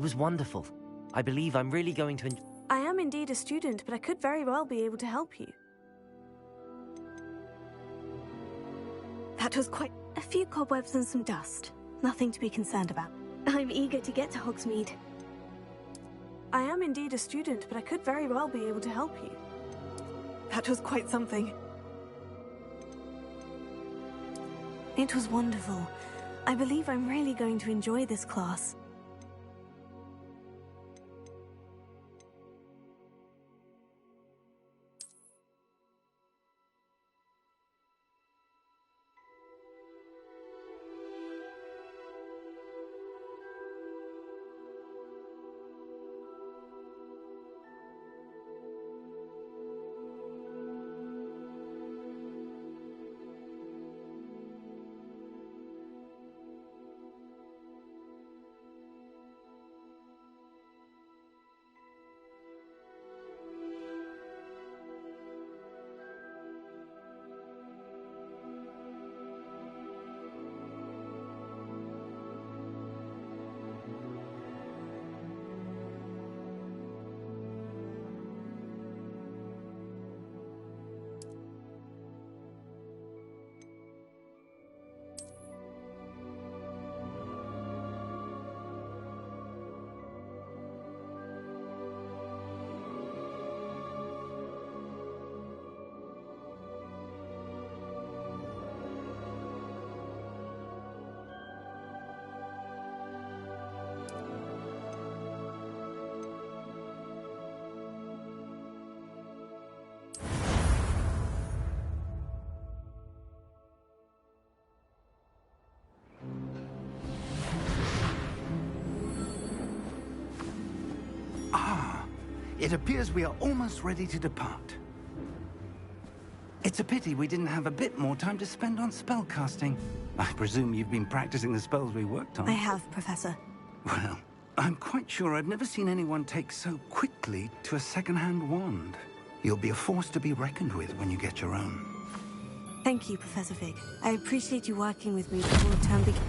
It was wonderful. I believe I'm really going to I am indeed a student, but I could very well be able to help you. That was quite a few cobwebs and some dust. Nothing to be concerned about. I'm eager to get to Hogsmeade. I am indeed a student, but I could very well be able to help you. That was quite something. It was wonderful. I believe I'm really going to enjoy this class. It appears we are almost ready to depart. It's a pity we didn't have a bit more time to spend on spellcasting. I presume you've been practicing the spells we worked on. I have, Professor. Well, I'm quite sure I've never seen anyone take so quickly to a second-hand wand. You'll be a force to be reckoned with when you get your own. Thank you, Professor Fig. I appreciate you working with me before the term begins.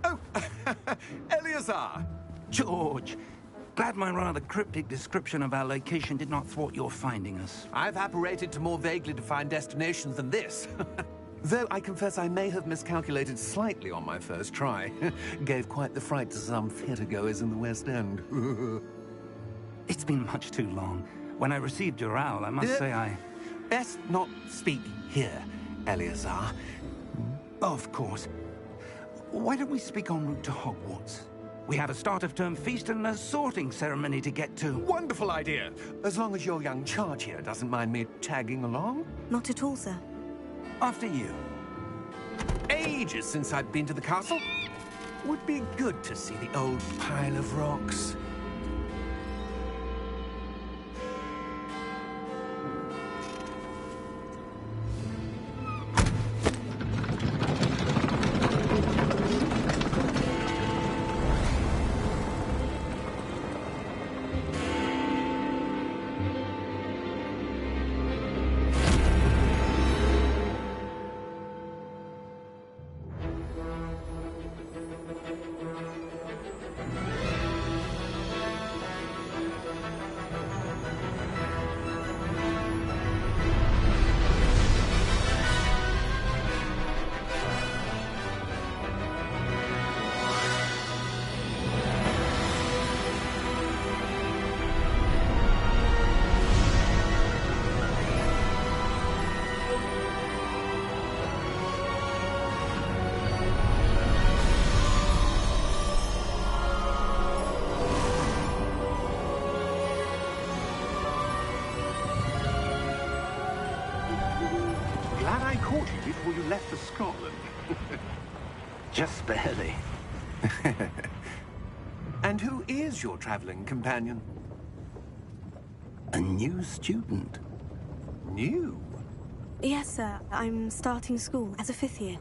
Oh, Eleazar! George, glad my rather cryptic description of our location did not thwart your finding us. I've apparated to more vaguely defined destinations than this. Though I confess I may have miscalculated slightly on my first try. Gave quite the fright to some theatre-goers in the West End. It's been much too long. When I received your owl, I must say I... Best not speak here, Eleazar. Of course. Why don't we speak en route to Hogwarts? We have a start-of-term feast and a sorting ceremony to get to. Wonderful idea! As long as your young charge here doesn't mind me tagging along. Not at all, sir. After you. Ages since I've been to the castle. Would be good to see the old pile of rocks. Glad I caught you before you left for Scotland. Just barely. And who is your traveling companion? A new student. New? Yes, sir. I'm starting school as a 5th year.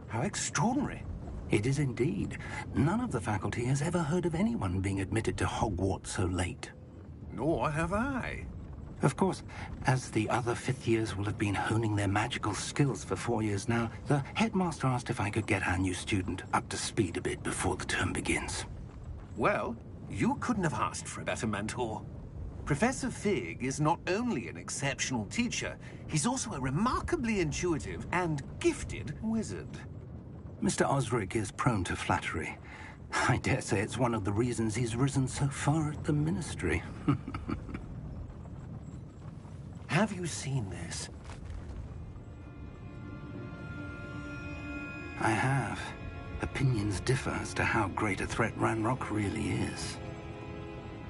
How extraordinary. It is indeed. None of the faculty has ever heard of anyone being admitted to Hogwarts so late. Nor have I. Of course, as the other 5th years will have been honing their magical skills for 4 years now, the headmaster asked if I could get our new student up to speed a bit before the term begins. Well, you couldn't have asked for a better mentor. Professor Fig is not only an exceptional teacher, he's also a remarkably intuitive and gifted wizard. Mr. Osric is prone to flattery. I dare say it's one of the reasons he's risen so far at the Ministry. Have you seen this? I have. Opinions differ as to how great a threat Ranrock really is.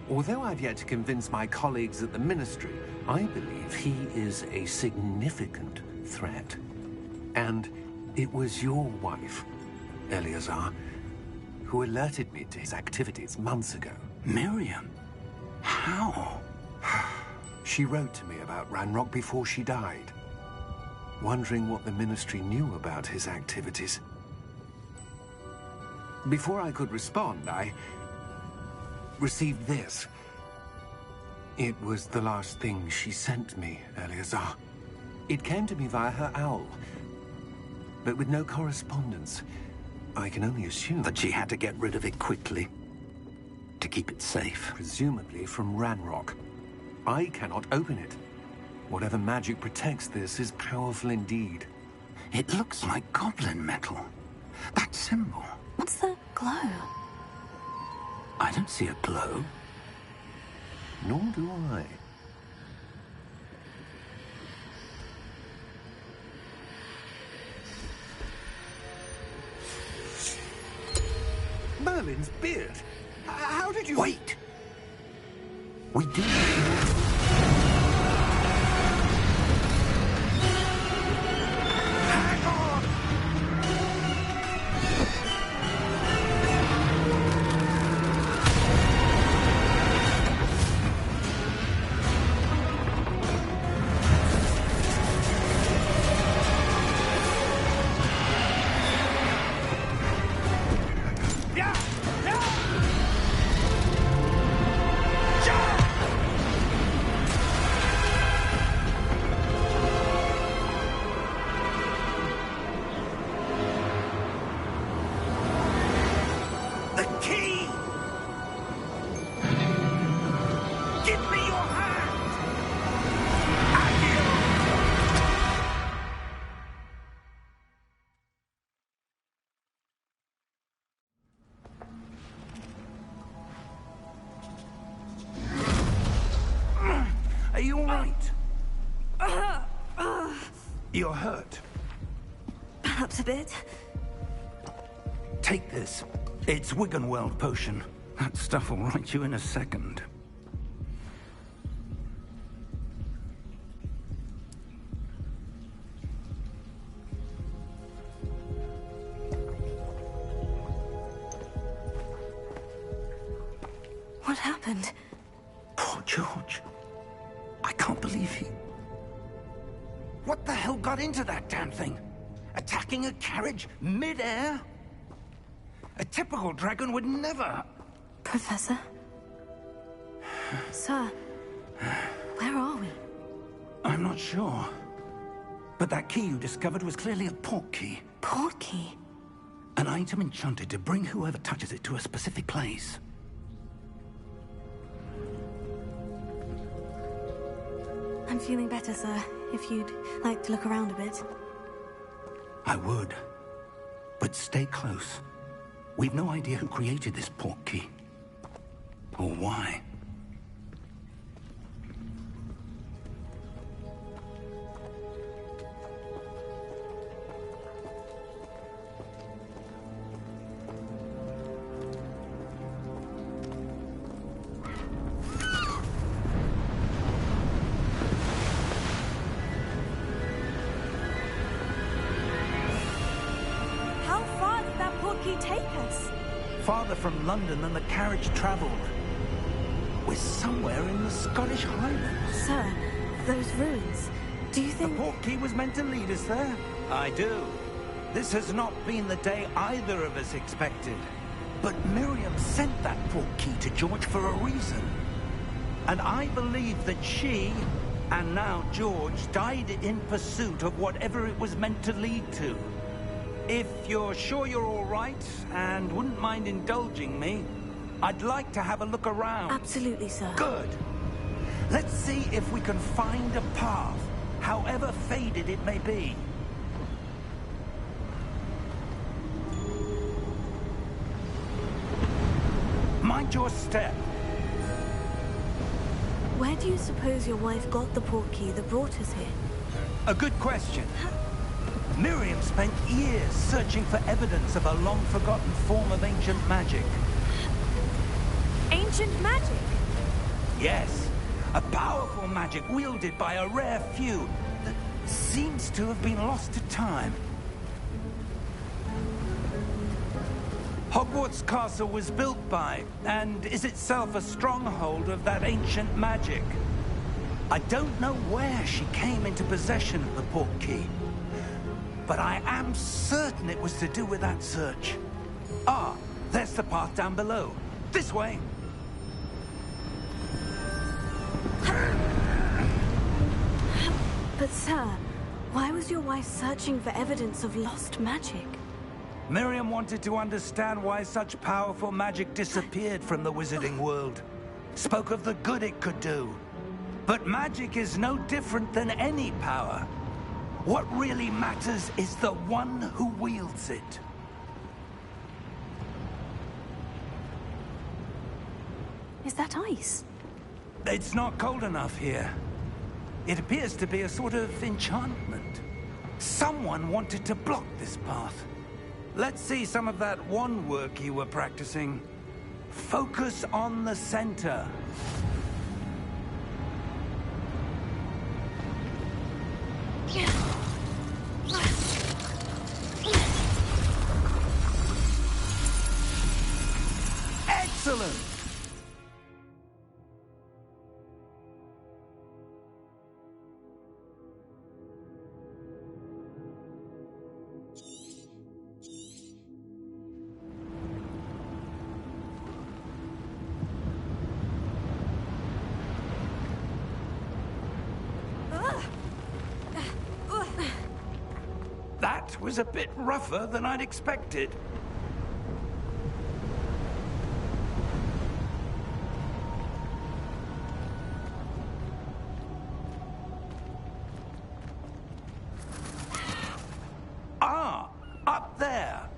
Although I've yet to convince my colleagues at the Ministry, I believe he is a significant threat. And it was your wife, Eleazar, who alerted me to his activities months ago. Miriam? How? She wrote to me about Ranrock before she died, wondering what the Ministry knew about his activities. Before I could respond, I received this. It was the last thing she sent me, Eleazar. It came to me via her owl, but with no correspondence. I can only assume That she had to get rid of it quickly, to keep it safe. presumably from Ranrock. I cannot open it. Whatever magic protects this is powerful indeed. It looks like goblin metal. That symbol. What's the glow? I don't see a glow. Nor do I. Merlin's beard. How did you... Wait! We do. Hang on! You're hurt. Perhaps a bit. Take this. It's Wiggenweld potion. That stuff will right you in a second. What happened? Poor George. I can't believe he... What the hell got into that damn thing? Attacking a carriage mid-air? A typical dragon would never... Professor? Sir, where are we? I'm not sure. But that key you discovered was clearly a port key. Port key? An item enchanted to bring whoever touches it to a specific place. I'm feeling better, sir. If you'd like to look around a bit. I would. But stay close. We've no idea who created this port key. Or why. How far did that port key take us? Farther from London than the carriage traveled. We're somewhere in the Scottish Highlands. Sir, those ruins. Do you The think... port key was meant to lead us there? I do. This has not been the day either of us expected. But Miriam sent that port key to George for a reason. And I believe that she, and now George, died in pursuit of whatever it was meant to lead to. If you're sure you're all right, and wouldn't mind indulging me, I'd like to have a look around. Absolutely, sir. Good. Let's see if we can find a path, however faded it may be. Mind your step. Where do you suppose your wife got the port key that brought us here? A good question. Miriam spent years searching for evidence of a long-forgotten form of ancient magic. Ancient magic? Yes, a powerful magic wielded by a rare few that seems to have been lost to time. Hogwarts Castle was built by, and is itself a stronghold of that ancient magic. I don't know where she came into possession of the port key, but I am certain it was to do with that search. Ah, there's the path down below. This way. But sir, why was your wife searching for evidence of lost magic? Miriam wanted to understand why such powerful magic disappeared from the wizarding world. Spoke of the good it could do. But magic is no different than any power. What really matters is the one who wields it. Is that ice? It's not cold enough here. It appears to be a sort of enchantment. Someone wanted to block this path. Let's see some of that wand work you were practicing. Focus on the center. Excellent! That was a bit rougher than I'd expected. Ah, up there.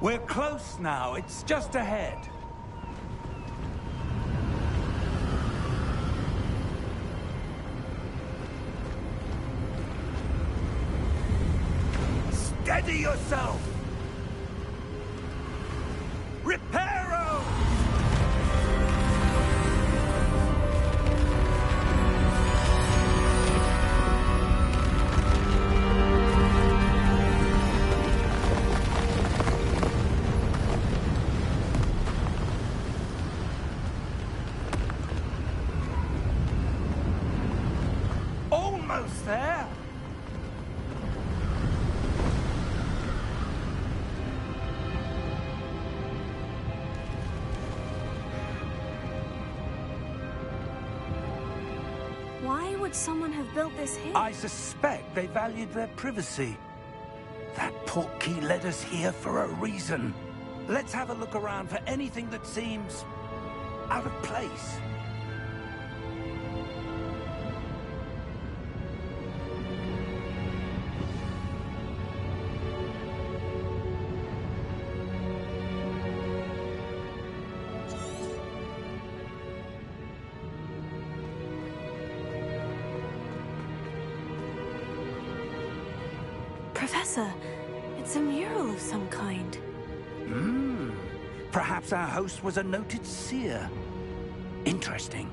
We're close now. It's just ahead. Steady yourself! Reparo! Almost there! Why would someone have built this here? I suspect they valued their privacy. That portkey led us here for a reason. Let's have a look around for anything that seems out of place. Professor, it's a mural of some kind. Perhaps our host was a noted seer. Interesting.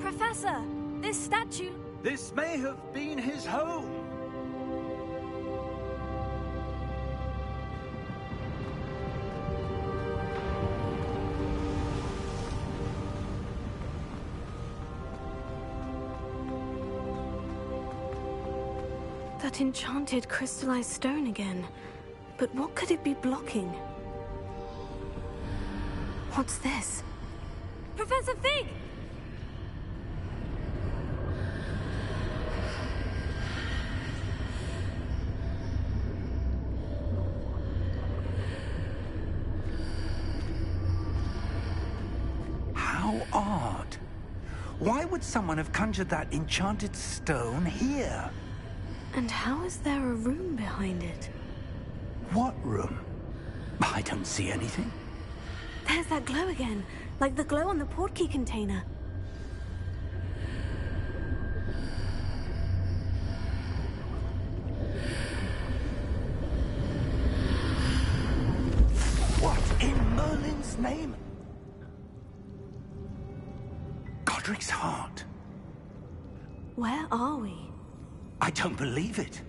Professor, this statue... This may have been his home. That enchanted crystallized stone again. But what could it be blocking? What's this? Professor Fig! How odd. Why would someone have conjured that enchanted stone here? And how is there a room behind it? What room? I don't see anything. There's that glow again, like the glow on the portkey container. What in Merlin's name? Godric's heart. Where are we? I don't believe it.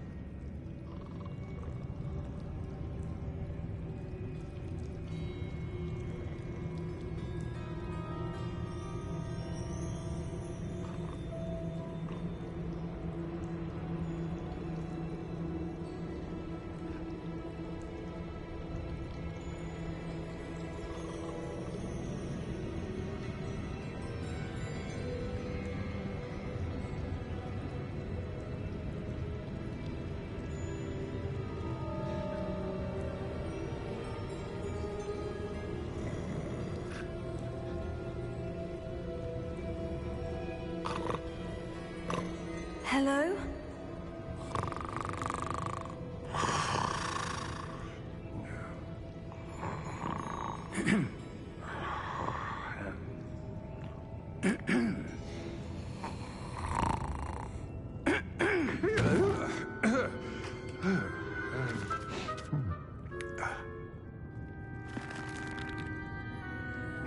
Hello?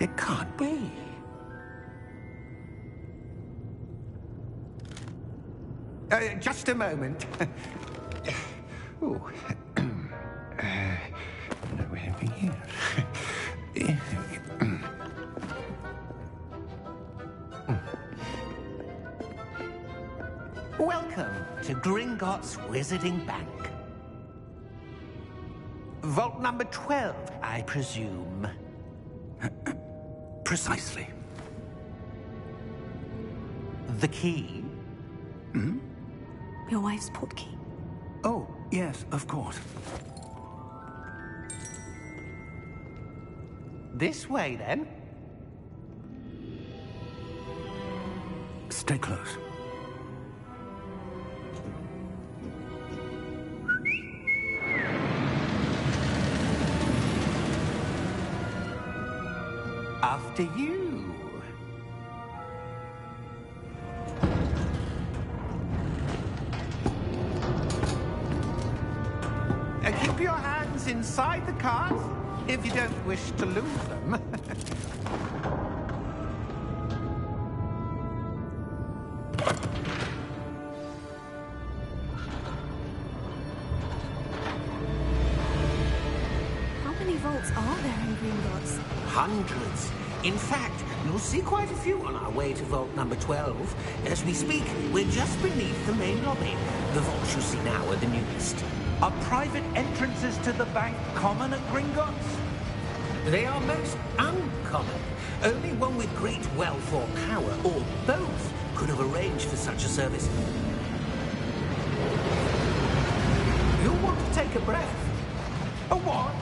It can't be. Just a moment. Oh. No anything here. Welcome to Gringotts Wizarding Bank. Vault number 12, I presume. Precisely. The key? Your wife's portkey. Oh, yes, of course. This way, then. Stay close. After you. Keep your hands inside the cart if you don't wish to lose them. How many vaults are there in Gringotts? Hundreds. In fact, you'll see quite a few on our way to Vault number 12. As we speak, we're just beneath the main lobby. The vaults you see now are the newest. Are private entrances to the bank common at Gringotts? They are most uncommon. Only one with great wealth or power, or both, could have arranged for such a service. You'll want to take a breath. A what?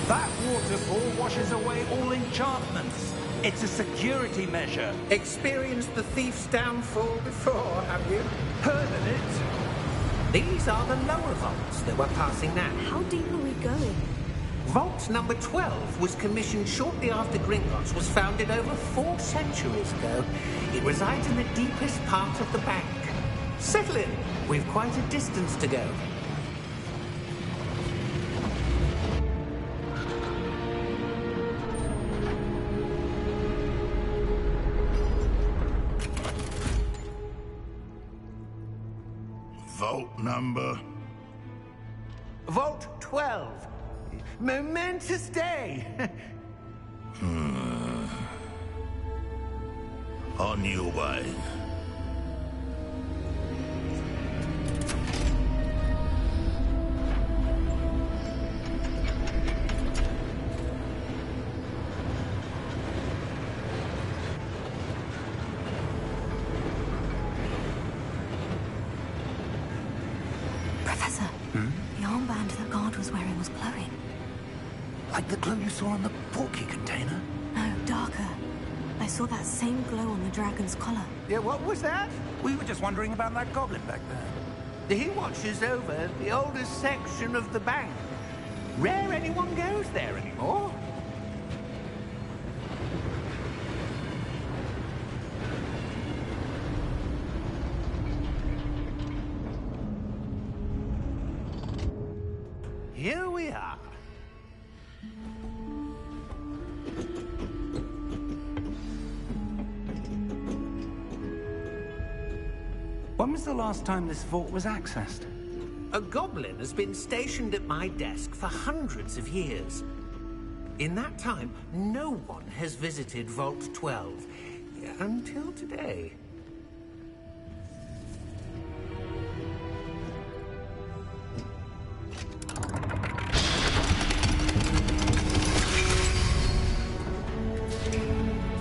That waterfall washes away all enchantments. It's a security measure. Experienced the thief's downfall before, have you? Heard of it? These are the lower vaults that we're passing now. How deep are we going? Vault number 12 was commissioned shortly after Gringotts was founded over 4 centuries ago. It resides in the deepest part of the bank. Settle in. We've quite a distance to go. Vault number? Vault 12. Momentous day. On your way. Professor, the armband that guard was wearing was glowing. Like the glow you saw on the portkey container? No, darker. I saw that same glow on the dragon's collar. Yeah, what was that? We were just wondering about that goblin back there. He watches over the oldest section of the bank. Rare anyone goes there anymore. Here we are. When was the last time this vault was accessed? A goblin has been stationed at my desk for hundreds of years. In that time, no one has visited Vault 12. Until today.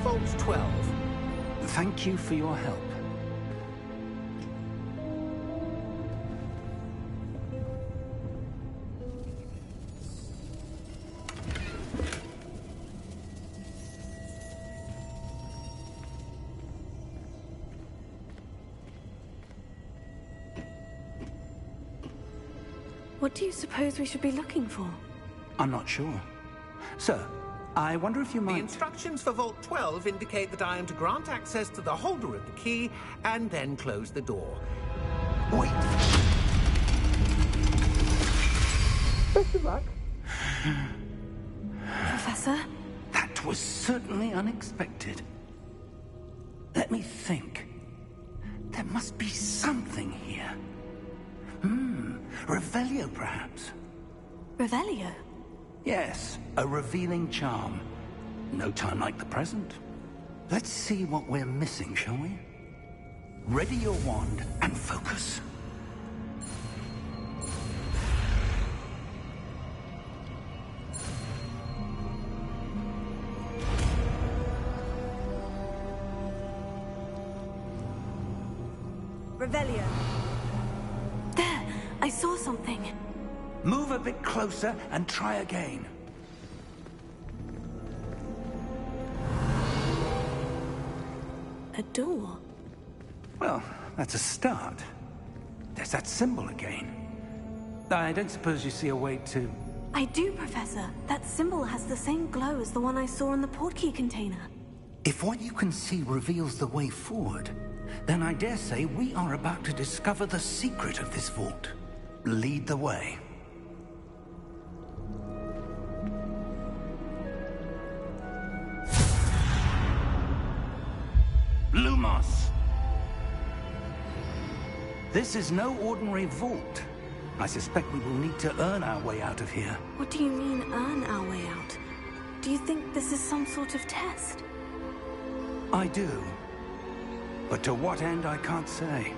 Vault 12. Thank you for your help. What do you suppose we should be looking for? I'm not sure. Sir, I wonder if you The might... instructions for Vault 12 indicate that I am to grant access to the holder of the key and then close the door. Wait! Best of luck. Professor? That was certainly unexpected. Let me think. There must be something here. Revelio, perhaps? Revelio? Yes, a revealing charm. No time like the present. Let's see what we're missing, shall we? Ready your wand and focus. Revelio. There! I saw something. Move a bit closer and try again. A door. Well, that's a start. There's that symbol again. I don't suppose you see a way to I do, Professor. That symbol has the same glow as the one I saw in the portkey container. If what you can see reveals the way forward, then I dare say we are about to discover the secret of this vault. Lead the way. Lumos! This is no ordinary vault. I suspect we will need to earn our way out of here. What do you mean, earn our way out? Do you think this is some sort of test? I do. But to what end, I can't say.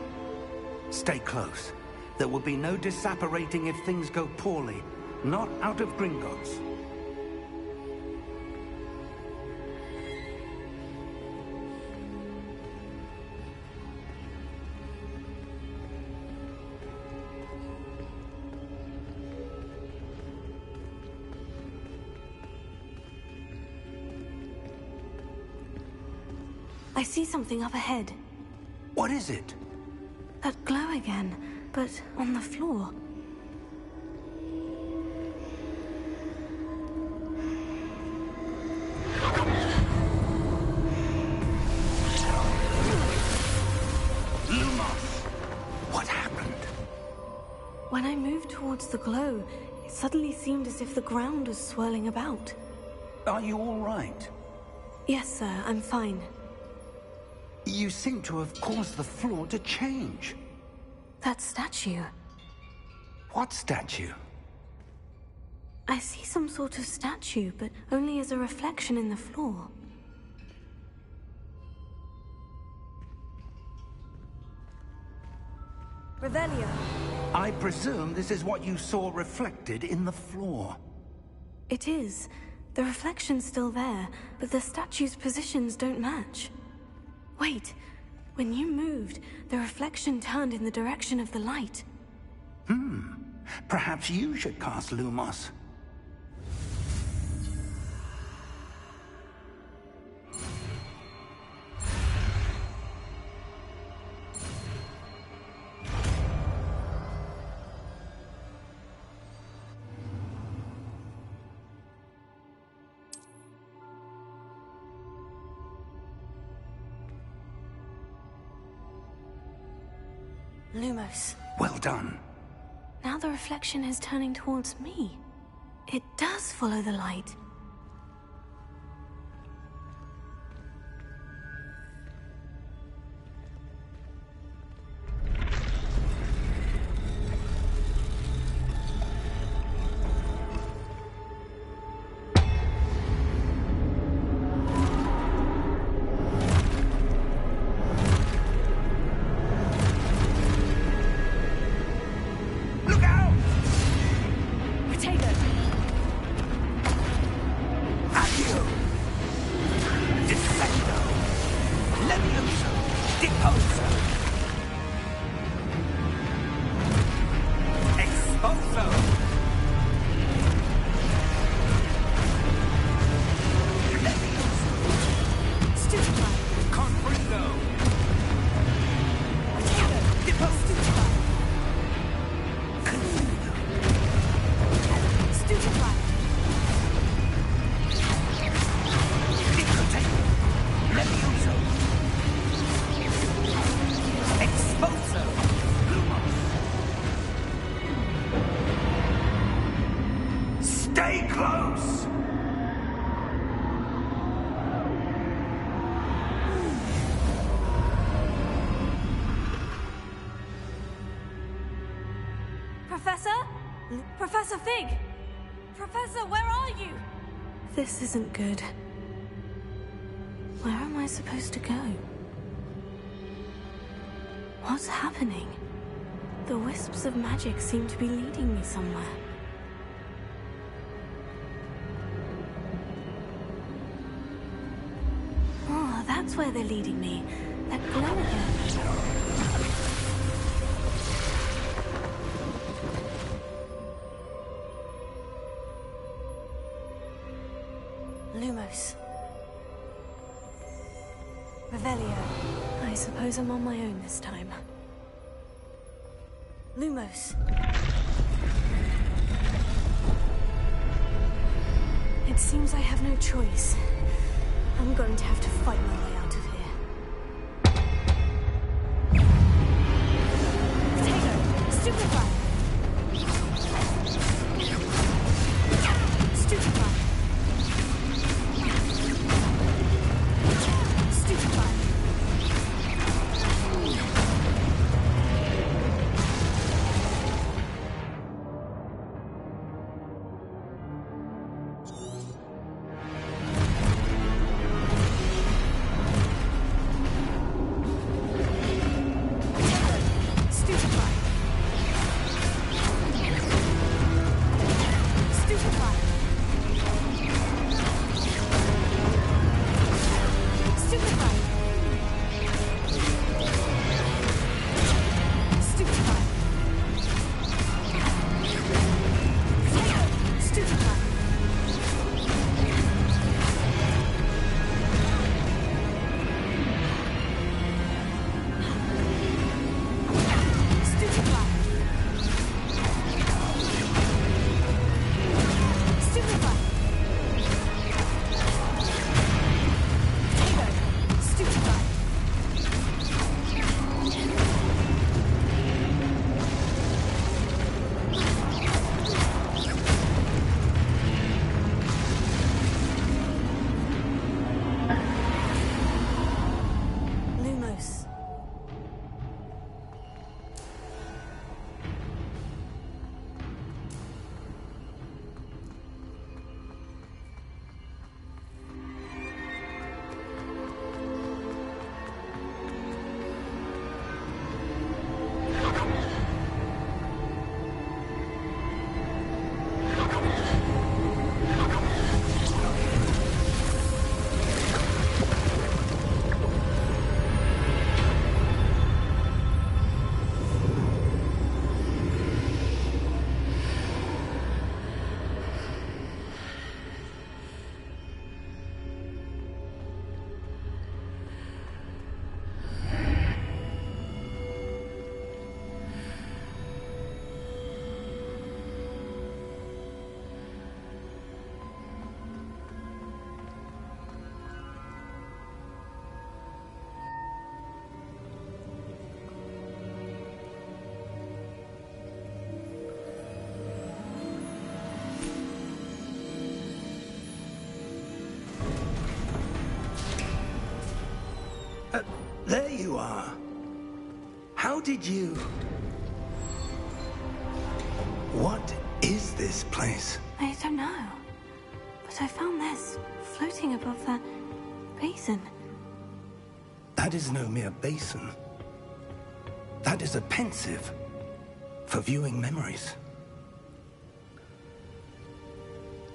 Stay close. There will be no disapparating if things go poorly. Not out of Gringotts. I see something up ahead. What is it? That glow again, but on the floor. Lumos! What happened? When I moved towards the glow, it suddenly seemed as if the ground was swirling about. Are you all right? Yes, sir, I'm fine. You seem to have caused the floor to change. That statue. What statue? I see some sort of statue, but only as a reflection in the floor. Revelio. I presume this is what you saw reflected in the floor. It is. The reflection's still there, but the statue's positions don't match. Wait, when you moved, the reflection turned in the direction of the light. Perhaps you should cast Lumos. Lumos. Well done. Now the reflection is turning towards me. It does follow the light. Stay close! Professor? Professor Fig! Professor, where are you? This isn't good. Where am I supposed to go? What's happening? The wisps of magic seem to be leading me somewhere. Oh, that's where they're leading me. That glow again. Lumos. Revelio. I suppose I'm on my own this time. Lumos. It seems I have no choice. I'm going to have to fight my way out of here. Potato! Stupefy! Stupefy! Stupefy! There you are. How did you... What is this place? I don't know. But I found this floating above that basin. That is no mere basin. That is a pensive for viewing memories.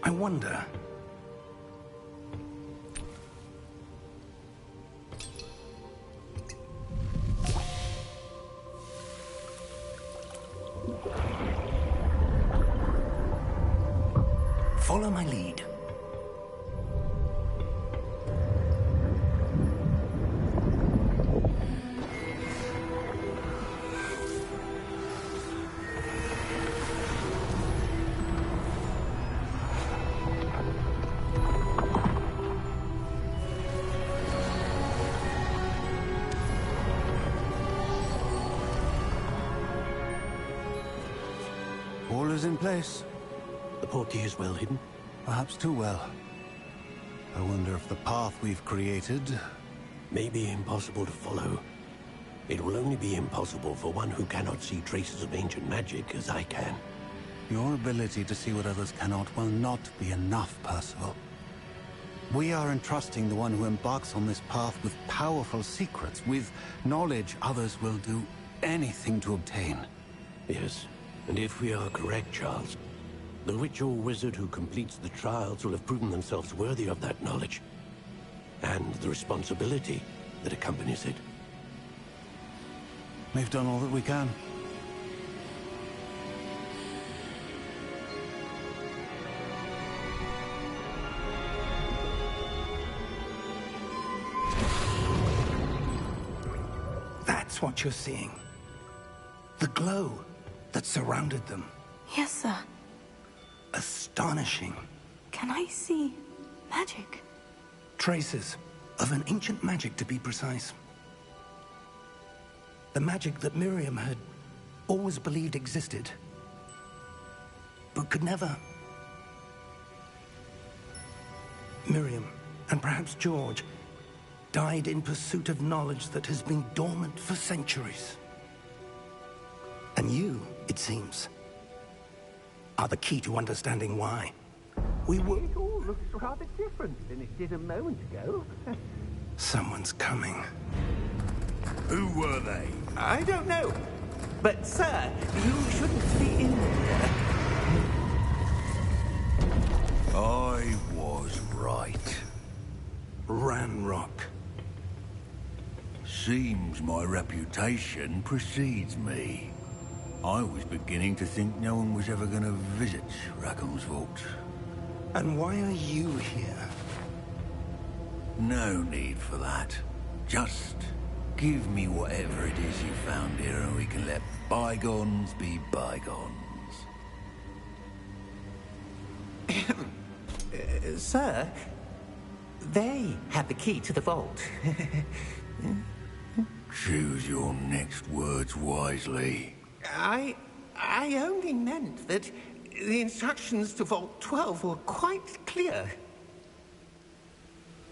I wonder... Follow my lead. All is in place. The portkey is well hidden? Perhaps too well. I wonder if the path we've created... May be impossible to follow. It will only be impossible for one who cannot see traces of ancient magic as I can. Your ability to see what others cannot will not be enough, Percival. We are entrusting the one who embarks on this path with powerful secrets, with knowledge others will do anything to obtain. Yes, and if we are correct, Charles, the witch or wizard who completes the trials will have proven themselves worthy of that knowledge, and the responsibility that accompanies it. We've done all that we can. That's what you're seeing. The glow that surrounded them. Yes, sir. Astonishing. Can I see magic? Traces of an ancient magic, to be precise. The magic that Miriam had always believed existed, but could never. Miriam, and perhaps George, died in pursuit of knowledge that has been dormant for centuries. And you, it seems, are the key to understanding why. We were... It all looks rather different than it did a moment ago. Someone's coming. Who were they? I don't know. But, sir, you shouldn't be in here. I was right. Ranrock. Seems my reputation precedes me. I was beginning to think no one was ever going to visit Rackham's vault. And why are you here? No need for that. Just give me whatever it is you found here and we can let bygones be bygones. Sir, they have the key to the vault. Choose your next words wisely. I only meant that the instructions to Vault 12 were quite clear.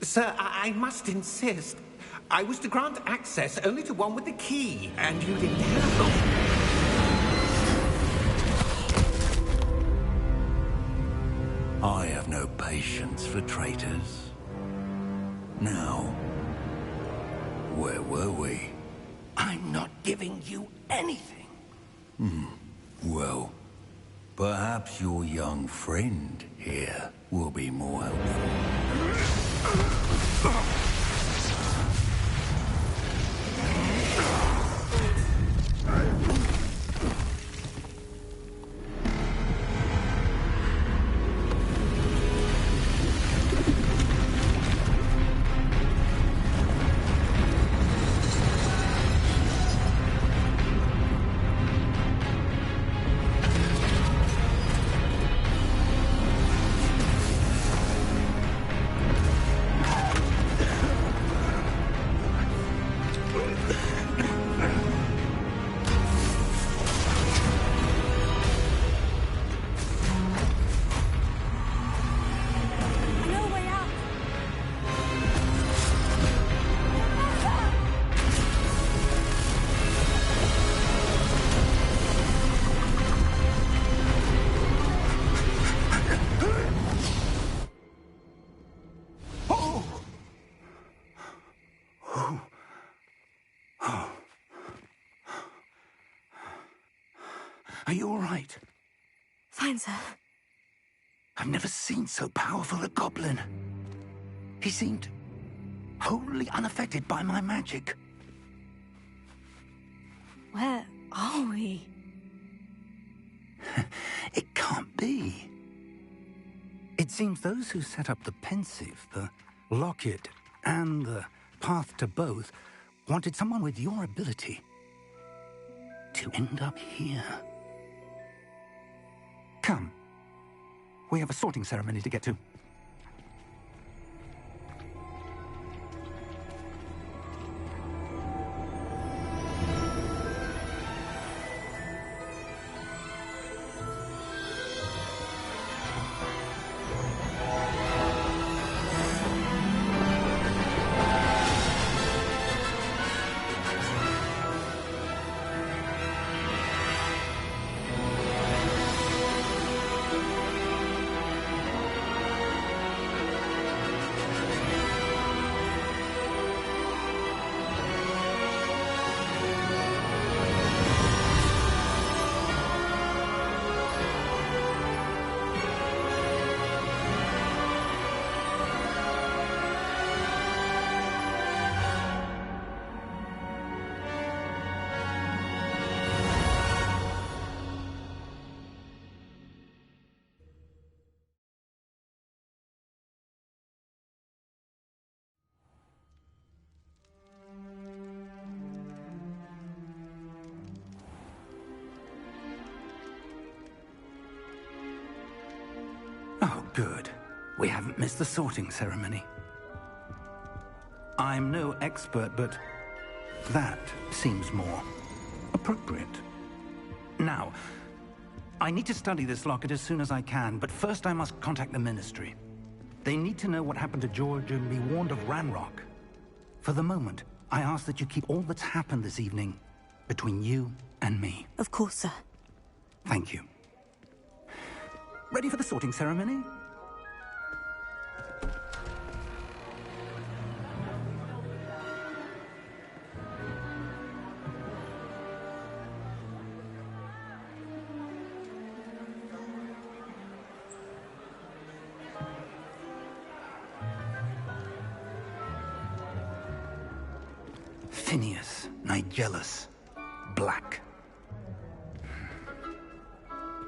Sir, I must insist. I was to grant access only to one with the key, and you didn't have them. I have no patience for traitors. Now, where were we? I'm not giving you anything. Well, perhaps your young friend here will be more helpful. Are you all right? Fine, sir. I've never seen so powerful a goblin. He seemed wholly unaffected by my magic. Where are we? It can't be. It seems those who set up the pensive, the locket, and the path to both wanted someone with your ability to end up here. Come. We have a sorting ceremony to get to. Oh, good. We haven't missed the sorting ceremony. I'm no expert, but that seems more appropriate. Now, I need to study this locket as soon as I can, but first I must contact the Ministry. They need to know what happened to George and be warned of Ranrock. For the moment, I ask that you keep all that's happened this evening between you and me. Of course, sir. Thank you. Ready for the sorting ceremony? Phineas, Nigellus, Black.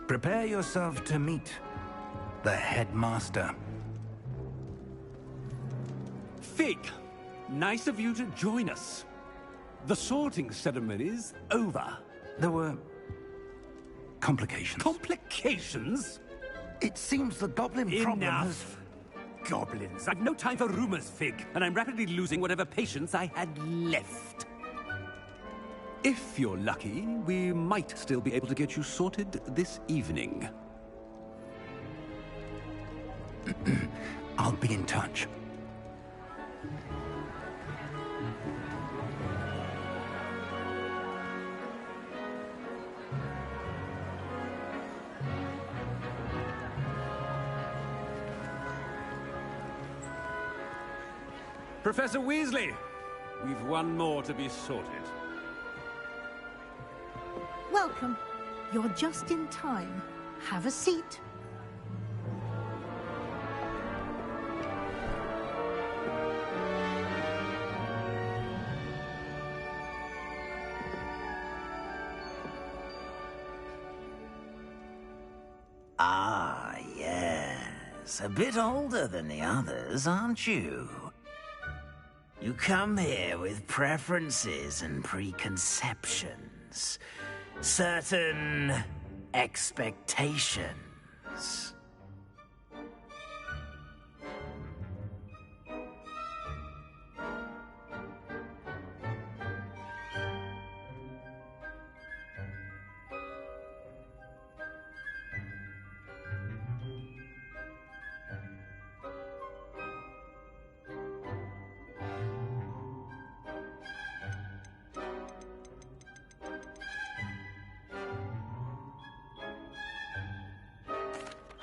Prepare yourself to meet the headmaster. Fig, nice of you to join us. The sorting ceremony's over. There were complications. Complications? It seems the goblin problem has... Enough. Goblins. I've no time for rumors, Fig, and I'm rapidly losing whatever patience I had left. If you're lucky, we might still be able to get you sorted this evening. I'll be in touch. Professor Weasley, we've one more to be sorted. Welcome. You're just in time. Have a seat. Ah, yes. A bit older than the others, aren't you? You come here with preferences and preconceptions. Certain expectations.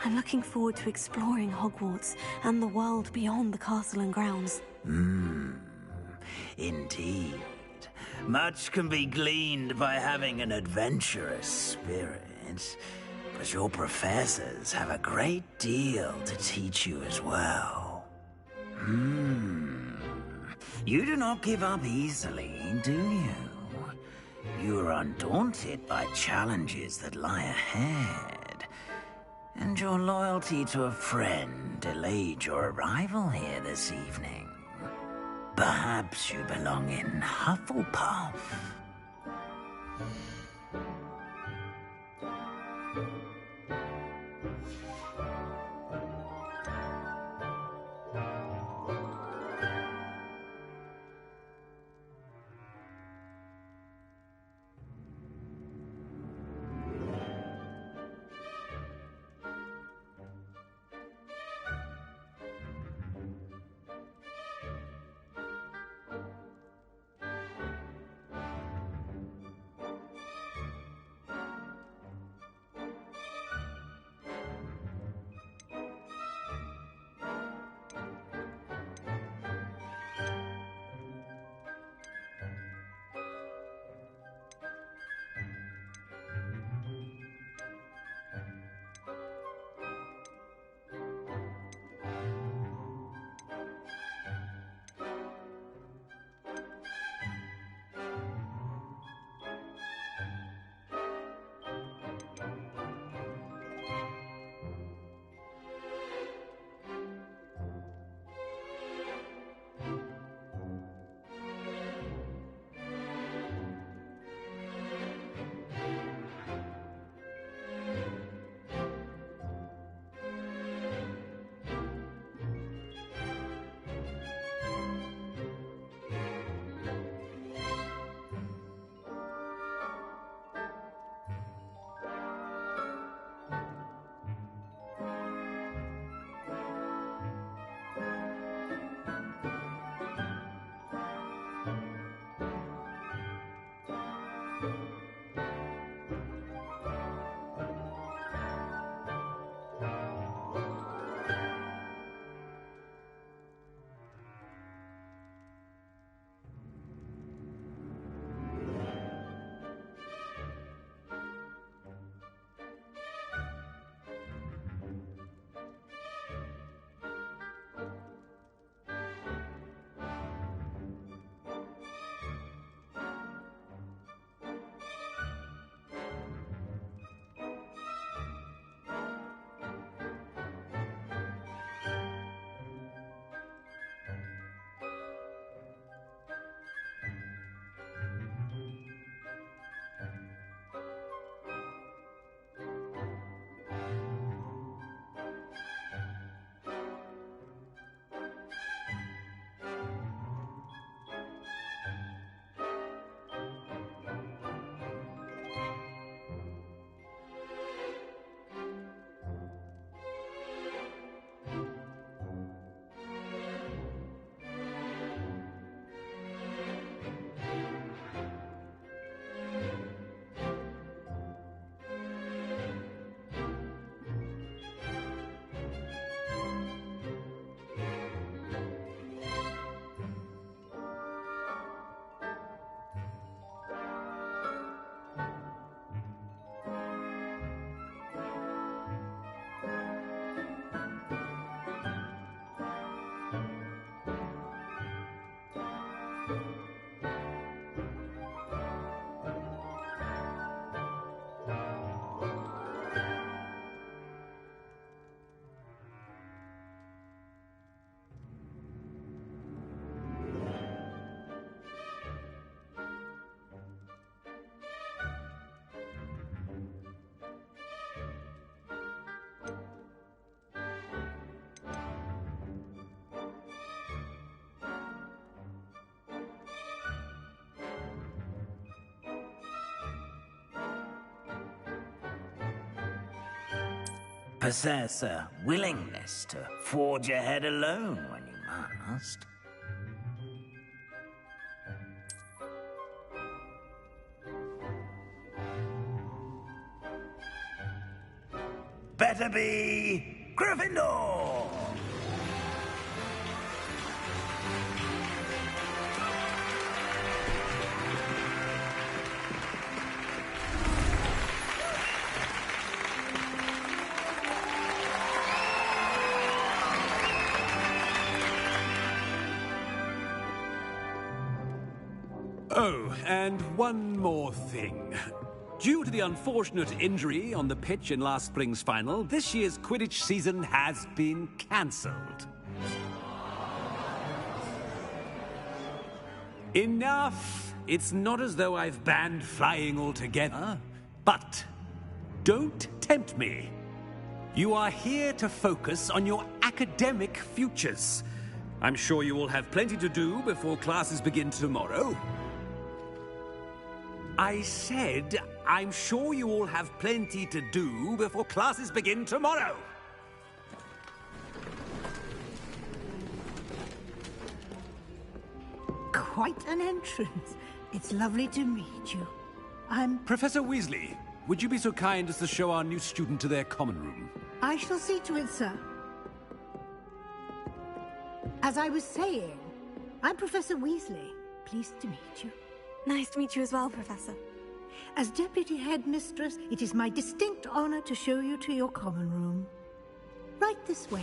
I'm looking forward to exploring Hogwarts and the world beyond the castle and grounds. Indeed. Much can be gleaned by having an adventurous spirit, but your professors have a great deal to teach you as well. You do not give up easily, do you? You are undaunted by challenges that lie ahead. And your loyalty to a friend delayed your arrival here this evening. Perhaps you belong in Hufflepuff. possess a willingness to forge ahead alone when you must. Better be Gryffindor! Oh, and one more thing. Due to the unfortunate injury on the pitch in last spring's final, this year's Quidditch season has been cancelled. Enough! It's not as though I've banned flying altogether, but don't tempt me. You are here to focus on your academic futures. I'm sure you will have plenty to do before classes begin tomorrow. I said, I'm sure you all have plenty to do before classes begin tomorrow. Quite an entrance. It's lovely to meet you. I'm... Professor Weasley, would you be so kind as to show our new student to their common room? I shall see to it, sir. As I was saying, I'm Professor Weasley. Pleased to meet you. Nice to meet you as well, Professor. As Deputy Headmistress, it is my distinct honor to show you to your common room. Right this way.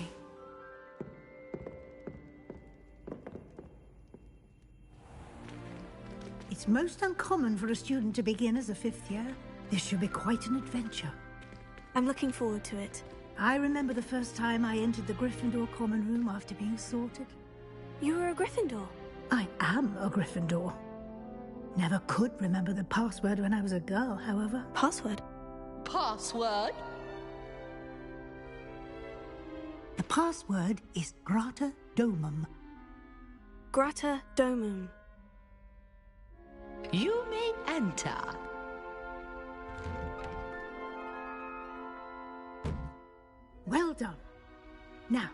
It's most uncommon for a student to begin as a fifth year. This should be quite an adventure. I'm looking forward to it. I remember the first time I entered the Gryffindor common room after being sorted. You were a Gryffindor? I am a Gryffindor. Never could remember the password when I was a girl, however. Password? Password? The password is Grata Domum. Grata Domum. You may enter. Well done. Now,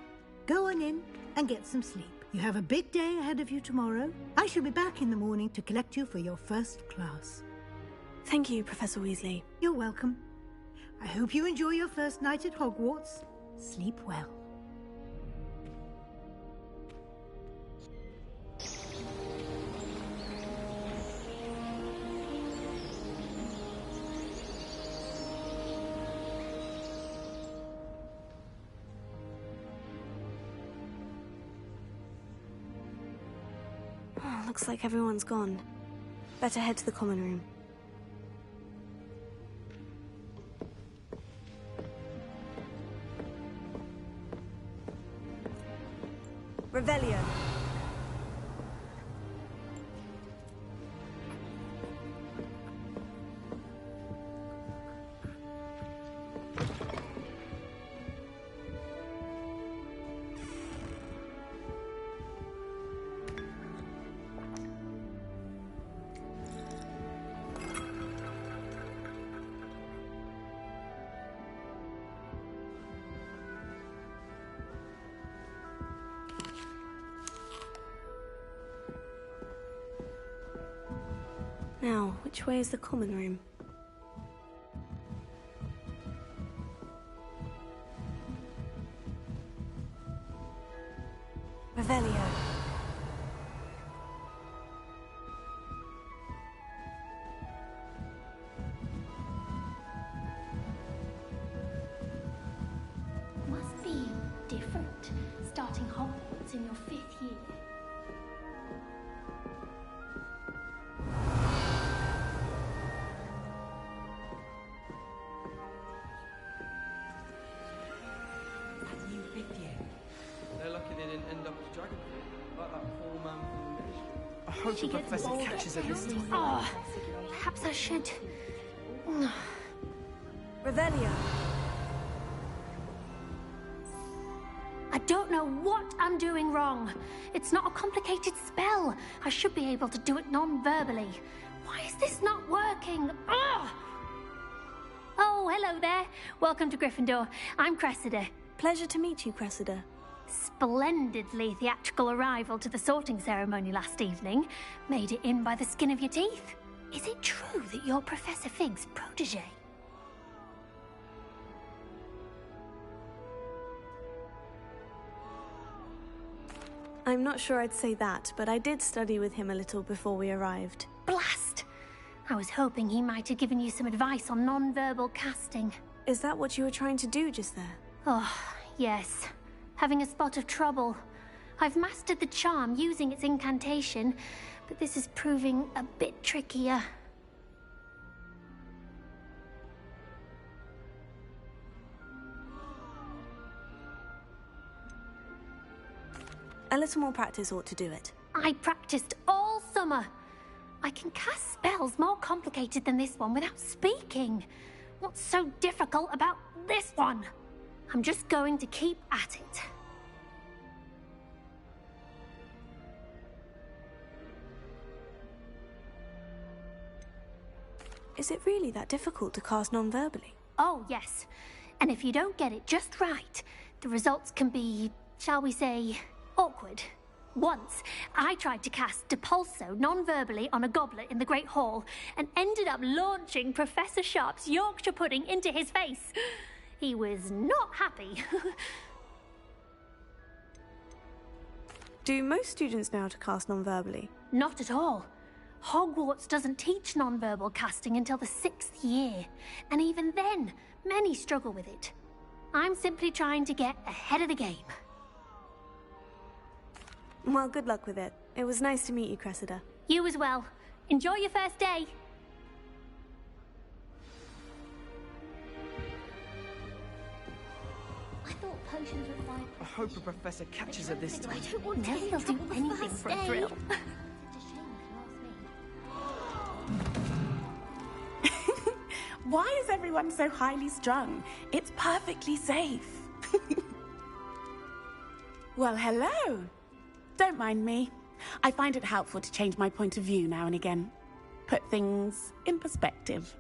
go on in and get some sleep. You have a big day ahead of you tomorrow. I shall be back in the morning to collect you for your first class. Thank you, Professor Weasley. You're welcome. I hope you enjoy your first night at Hogwarts. Sleep well. Looks like everyone's gone. Better head to the common room. Revelio. Now, which way is the common room? Revelio. Must be different, starting Hogwarts in your 5th year. I hope the professor catches her this time. Oh, perhaps I should. Revelio. I don't know what I'm doing wrong. It's not a complicated spell. I should be able to do it non-verbally. Why is this not working? Ugh! Oh, hello there. Welcome to Gryffindor. I'm Cressida. Pleasure to meet you, Cressida. Splendidly theatrical arrival to the sorting ceremony last evening. Made it in by the skin of your teeth. Is it true that you're Professor Fig's protege? I'm not sure I'd say that, but I did study with him a little before we arrived. Blast! I was hoping he might have given you some advice on non-verbal casting. Is that what you were trying to do just there? Oh, yes. Having a spot of trouble. I've mastered the charm using its incantation, but this is proving a bit trickier. A little more practice ought to do it. I practiced all summer. I can cast spells more complicated than this one without speaking. What's so difficult about this one? I'm just going to keep at it. Is it really that difficult to cast non-verbally? Oh, yes. And if you don't get it just right, the results can be, shall we say, awkward. Once, I tried to cast Depulso non-verbally on a goblet in the Great Hall and ended up launching Professor Sharp's Yorkshire pudding into his face. He was not happy. Do most students know how to cast non-verbally? Not at all. Hogwarts doesn't teach non-verbal casting until the 6th year, and even then, many struggle with it. I'm simply trying to get ahead of the game. Well, good luck with it. It was nice to meet you, Cressida. You as well. Enjoy your first day. I thought potions required... I hope a professor catches her this time. I don't want to they'll do anything for a thrill. Why is everyone so highly strung? It's perfectly safe. Well, hello. Don't mind me. I find it helpful to change my point of view now and again. Put things in perspective.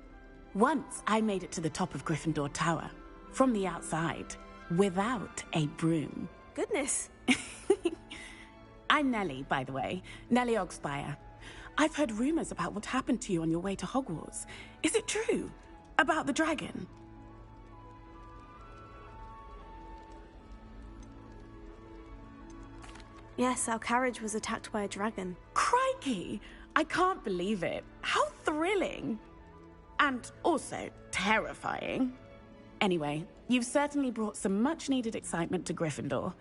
Once I made it to the top of Gryffindor Tower, from the outside, without a broom. Goodness. I'm Nellie, by the way. Nellie Ogspire. I've heard rumors about what happened to you on your way to Hogwarts. Is it true? About the dragon? Yes, our carriage was attacked by a dragon. Crikey! I can't believe it. How thrilling! And also terrifying. Anyway, you've certainly brought some much-needed excitement to Gryffindor.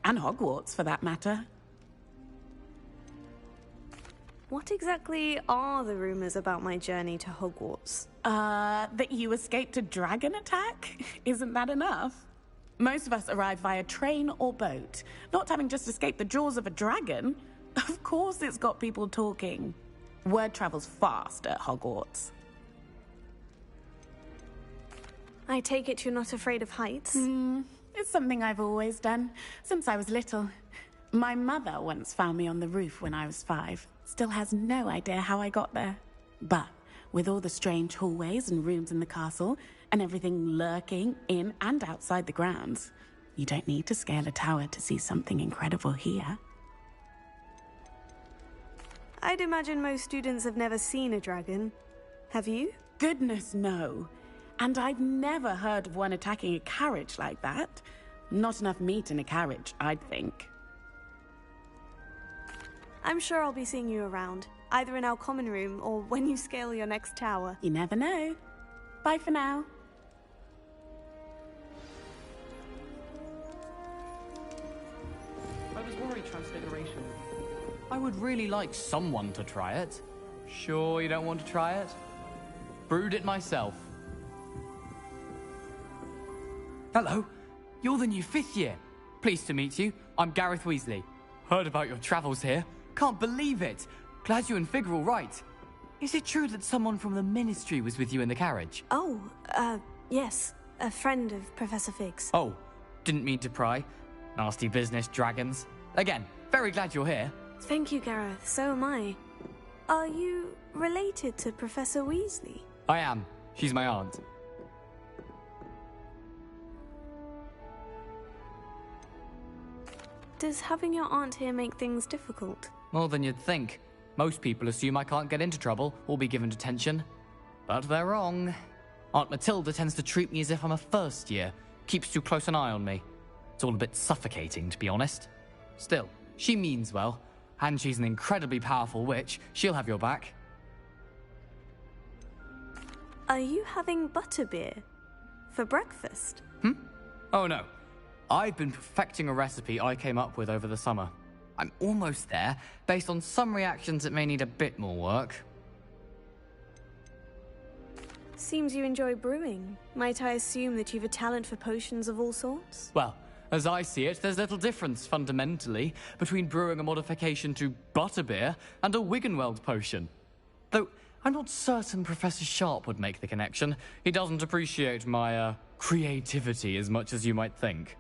And Hogwarts, for that matter. What exactly are the rumors about my journey to Hogwarts? That you escaped a dragon attack? Isn't that enough? Most of us arrive via train or boat, not having just escaped the jaws of a dragon. Of course it's got people talking. Word travels fast at Hogwarts. I take it you're not afraid of heights? It's something I've always done, since I was little. My mother once found me on the roof when I was 5. Still has no idea how I got there. But with all the strange hallways and rooms in the castle, and everything lurking in and outside the grounds, you don't need to scale a tower to see something incredible here. I'd imagine most students have never seen a dragon. Have you? Goodness, no. And I've never heard of one attacking a carriage like that. Not enough meat in a carriage, I'd think. I'm sure I'll be seeing you around, either in our common room or when you scale your next tower. You never know. Bye for now. I was worried Transfiguration. I would really like someone to try it. Sure you don't want to try it? Brewed it myself. Hello, you're the new 5th year. Pleased to meet you. I'm Gareth Weasley. Heard about your travels here. Can't believe it. Glad you and Fig are all right. Is it true that someone from the Ministry was with you in the carriage? Oh, yes. A friend of Professor Fig's. Oh, didn't mean to pry. Nasty business, dragons. Again, very glad you're here. Thank you, Gareth. So am I. Are you related to Professor Weasley? I am. She's my aunt. Does having your aunt here make things difficult? More than you'd think. Most people assume I can't get into trouble or be given detention. But they're wrong. Aunt Matilda tends to treat me as if I'm a first year, keeps too close an eye on me. It's all a bit suffocating, to be honest. Still, she means well, and she's an incredibly powerful witch. She'll have your back. Are you having butterbeer? For breakfast? Oh no. I've been perfecting a recipe I came up with over the summer. I'm almost there. Based on some reactions, it may need a bit more work. Seems you enjoy brewing. Might I assume that you've a talent for potions of all sorts? Well, as I see it, there's little difference, fundamentally, between brewing a modification to butterbeer and a Wiggenweld potion. Though, I'm not certain Professor Sharp would make the connection. He doesn't appreciate my, creativity as much as you might think.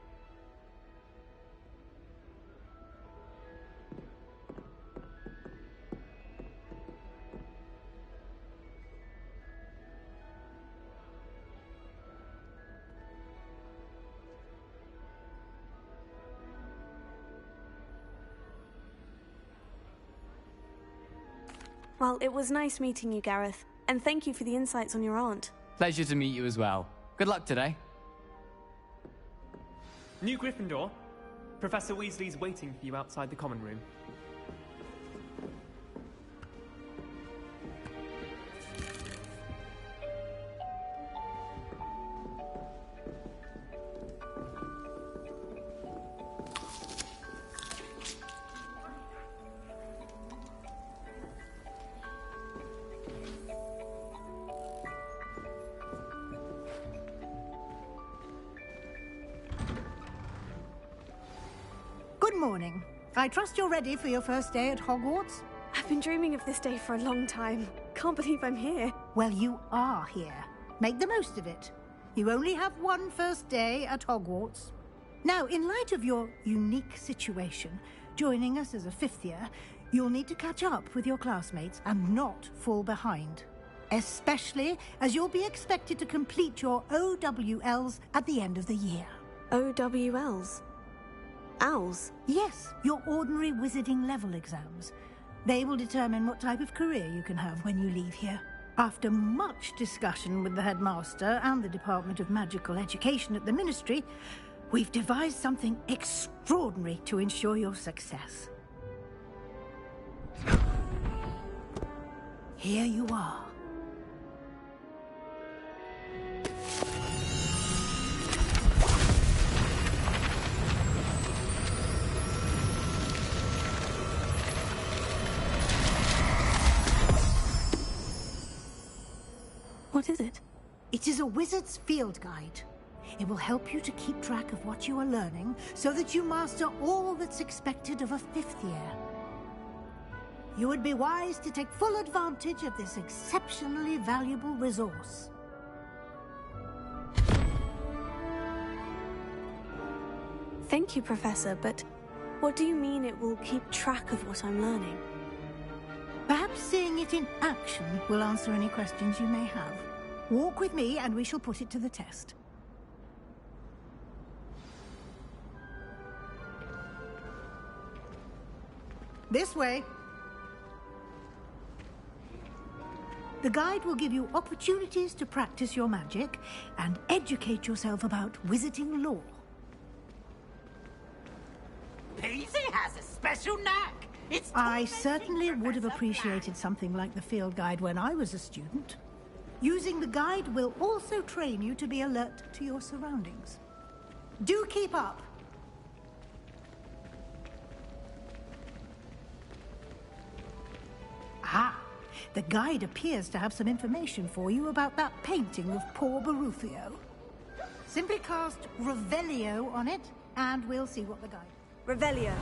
Well, it was nice meeting you, Gareth. And thank you for the insights on your aunt. Pleasure to meet you as well. Good luck today. New Gryffindor. Professor Weasley's waiting for you outside the common room. Good morning. I trust you're ready for your first day at Hogwarts? I've been dreaming of this day for a long time. Can't believe I'm here. Well, you are here. Make the most of it. You only have one first day at Hogwarts. Now, in light of your unique situation, joining us as a fifth year, you'll need to catch up with your classmates and not fall behind. Especially as you'll be expected to complete your OWLs at the end of the year. OWLs? Owls? Yes, your ordinary wizarding level exams. They will determine what type of career you can have when you leave here. After much discussion with the headmaster and the Department of Magical Education at the Ministry, we've devised something extraordinary to ensure your success. Here you are. What is it? It is a wizard's field guide. It will help you to keep track of what you are learning so that you master all that's expected of a fifth year. You would be wise to take full advantage of this exceptionally valuable resource. Thank you, Professor, but what do you mean it will keep track of what I'm learning? Perhaps seeing it in action will answer any questions you may have. Walk with me and we shall put it to the test. This way. The guide will give you opportunities to practice your magic and educate yourself about wizarding lore. Peasy has a special knack. I certainly would have appreciated something like the field guide when I was a student. Using the guide will also train you to be alert to your surroundings. Do keep up. Ah, the guide appears to have some information for you about that painting of poor Baruthio. Simply cast Revelio on it, and we'll see what the guide... Revelio.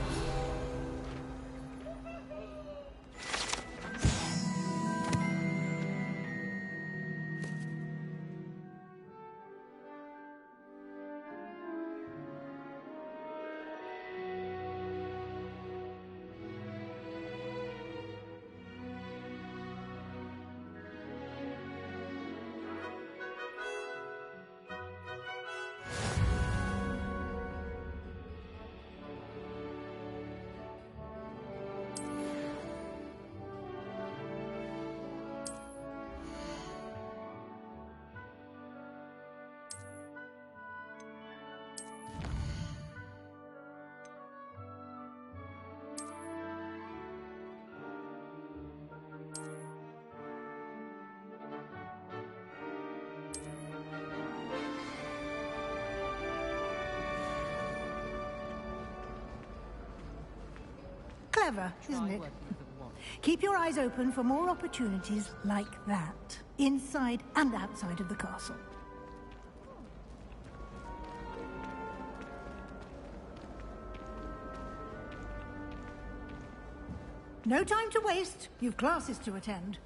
Clever, isn't it? Keep your eyes open for more opportunities like that, inside and outside of the castle. No time to waste. You've classes to attend.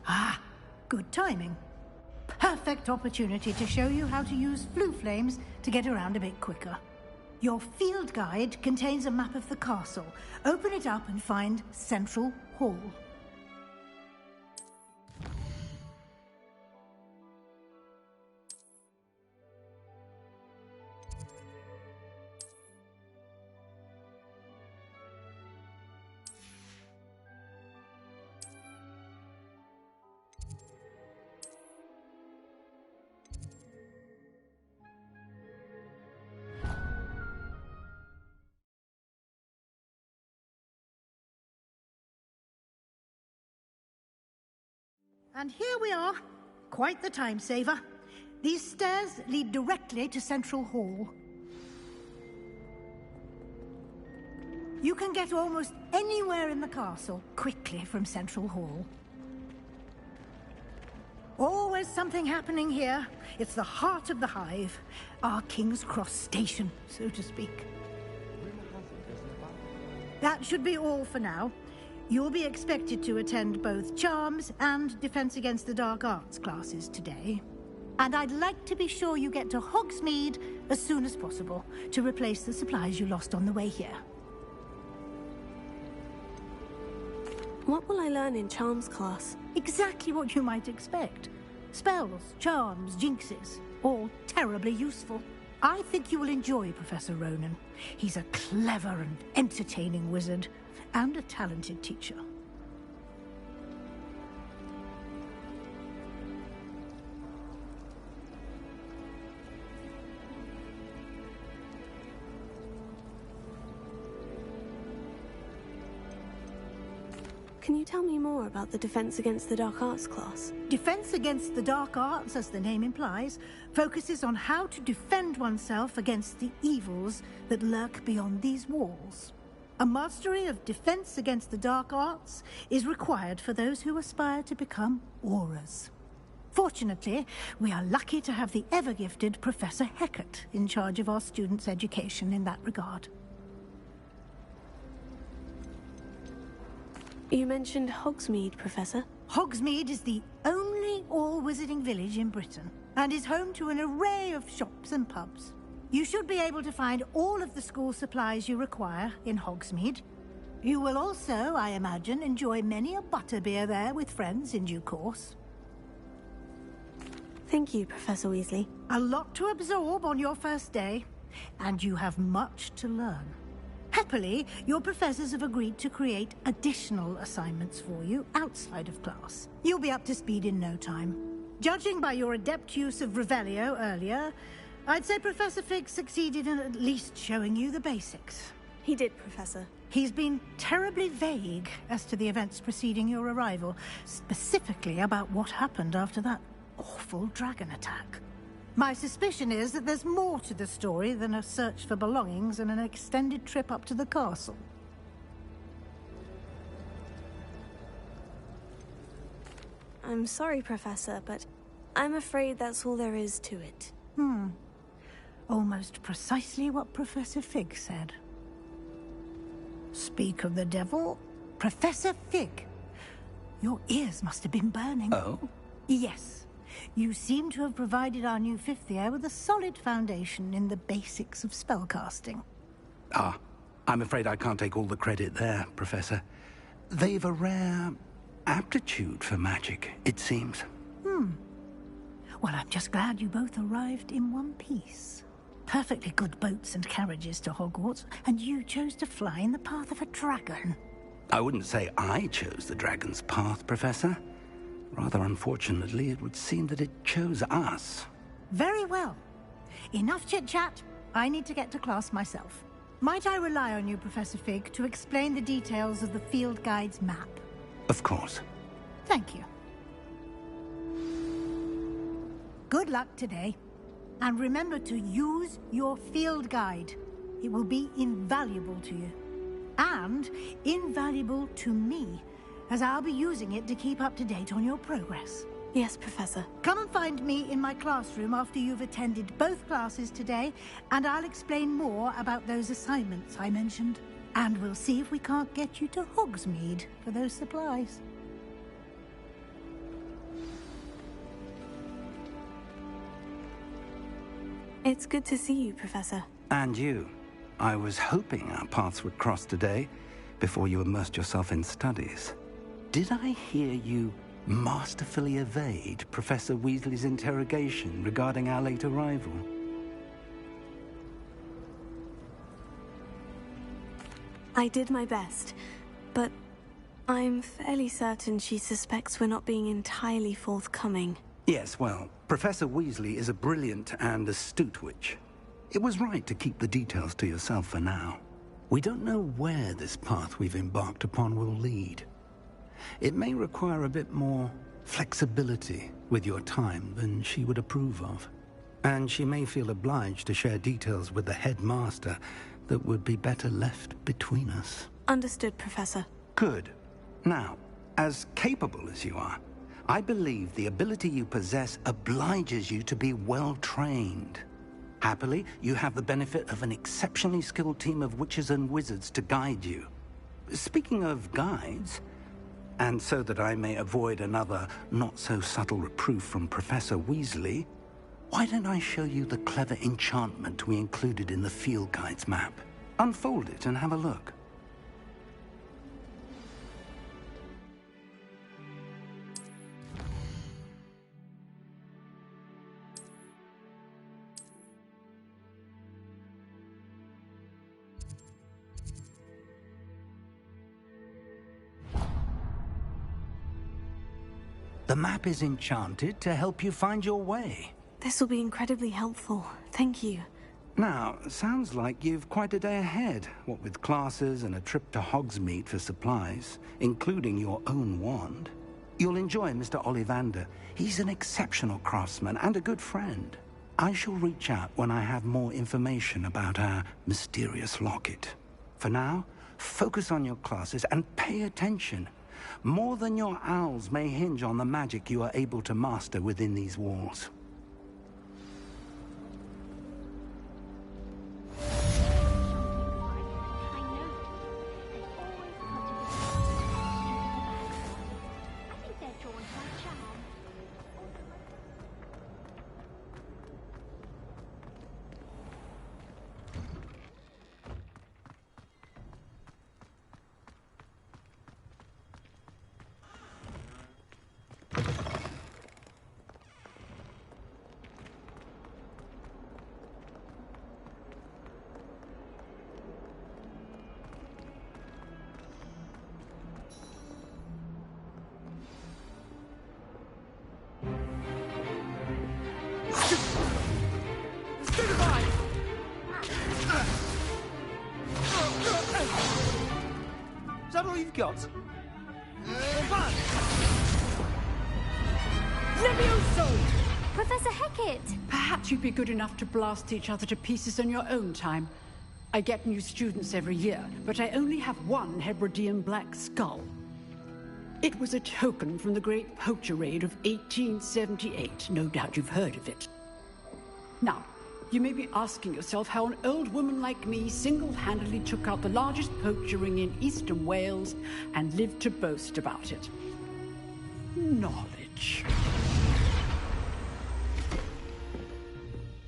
Ah, good timing. Perfect opportunity to show you how to use flue flames to get around a bit quicker. Your field guide contains a map of the castle. Open it up and find Central Hall. And here we are. Quite the time saver. These stairs lead directly to Central Hall. You can get almost anywhere in the castle quickly from Central Hall. Always something happening here. It's the heart of the hive. Our King's Cross station, so to speak. That should be all for now. You'll be expected to attend both Charms and Defense Against the Dark Arts classes today. And I'd like to be sure you get to Hogsmeade as soon as possible to replace the supplies you lost on the way here. What will I learn in Charms class? Exactly what you might expect. Spells, charms, jinxes, all terribly useful. I think you will enjoy Professor Ronan. He's a clever and entertaining wizard, and a talented teacher. Can you tell me more about the Defense Against the Dark Arts class? Defense Against the Dark Arts, as the name implies, focuses on how to defend oneself against the evils that lurk beyond these walls. A mastery of Defense Against the Dark Arts is required for those who aspire to become Aurors. Fortunately, we are lucky to have the ever-gifted Professor Hecat in charge of our students' education in that regard. You mentioned Hogsmeade, Professor. Hogsmeade is the only all-wizarding village in Britain, and is home to an array of shops and pubs. You should be able to find all of the school supplies you require in Hogsmeade. You will also, I imagine, enjoy many a butterbeer there with friends in due course. Thank you, Professor Weasley. A lot to absorb on your first day, and you have much to learn. Happily, your professors have agreed to create additional assignments for you outside of class. You'll be up to speed in no time. Judging by your adept use of Revelio earlier, I'd say Professor Fig succeeded in at least showing you the basics. He did, Professor. He's been terribly vague as to the events preceding your arrival, specifically about what happened after that awful dragon attack. My suspicion is that there's more to the story than a search for belongings and an extended trip up to the castle. I'm sorry, Professor, but I'm afraid that's all there is to it. Almost precisely what Professor Fig said. Speak of the devil, Professor Fig. Your ears must have been burning. Oh? Yes. You seem to have provided our new fifth year with a solid foundation in the basics of spellcasting. Ah, I'm afraid I can't take all the credit there, Professor. They've a rare aptitude for magic, it seems. Well, I'm just glad you both arrived in one piece. Perfectly good boats and carriages to Hogwarts, and you chose to fly in the path of a dragon. I wouldn't say I chose the dragon's path, Professor. Rather unfortunately, it would seem that it chose us. Very well. Enough chit-chat. I need to get to class myself. Might I rely on you, Professor Fig, to explain the details of the field guide's map? Of course. Thank you. Good luck today. And remember to use your field guide. It will be invaluable to you. And invaluable to me, as I'll be using it to keep up to date on your progress. Yes, Professor. Come and find me in my classroom after you've attended both classes today, and I'll explain more about those assignments I mentioned. And we'll see if we can't get you to Hogsmeade for those supplies. It's good to see you, Professor. And you. I was hoping our paths would cross today, before you immersed yourself in studies. Did I hear you masterfully evade Professor Weasley's interrogation regarding our late arrival? I did my best, but I'm fairly certain she suspects we're not being entirely forthcoming. Yes, well, Professor Weasley is a brilliant and astute witch. It was right to keep the details to yourself for now. We don't know where this path we've embarked upon will lead. It may require a bit more flexibility with your time than she would approve of. And she may feel obliged to share details with the headmaster that would be better left between us. Understood, Professor. Good. Now, as capable as you are, I believe the ability you possess obliges you to be well trained. Happily, you have the benefit of an exceptionally skilled team of witches and wizards to guide you. Speaking of guides, and so that I may avoid another not-so-subtle reproof from Professor Weasley, why don't I show you the clever enchantment we included in the field guide's map? Unfold it and have a look. The map is enchanted to help you find your way. This will be incredibly helpful. Thank you. Now, sounds like you've quite a day ahead, what with classes and a trip to Hogsmeade for supplies, including your own wand. You'll enjoy Mr. Ollivander. He's an exceptional craftsman and a good friend. I shall reach out when I have more information about our mysterious locket. For now, focus on your classes and pay attention. More than your owls may hinge on the magic you are able to master within these walls. Is that all you've got? Levioso! Professor Hecat! Perhaps you'd be good enough to blast each other to pieces in your own time. I get new students every year, but I only have one Hebridean black skull. It was a token from the Great Poacher Raid of 1878. No doubt you've heard of it. Now, you may be asking yourself how an old woman like me single-handedly took out the largest poacher ring in eastern Wales and lived to boast about it. Knowledge.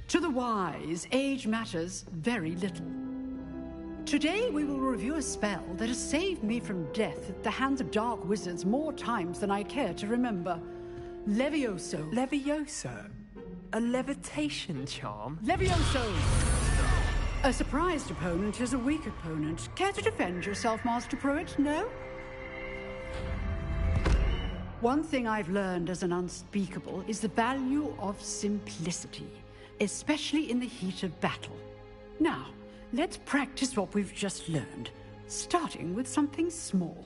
To the wise, age matters very little. Today we will review a spell that has saved me from death at the hands of dark wizards more times than I care to remember. Levioso. Levioso? A levitation charm? Levioso! A surprised opponent is a weak opponent. Care to defend yourself, Master Pruitt? No? One thing I've learned as an unspeakable is the value of simplicity, especially in the heat of battle. Now, let's practice what we've just learned, starting with something small.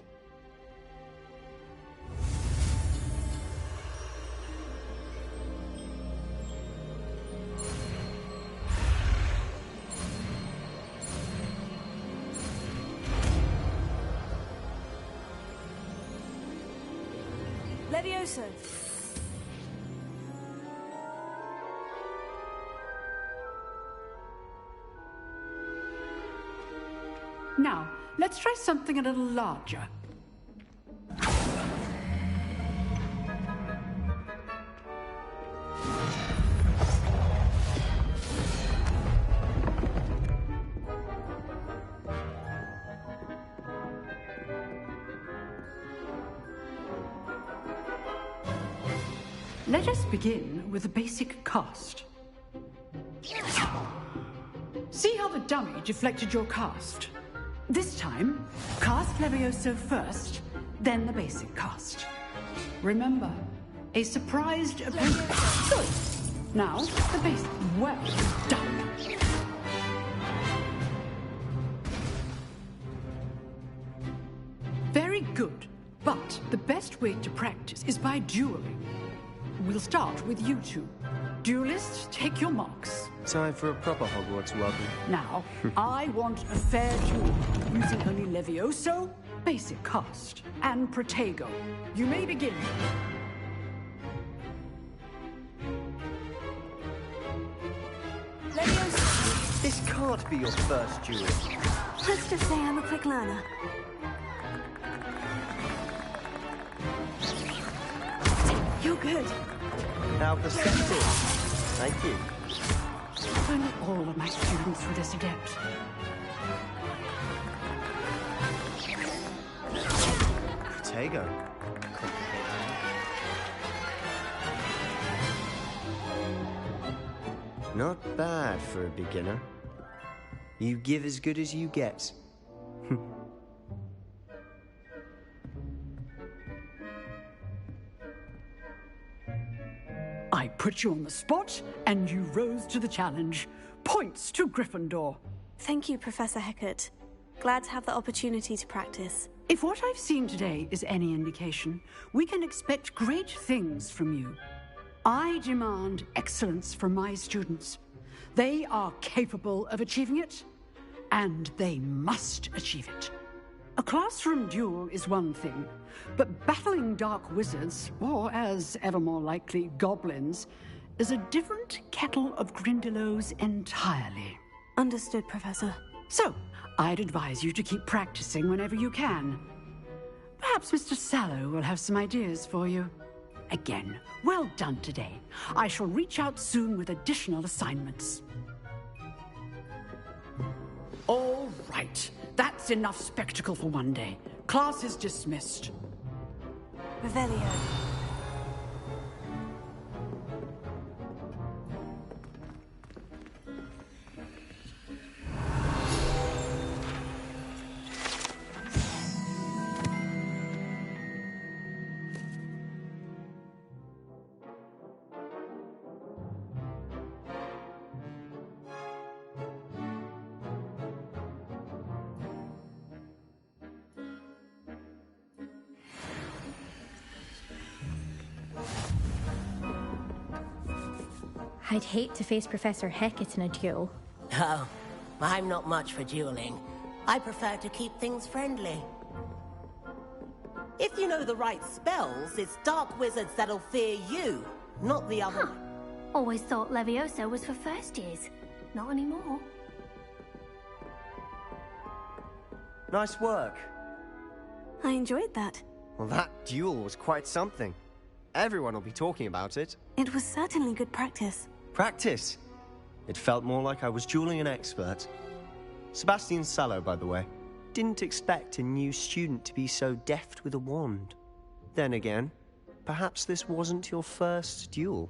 Levioso! Now, let's try something a little larger. Let us begin with the basic cast. See how the dummy deflected your cast? This time, cast Levioso first, then the basic cast. Remember, a surprised opponent. Good. Now, the basic. Well done. Very good. But the best way to practice is by dueling. We'll start with you two. Duelists, take your marks. Time for a proper Hogwarts welcome. Now, I want a fair duel, using only Levioso, basic cast, and Protego. You may begin. Levioso! This can't be your first duel. Let's just say I'm a quick learner. You're good. How perceptive. Thank you. If only all of my students were this adept. Protego. Not bad for a beginner. You give as good as you get. I put you on the spot, and you rose to the challenge. Points to Gryffindor. Thank you, Professor Hecat. Glad to have the opportunity to practice. If what I've seen today is any indication, we can expect great things from you. I demand excellence from my students. They are capable of achieving it, and they must achieve it. A classroom duel is one thing, but battling dark wizards, or as ever more likely, goblins, is a different kettle of Grindylows entirely. Understood, Professor. So, I'd advise you to keep practicing whenever you can. Perhaps Mr. Sallow will have some ideas for you. Again, well done today. I shall reach out soon with additional assignments. All right. That's enough spectacle for one day. Class is dismissed. Revelio. I'd hate to face Professor Hecat in a duel. Oh, I'm not much for dueling. I prefer to keep things friendly. If you know the right spells, it's dark wizards that'll fear you, not the other one. Always thought Levioso was for first years. Not anymore. Nice work. I enjoyed that. Well, that duel was quite something. Everyone will be talking about it. It was certainly good practice. Practice? It felt more like I was dueling an expert. Sebastian Sallow, by the way. Didn't expect a new student to be so deft with a wand. Then again, perhaps this wasn't your first duel.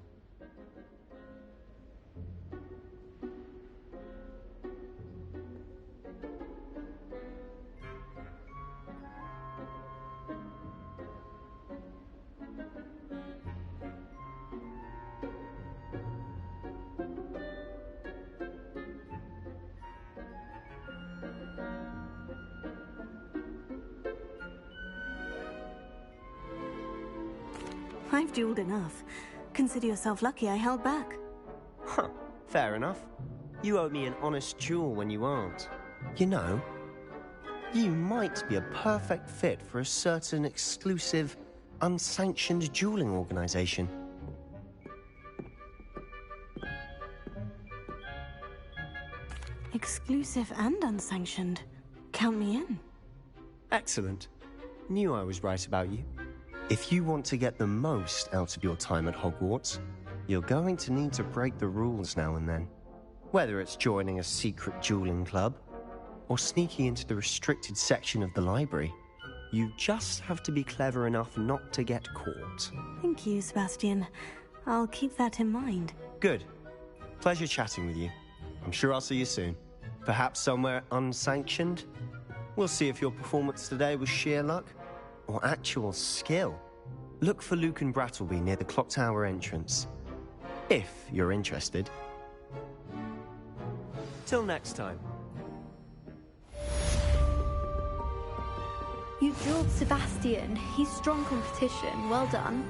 I've dueled enough. Consider yourself lucky I held back. Huh, fair enough. You owe me an honest duel when you aren't. You know, you might be a perfect fit for a certain exclusive unsanctioned dueling organization. Exclusive and unsanctioned. Count me in. Excellent. Knew I was right about you. If you want to get the most out of your time at Hogwarts, you're going to need to break the rules now and then. Whether it's joining a secret dueling club, or sneaking into the restricted section of the library, you just have to be clever enough not to get caught. Thank you, Sebastian. I'll keep that in mind. Good. Pleasure chatting with you. I'm sure I'll see you soon. Perhaps somewhere unsanctioned? We'll see if your performance today was sheer luck or actual skill. Look for Luke and Brattleby near the clock tower entrance. If you're interested. Till next time. You drilled Sebastian. He's strong competition. Well done.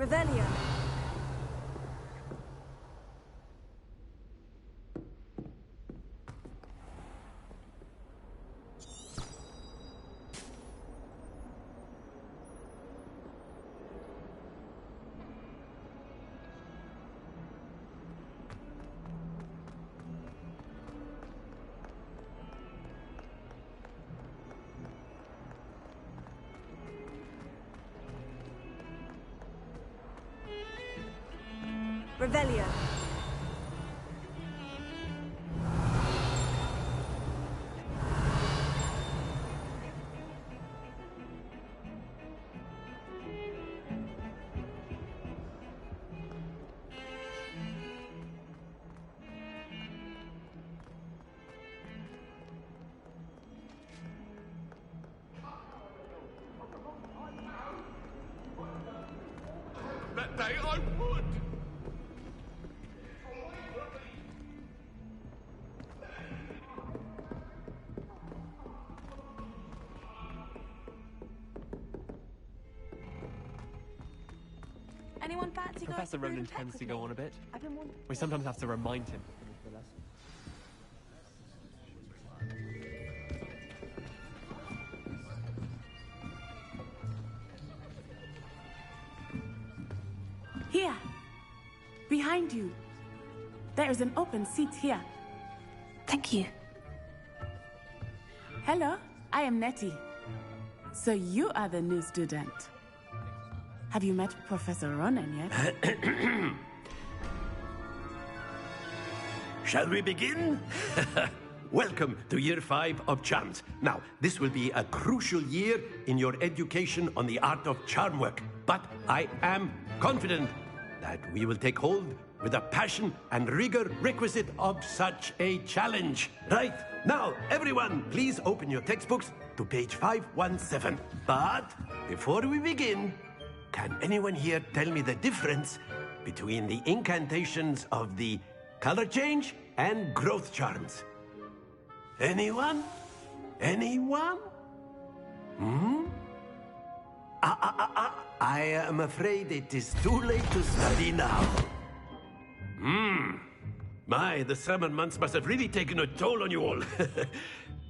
Revelio. Revelio. That day I would. Anyone fancy Professor going Ronan through the tends to tech go with on a me? bit. I've been wondering. We sometimes have to remind him. Here. Behind you. There is an open seat here. Thank you. Hello, I am Nettie. So you are the new student. Have you met Professor Ronan yet? Shall we begin? Welcome to Year 5 of Charms. Now, this will be a crucial year in your education on the art of charm work. But I am confident that we will take hold with the passion and rigor requisite of such a challenge. Right, now, everyone, please open your textbooks to page 517. But before we begin, can anyone here tell me the difference between the incantations of the color change and growth charms? Anyone? Anyone? I am afraid it is too late to study now. My, the summer months must have really taken a toll on you all.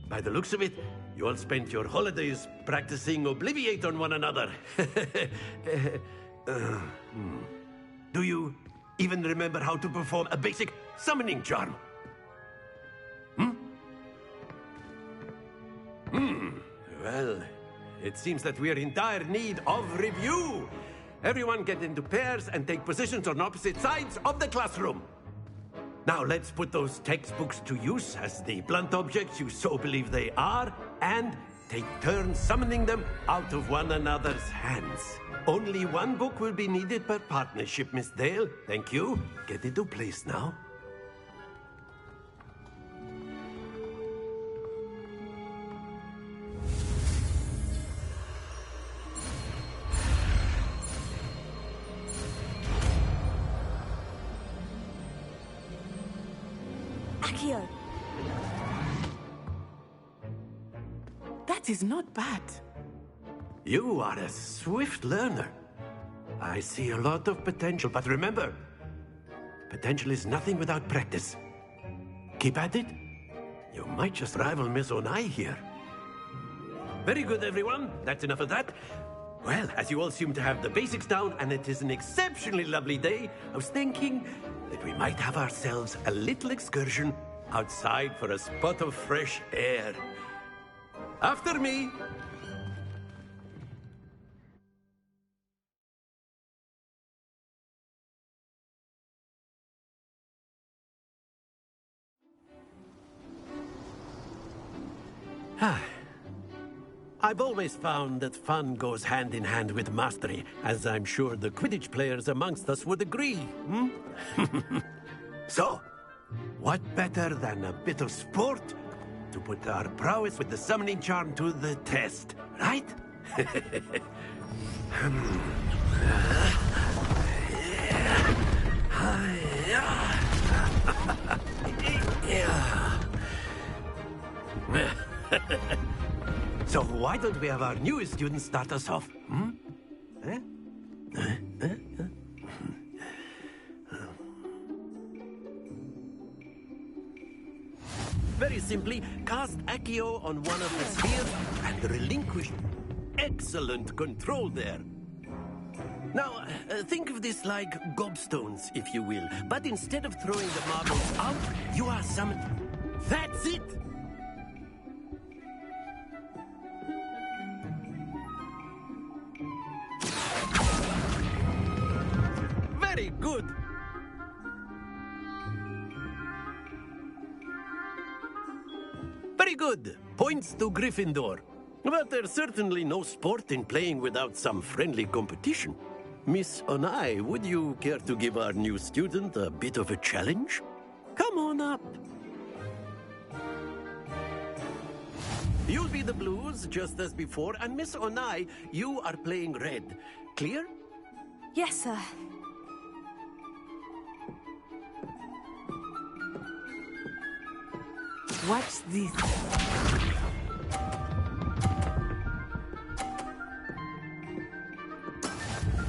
By the looks of it, you all spent your holidays practicing Obliviate on one another. Do you even remember how to perform a basic summoning charm? Well, it seems that we are in dire need of review. Everyone get into pairs and take positions on opposite sides of the classroom. Now let's put those textbooks to use as the blunt objects you so believe they are, and take turns summoning them out of one another's hands. Only one book will be needed per partnership, Miss Dale. Thank you. Get into place now. Accio. That is not bad. You are a swift learner. I see a lot of potential, but remember, potential is nothing without practice. Keep at it. You might just rival Miss Onai here. Very good, everyone. That's enough of that. Well, as you all seem to have the basics down, and it is an exceptionally lovely day, I was thinking that we might have ourselves a little excursion outside for a spot of fresh air. After me. I've always found that fun goes hand in hand with mastery, as I'm sure the Quidditch players amongst us would agree. So, what better than a bit of sport to put our prowess with the summoning charm to the test, right? So why don't we have our newest student start us off? Very simply, cast Accio on one of the spheres and relinquish. Excellent control there. Now, think of this like gobstones, if you will. But instead of throwing the marbles out, you are summoned. That's it! Very good! Very good. Points to Gryffindor. But there's certainly no sport in playing without some friendly competition. Miss Onai, would you care to give our new student a bit of a challenge? Come on up. You'll be the blues, just as before, and Miss Onai, you are playing red. Clear? Yes, sir. Watch this.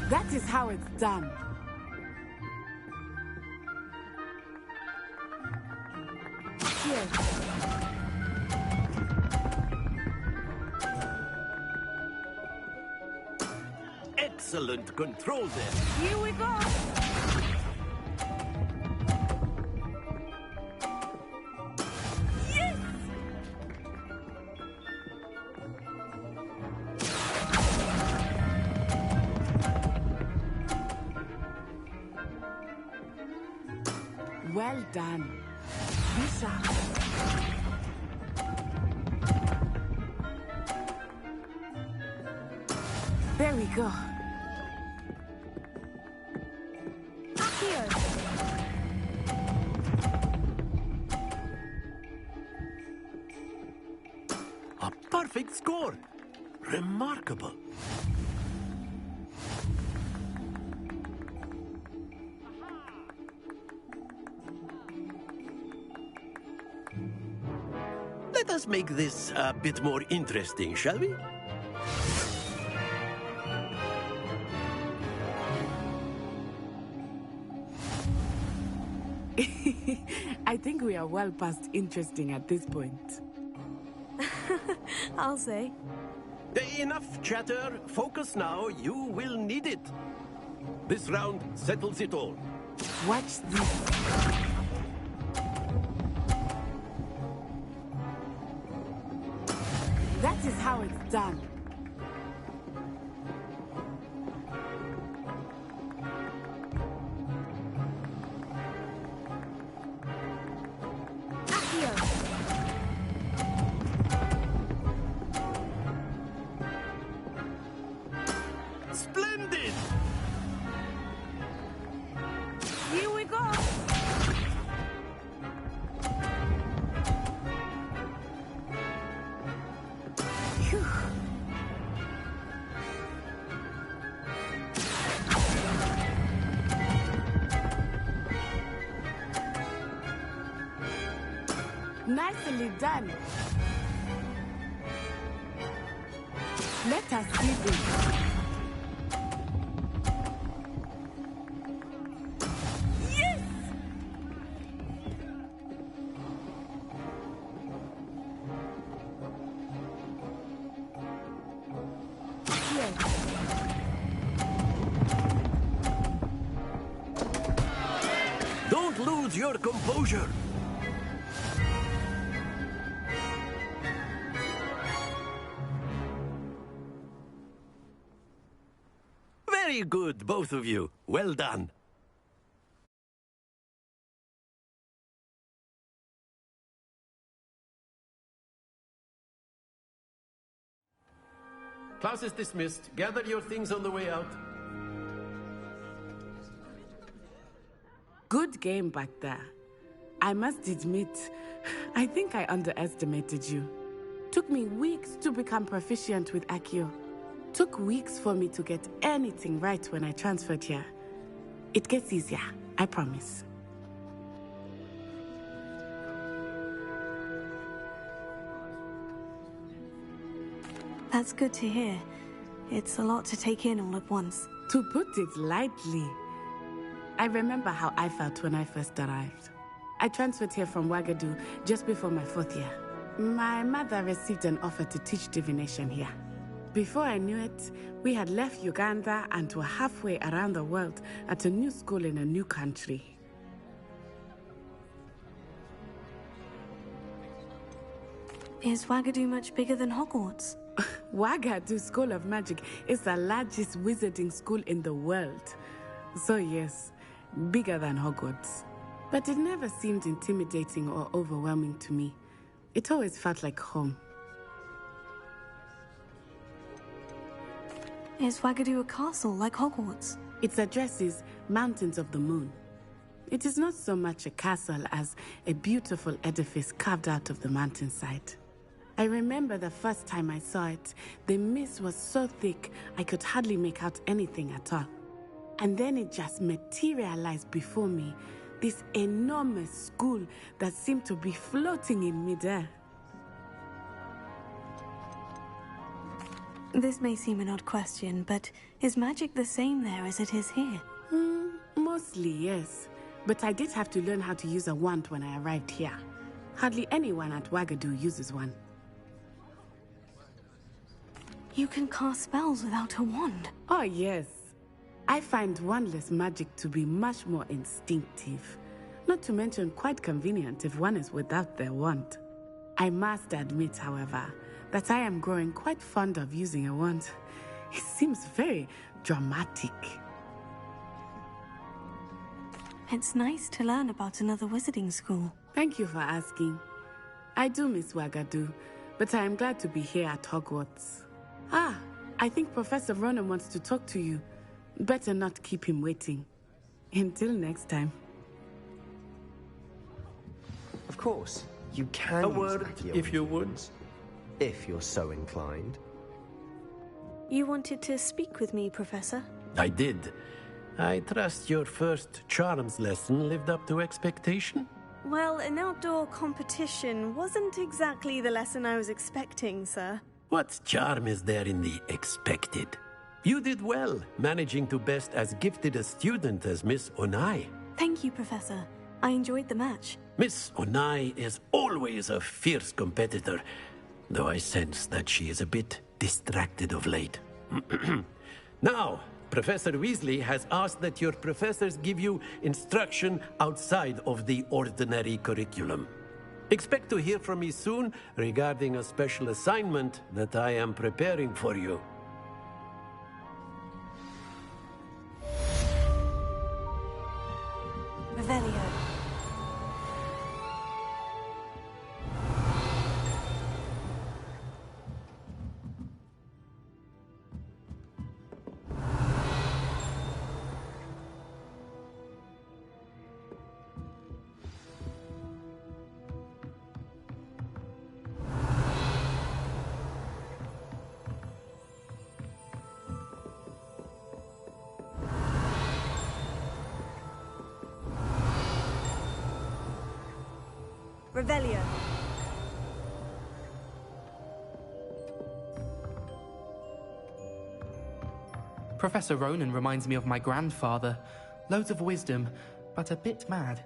That is how it's done. Here. Excellent control there. Here we go. Yes! Well done. Lisa. There we go. Here. A perfect score. Remarkable. Let us make this a bit more interesting, shall we? I think we are well past interesting at this point. I'll say. Enough chatter. Focus now. You will need it. This round settles it all. Watch this. That is how it's done. Splendid! Here we go. Phew. Nicely done. Let us see this. Yes! Don't lose your composure. Very good, both of you. Well done. Class is dismissed. Gather your things on the way out. Good game back there. I must admit, I think I underestimated you. Took me weeks to become proficient with Accio. Took weeks for me to get anything right when I transferred here. It gets easier, I promise. That's good to hear. It's a lot to take in all at once. To put it lightly, I remember how I felt when I first arrived. I transferred here from Wagadu just before my 4th year. My mother received an offer to teach divination here. Before I knew it, we had left Uganda and were halfway around the world at a new school in a new country. Is Wagadu much bigger than Hogwarts? Wagadu School of Magic is the largest wizarding school in the world. So yes, bigger than Hogwarts. But it never seemed intimidating or overwhelming to me. It always felt like home. Is Wagadu a castle like Hogwarts? Its address is Mountains of the Moon. It is not so much a castle as a beautiful edifice carved out of the mountainside. I remember the first time I saw it, the mist was so thick I could hardly make out anything at all. And then it just materialized before me, this enormous school that seemed to be floating in midair. This may seem an odd question, but is magic the same there as it is here? Mostly, yes. But I did have to learn how to use a wand when I arrived here. Hardly anyone at Wagadu uses one. You can cast spells without a wand? Oh, yes. I find wandless magic to be much more instinctive. Not to mention quite convenient if one is without their wand. I must admit, however, that I am growing quite fond of using a wand. It seems very dramatic. It's nice to learn about another wizarding school. Thank you for asking. I do miss Wagadu, but I am glad to be here at Hogwarts. Ah, I think Professor Ronan wants to talk to you. Better not keep him waiting. Until next time. Of course, you can A use word, Accio if you would. influence, if you're so inclined. You wanted to speak with me, Professor? I did. I trust your first charms lesson lived up to expectation? Well, an outdoor competition wasn't exactly the lesson I was expecting, sir. What charm is there in the expected? You did well, managing to best as gifted a student as Miss Onai. Thank you, Professor. I enjoyed the match. Miss Onai is always a fierce competitor, though I sense that she is a bit distracted of late. Now, Professor Weasley has asked that your professors give you instruction outside of the ordinary curriculum. Expect to hear from me soon regarding a special assignment that I am preparing for you. Revelio. Revelio. Professor Ronan reminds me of my grandfather. Loads of wisdom, but a bit mad.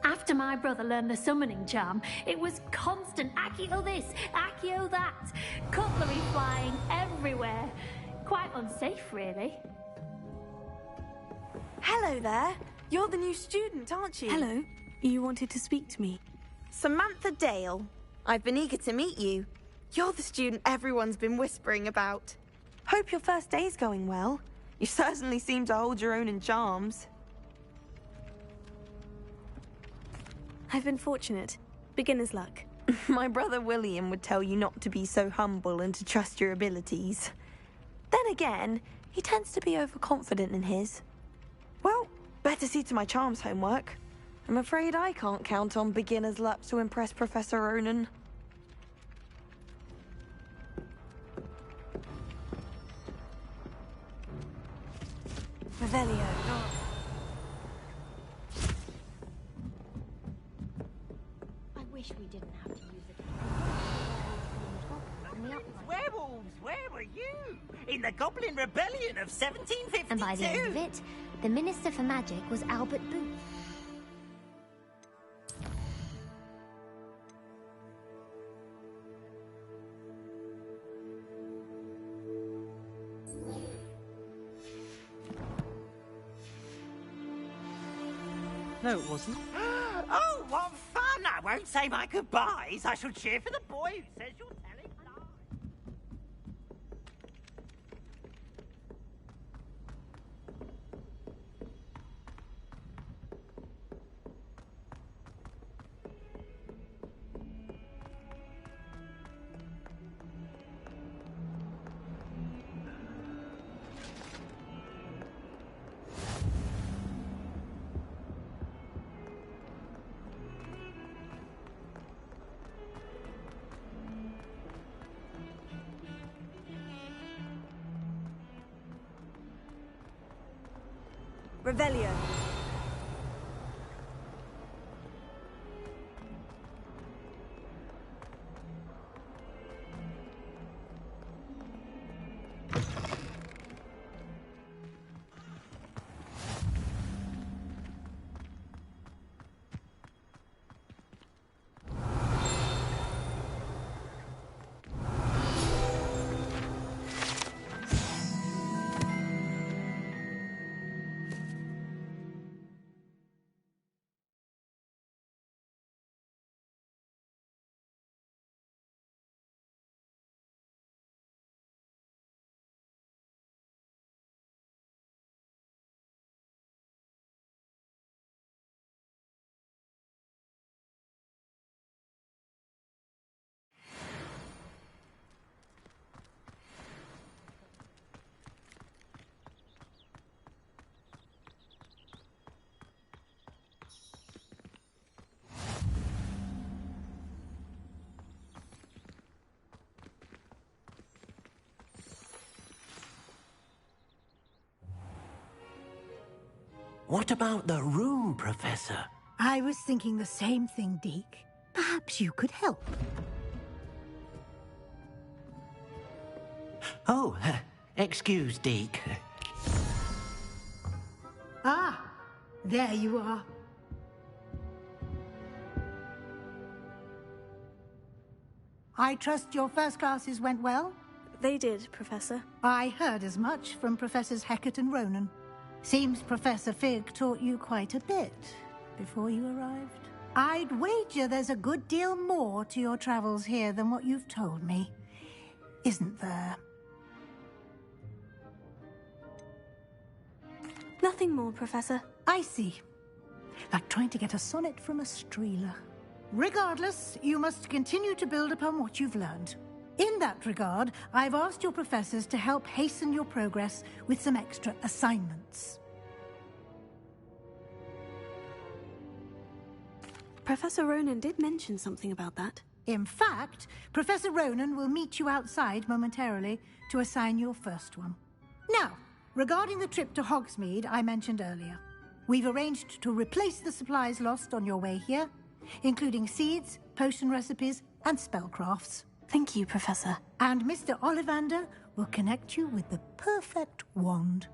After my brother learned the summoning charm, it was constant Accio this, Accio that. Cutlery flying everywhere. Quite unsafe, really. Hello there. You're the new student, aren't you? Hello. You wanted to speak to me? Samantha Dale. I've been eager to meet you. You're the student everyone's been whispering about. Hope your first day's going well. You certainly seem to hold your own in charms. I've been fortunate. Beginner's luck. My brother William would tell you not to be so humble and to trust your abilities. Then again, he tends to be overconfident in his. Well, better see to my charms homework. I'm afraid I can't count on beginner's luck to impress Professor Ronan. Revelio. I wish we didn't have to use it. Werewolves, where were you? In the Goblin Rebellion of 1752? And by the end of it, the Minister for Magic was Albert Booth. No, it wasn't. Oh, what fun! I won't say my goodbyes. I shall cheer for the boy who says you're telling lies. Revelio. What about the room, Professor? I was thinking the same thing, Deke. Perhaps you could help. Oh, excuse, Deke. Ah, there you are. I trust your first classes went well? They did, Professor. I heard as much from Professors Hecat and Ronan. Seems Professor Fig taught you quite a bit before you arrived. I'd wager there's a good deal more to your travels here than what you've told me. Isn't there? Nothing more, Professor. I see. Like trying to get a sonnet from a streeler. Regardless, you must continue to build upon what you've learned. In that regard, I've asked your professors to help hasten your progress with some extra assignments. Professor Ronan did mention something about that. In fact, Professor Ronan will meet you outside momentarily to assign your first one. Now, regarding the trip to Hogsmeade I mentioned earlier, we've arranged to replace the supplies lost on your way here, including seeds, potion recipes, and spellcrafts. Thank you, Professor. And Mr. Ollivander will connect you with the perfect wand.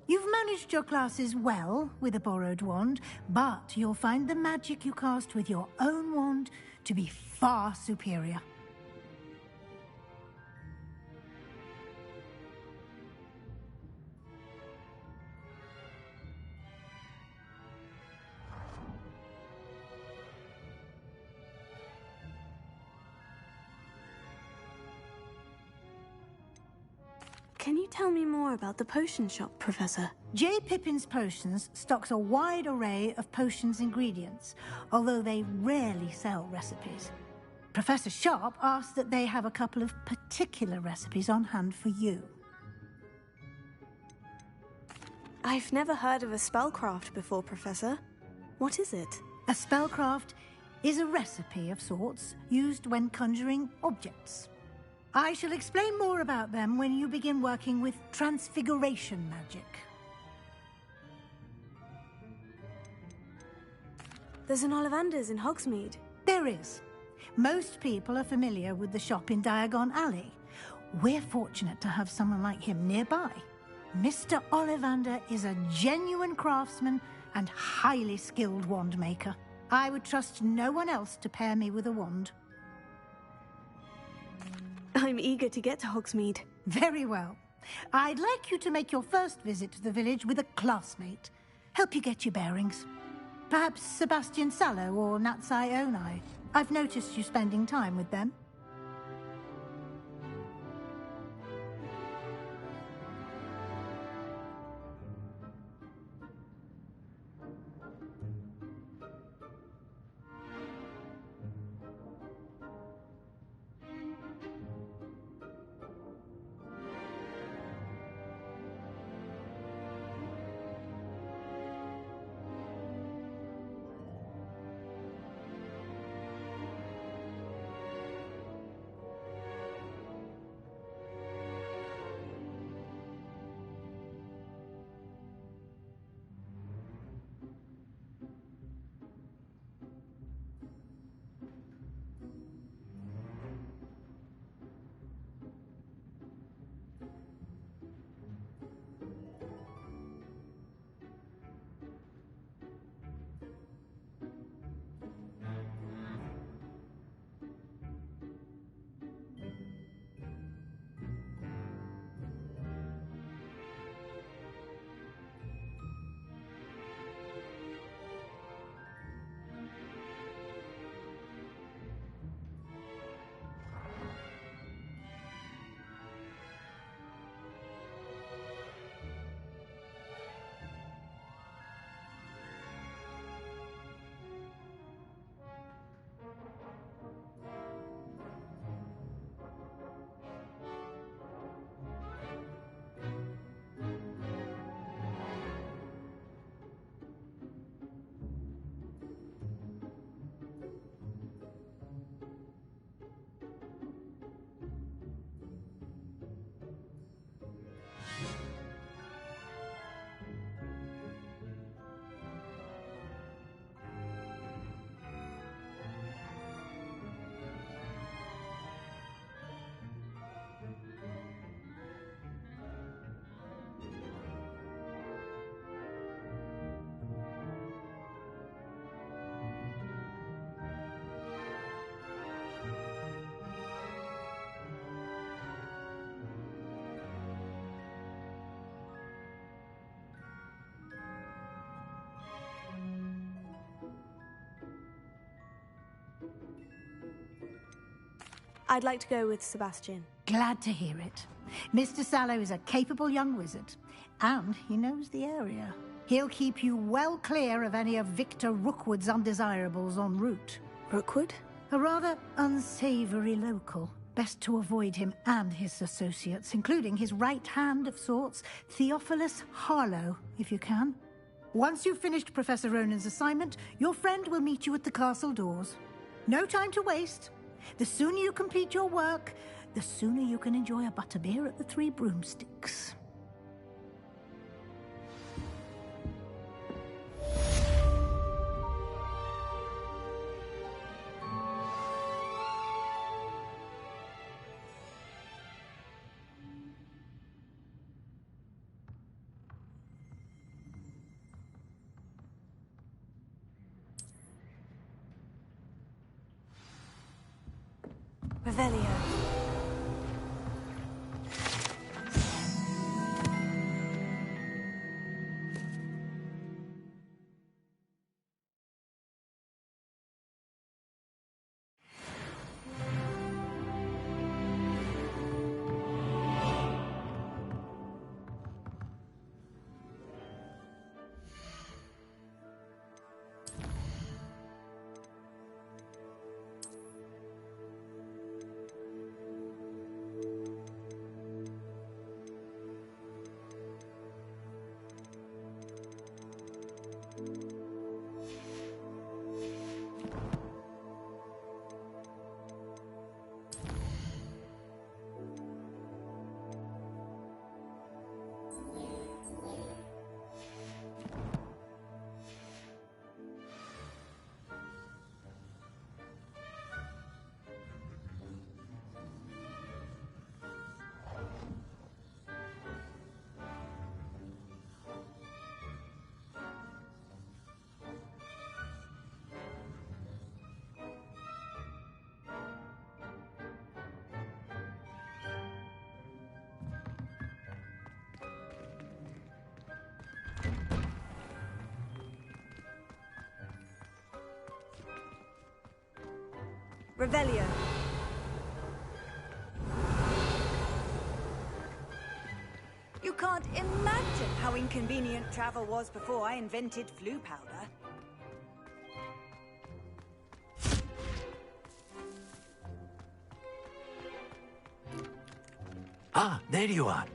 You've managed your classes well with a borrowed wand, but you'll find the magic you cast with your own wand to be far superior. Can you tell me more about the potion shop, Professor? J. Pippin's Potions stocks a wide array of potions ingredients, although they rarely sell recipes. Professor Sharp asked that they have a couple of particular recipes on hand for you. I've never heard of a spellcraft before, Professor. What is it? A spellcraft is a recipe of sorts used when conjuring objects. I shall explain more about them when you begin working with transfiguration magic. There's an Ollivander's in Hogsmeade. There is. Most people are familiar with the shop in Diagon Alley. We're fortunate to have someone like him nearby. Mr. Ollivander is a genuine craftsman and highly skilled wand maker. I would trust no one else to pair me with a wand. I'm eager to get to Hogsmeade. Very well. I'd like you to make your first visit to the village with a classmate. Help you get your bearings. Perhaps Sebastian Sallow or Natsai Onai. I've noticed you spending time with them. I'd like to go with Sebastian. Glad to hear it. Mr. Sallow is a capable young wizard, and he knows the area. He'll keep you well clear of any of Victor Rookwood's undesirables en route. Rookwood? A rather unsavory local. Best to avoid him and his associates, including his right hand of sorts, Theophilus Harlow, if you can. Once you've finished Professor Ronan's assignment, your friend will meet you at the castle doors. No time to waste. The sooner you complete your work, the sooner you can enjoy a butterbeer at the Three Broomsticks. Revelio. Revelio. You can't imagine how inconvenient travel was before I invented flu powder. Ah, there you are.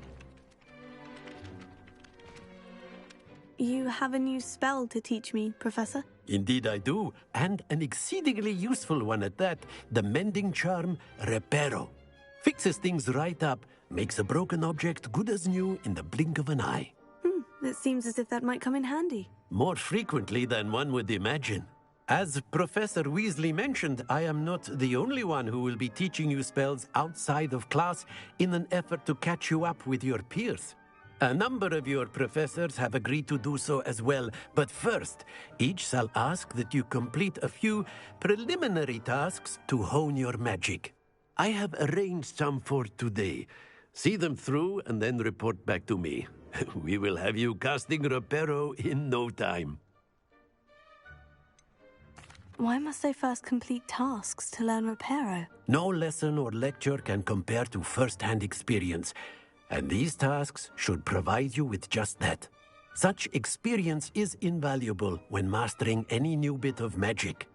You have a new spell to teach me, Professor? Indeed I do, and an exceedingly useful one at that. The mending charm, Reparo. Fixes things right up, makes a broken object good as new in the blink of an eye. It seems as if that might come in handy. More frequently than one would imagine. As Professor Weasley mentioned, I am not the only one who will be teaching you spells outside of class in an effort to catch you up with your peers. A number of your professors have agreed to do so as well, but first, each shall ask that you complete a few preliminary tasks to hone your magic. I have arranged some for today. See them through and then report back to me. We will have you casting Reparo in no time. Why must I first complete tasks to learn Reparo? No lesson or lecture can compare to first-hand experience, and these tasks should provide you with just that. Such experience is invaluable when mastering any new bit of magic.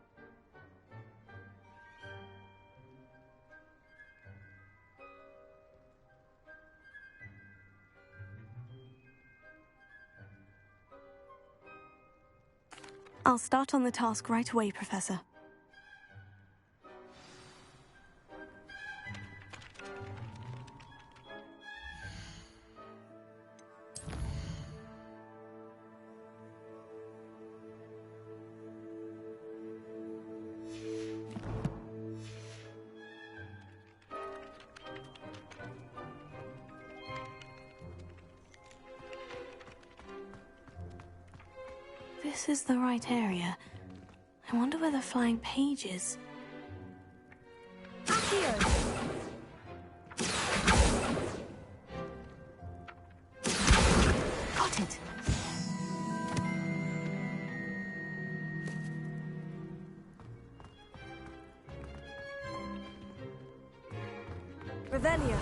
I'll start on the task right away, Professor. This is the right area. I wonder where the flying page is. Accio! Got it! Revelio.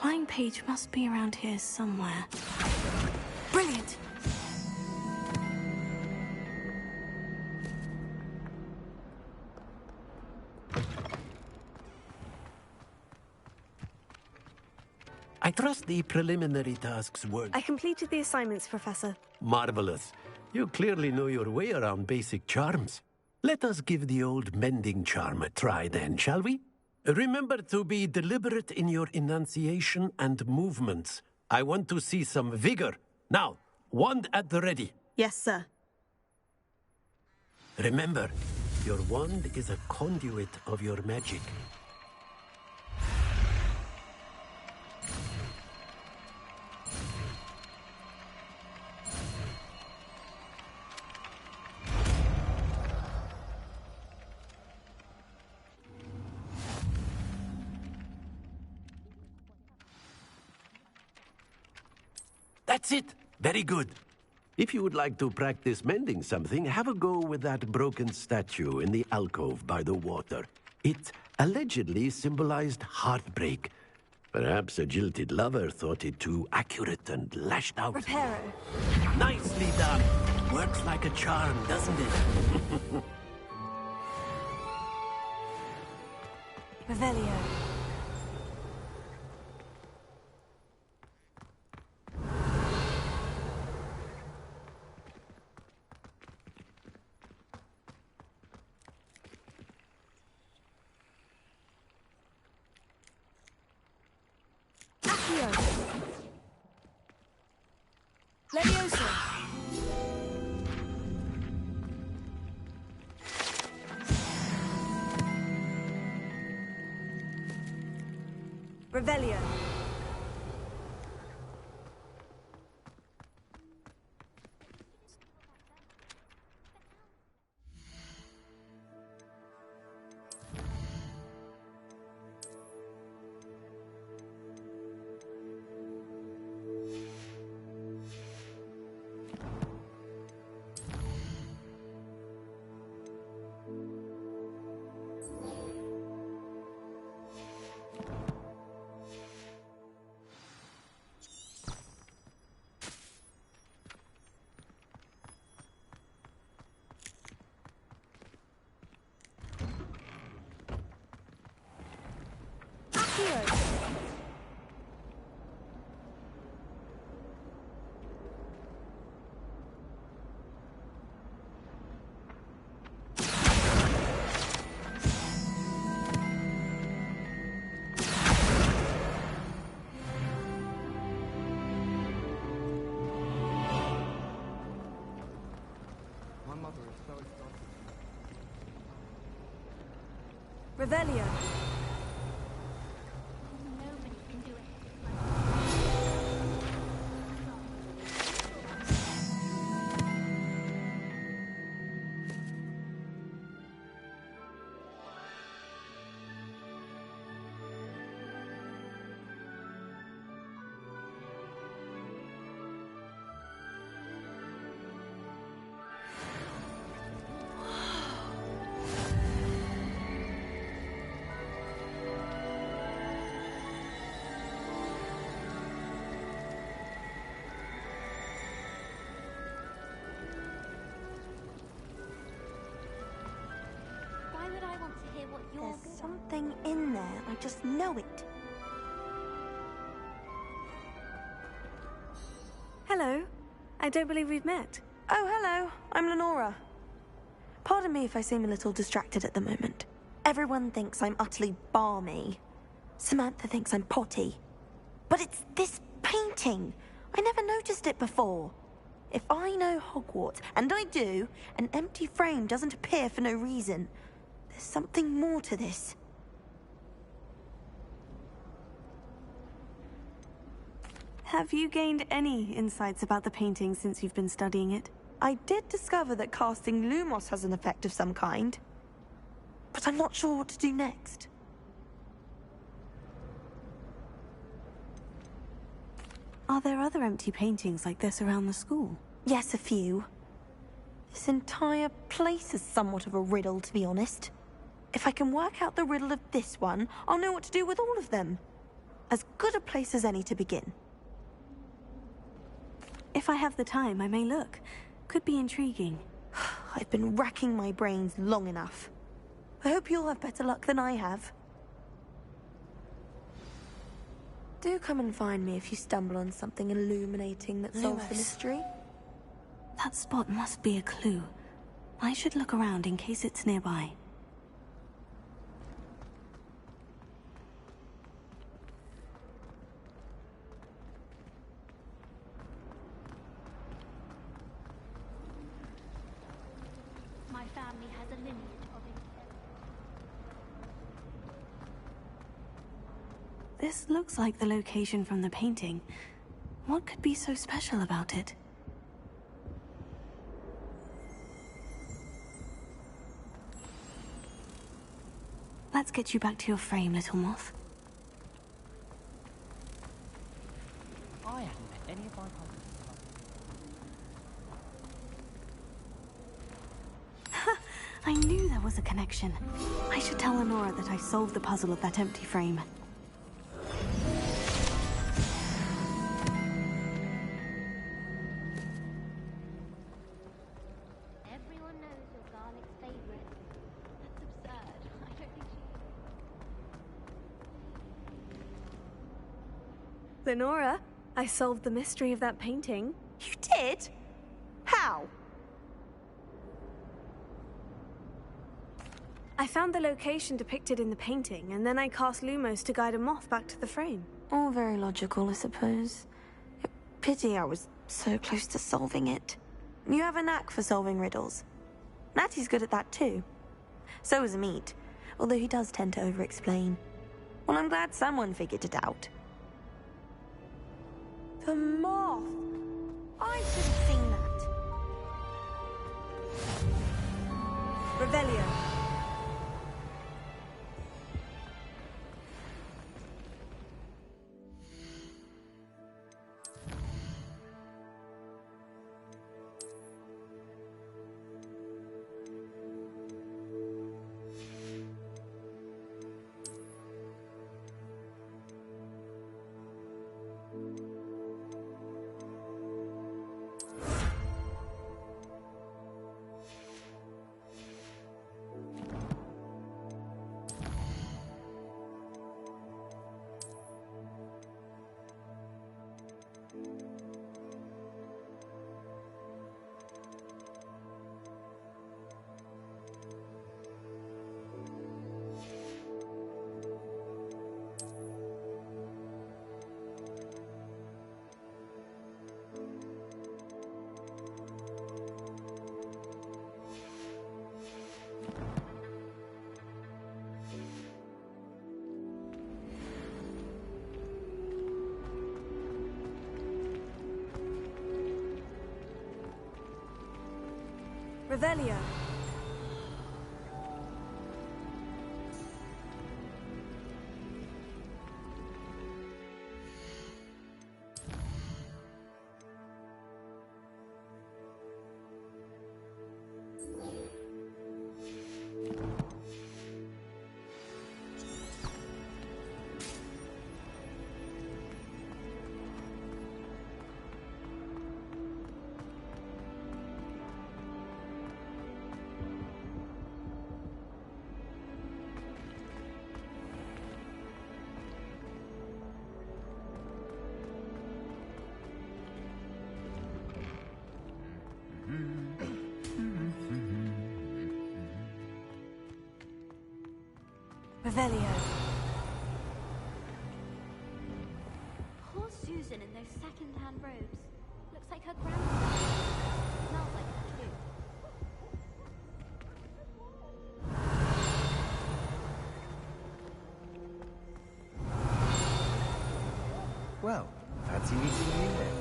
Flying page must be around here somewhere. Brilliant! I trust the preliminary tasks work. I completed the assignments, Professor. Marvelous. You clearly know your way around basic charms. Let us give the old mending charm a try then, shall we? Remember to be deliberate in your enunciation and movements. I want to see some vigor. Now, wand at the ready. Yes, sir. Remember, your wand is a conduit of your magic. That's it! Very good. If you would like to practice mending something, have a go with that broken statue in the alcove by the water. It allegedly symbolized heartbreak. Perhaps a jilted lover thought it too accurate and lashed out. Reparo. Nicely done. Works like a charm, doesn't it? Revelio. Leviosa! Revelio! Revelio. Nobody can do it. Why would I want to hear what you're... There's something in there. I just know it. Hello. I don't believe we've met. Oh, hello. I'm Lenora. Pardon me if I seem a little distracted at the moment. Everyone thinks I'm utterly balmy. Samantha thinks I'm potty. But it's this painting. I never noticed it before. If I know Hogwarts, and I do, an empty frame doesn't appear for no reason. There's something more to this. Have you gained any insights about the painting since you've been studying it? I did discover that casting Lumos has an effect of some kind. But I'm not sure what to do next. Are there other empty paintings like this around the school? Yes, a few. This entire place is somewhat of a riddle, to be honest. If I can work out the riddle of this one, I'll know what to do with all of them. As good a place as any to begin. If I have the time, I may look. Could be intriguing. I've been racking my brains long enough. I hope you'll have better luck than I have. Do come and find me if you stumble on something illuminating that solves the mystery. That spot must be a clue. I should look around in case it's nearby. My family has a lineage of it. This looks like the location from the painting. What could be so special about it? Let's get you back to your frame, little moth. I haven't met any of my partners. I knew there was a connection. I should tell Lenora that I solved the puzzle of that empty frame. Everyone knows you're Garlic's favorite. That's absurd. I don't think she... Lenora, I solved the mystery of that painting. You did? How? I found the location depicted in the painting, and then I cast Lumos to guide a moth back to the frame. All very logical, I suppose. Pity I was so close to solving it. You have a knack for solving riddles. Natty's good at that too. So is Amit, although he does tend to over-explain. Well, I'm glad someone figured it out. The moth! I should have seen that. Revelio. Revelio. Revelio. Poor Susan in those second-hand robes. Looks like her grandmother. Smells like her too. Well, fancy meeting you then.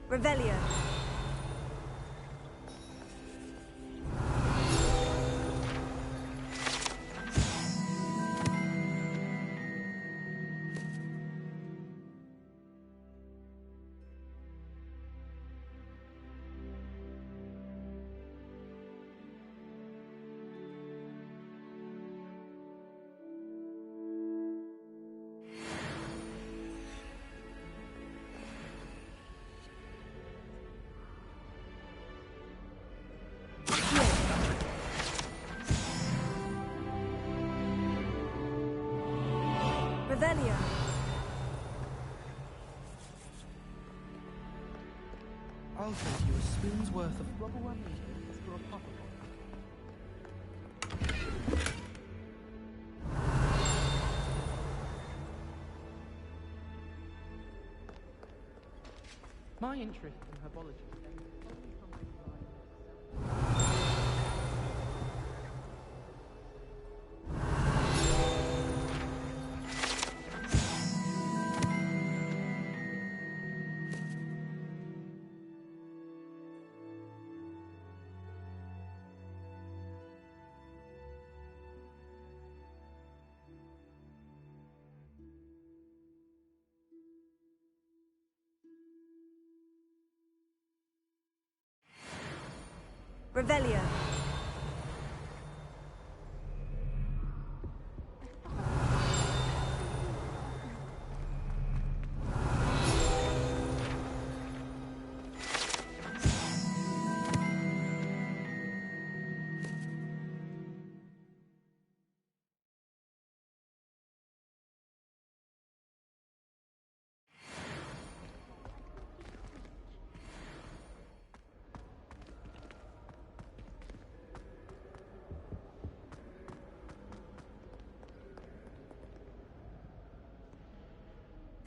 Revelio. Revelio. I'll take you a spoon's worth of rubber wham for a pop. My interest in herbology stems solely from my desire. Revelio.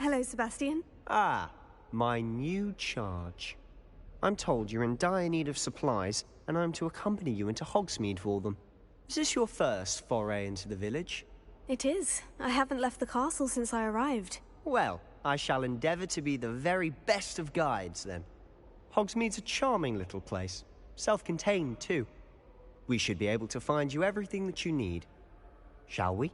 Hello, Sebastian. Ah, my new charge. I'm told you're in dire need of supplies, and I'm to accompany you into Hogsmeade for them. Is this your first foray into the village? It is. I haven't left the castle since I arrived. Well, I shall endeavour to be the very best of guides, then. Hogsmeade's a charming little place. Self-contained, too. We should be able to find you everything that you need. Shall we?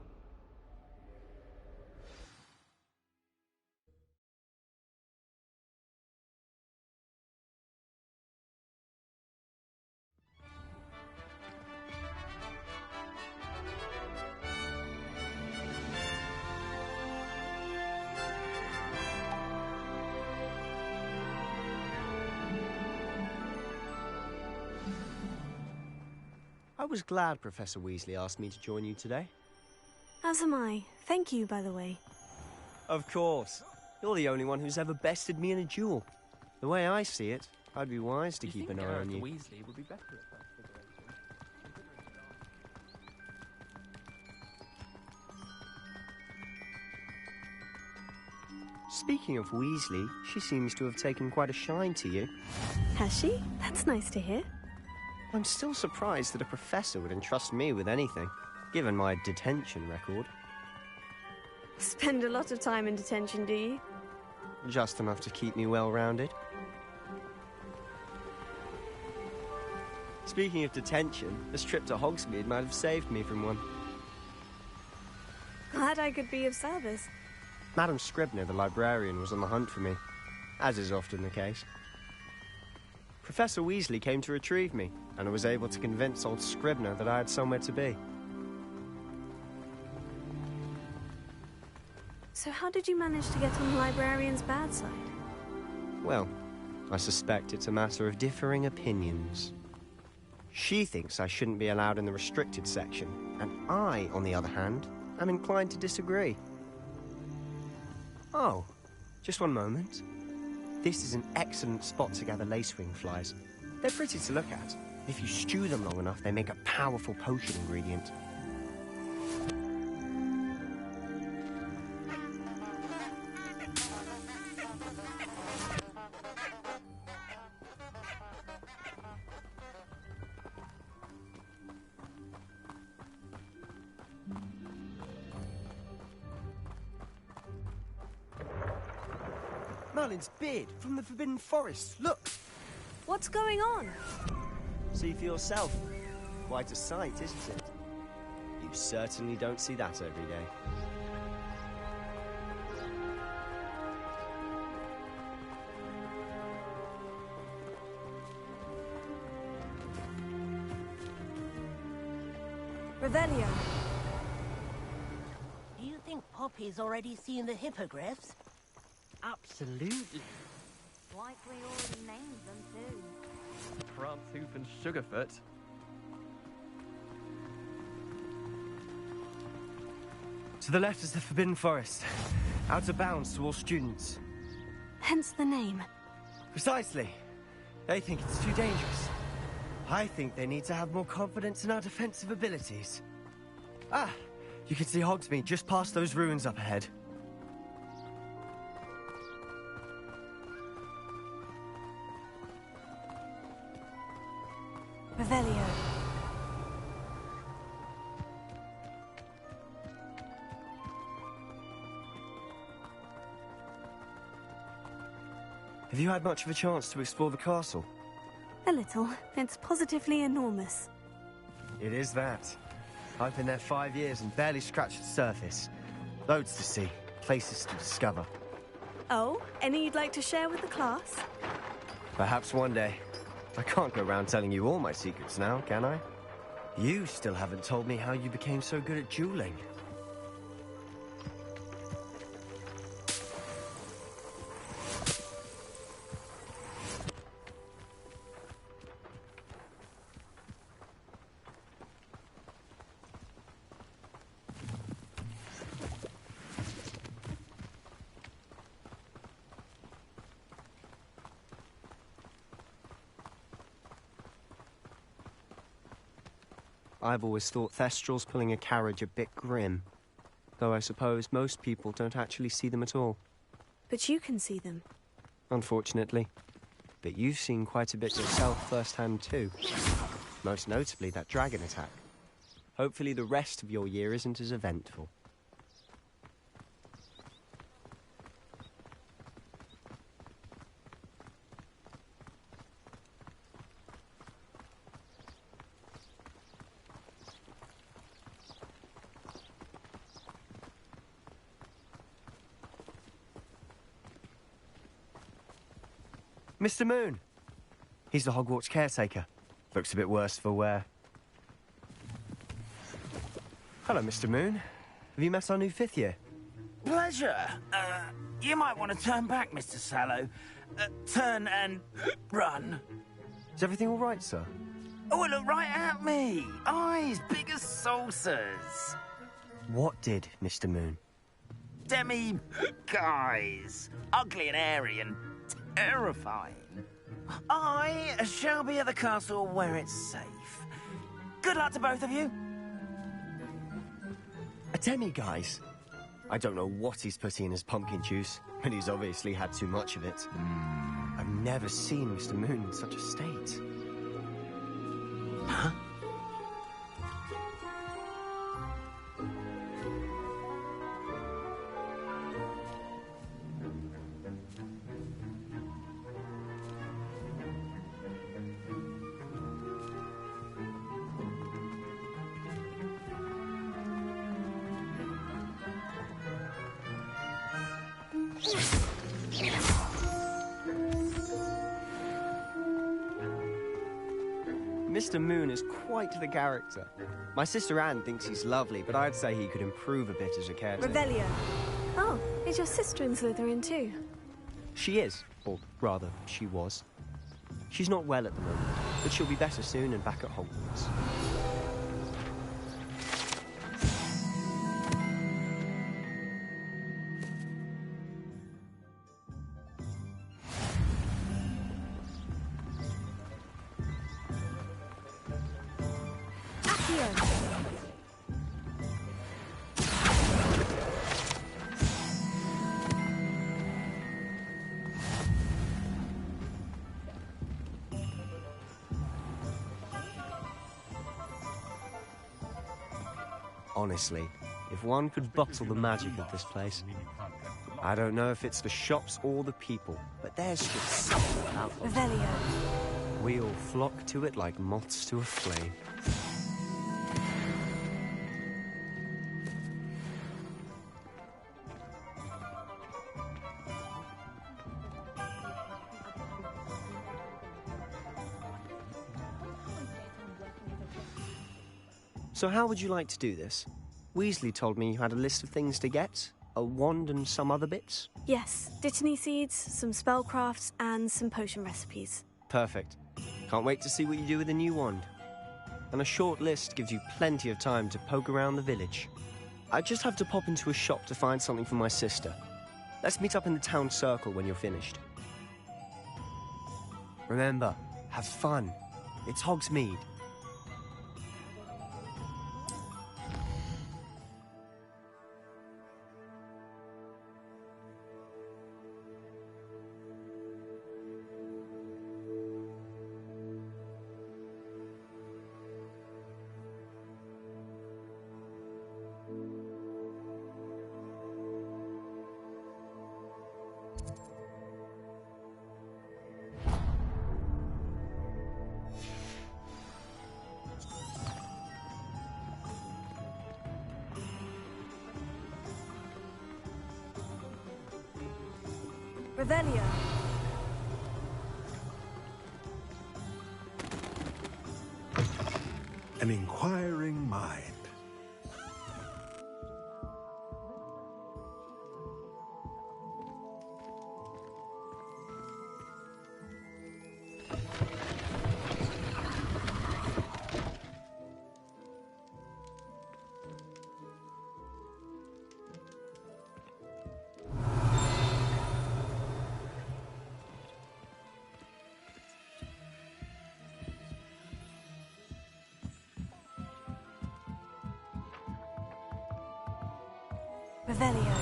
I was glad Professor Weasley asked me to join you today. As am I. Thank you, by the way. Of course. You're the only one who's ever bested me in a duel. The way I see it, I'd be wise to keep an eye on you. Weasley would be better at transfiguration. Speaking of Weasley, she seems to have taken quite a shine to you. Has she? That's nice to hear. I'm still surprised that a professor would entrust me with anything, given my detention record. Spend a lot of time in detention, do you? Just enough to keep me well-rounded. Speaking of detention, this trip to Hogsmeade might have saved me from one. Glad I could be of service. Madam Scribner, the librarian, was on the hunt for me, as is often the case. Professor Weasley came to retrieve me, and I was able to convince old Scribner that I had somewhere to be. So how did you manage to get on the librarian's bad side? Well, I suspect it's a matter of differing opinions. She thinks I shouldn't be allowed in the restricted section, and I, on the other hand, am inclined to disagree. Oh, just one moment. This is an excellent spot to gather lacewing flies. They're pretty to look at. If you stew them long enough, they make a powerful potion ingredient. Merlin's beard from the Forbidden Forest. Look! What's going on? See for yourself. Quite a sight, isn't it? You certainly don't see that every day. Revelio. Do you think Poppy's already seen the hippogriffs? Absolutely. Like we already named them too. Prantooth and Sugarfoot. To the left is the Forbidden Forest. Out of bounds to all students. Hence the name. Precisely. They think it's too dangerous. I think they need to have more confidence in our defensive abilities. Ah, you can see Hogsmeade just past those ruins up ahead. Revelio. Have you had much of a chance to explore the castle? A little. It's positively enormous. It is that. I've been there 5 years and barely scratched the surface. Loads to see, places to discover. Oh, any you'd like to share with the class? Perhaps one day. I can't go around telling you all my secrets now, can I? You still haven't told me how you became so good at dueling. I've always thought Thestrals pulling a carriage a bit grim. Though I suppose most people don't actually see them at all. But you can see them. Unfortunately. But you've seen quite a bit yourself firsthand too. Most notably that dragon attack. Hopefully the rest of your year isn't as eventful. Mr. Moon. He's the Hogwarts caretaker. Looks a bit worse for wear. Hello, Mr. Moon. Have you met our new 5th year? Pleasure. You might want to turn back, Mr. Sallow. Turn and run. Is everything all right, sir? Oh, look right at me. Eyes big as saucers. What did, Mr. Moon? Guys. Ugly and hairy and terrifying. I shall be at the castle where it's safe. Good luck to both of you. A demi-guise? I don't know what he's putting in his pumpkin juice, but he's obviously had too much of it. I've never seen Mr. Moon in such a state. Huh? Mr. Moon is quite the character. My sister Anne thinks he's lovely, but I'd say he could improve a bit as a caretaker. Revelio. Oh, is your sister in Slytherin too? She is, or rather, she was. She's not well at the moment, but she'll be better soon and back at Hogwarts. Honestly, if one could bottle the magic of this place. I don't know if it's the shops or the people, but there's just something about them. Revelio. We all flock to it like moths to a flame. So how would you like to do this? Weasley told me you had a list of things to get. A wand and some other bits? Yes, Dittany seeds, some spellcrafts, and some potion recipes. Perfect. Can't wait to see what you do with the new wand. And a short list gives you plenty of time to poke around the village. I just have to pop into a shop to find something for my sister. Let's meet up in the town circle when you're finished. Remember, have fun. It's Hogsmeade. Revelio. An inquiring mind. Revelio.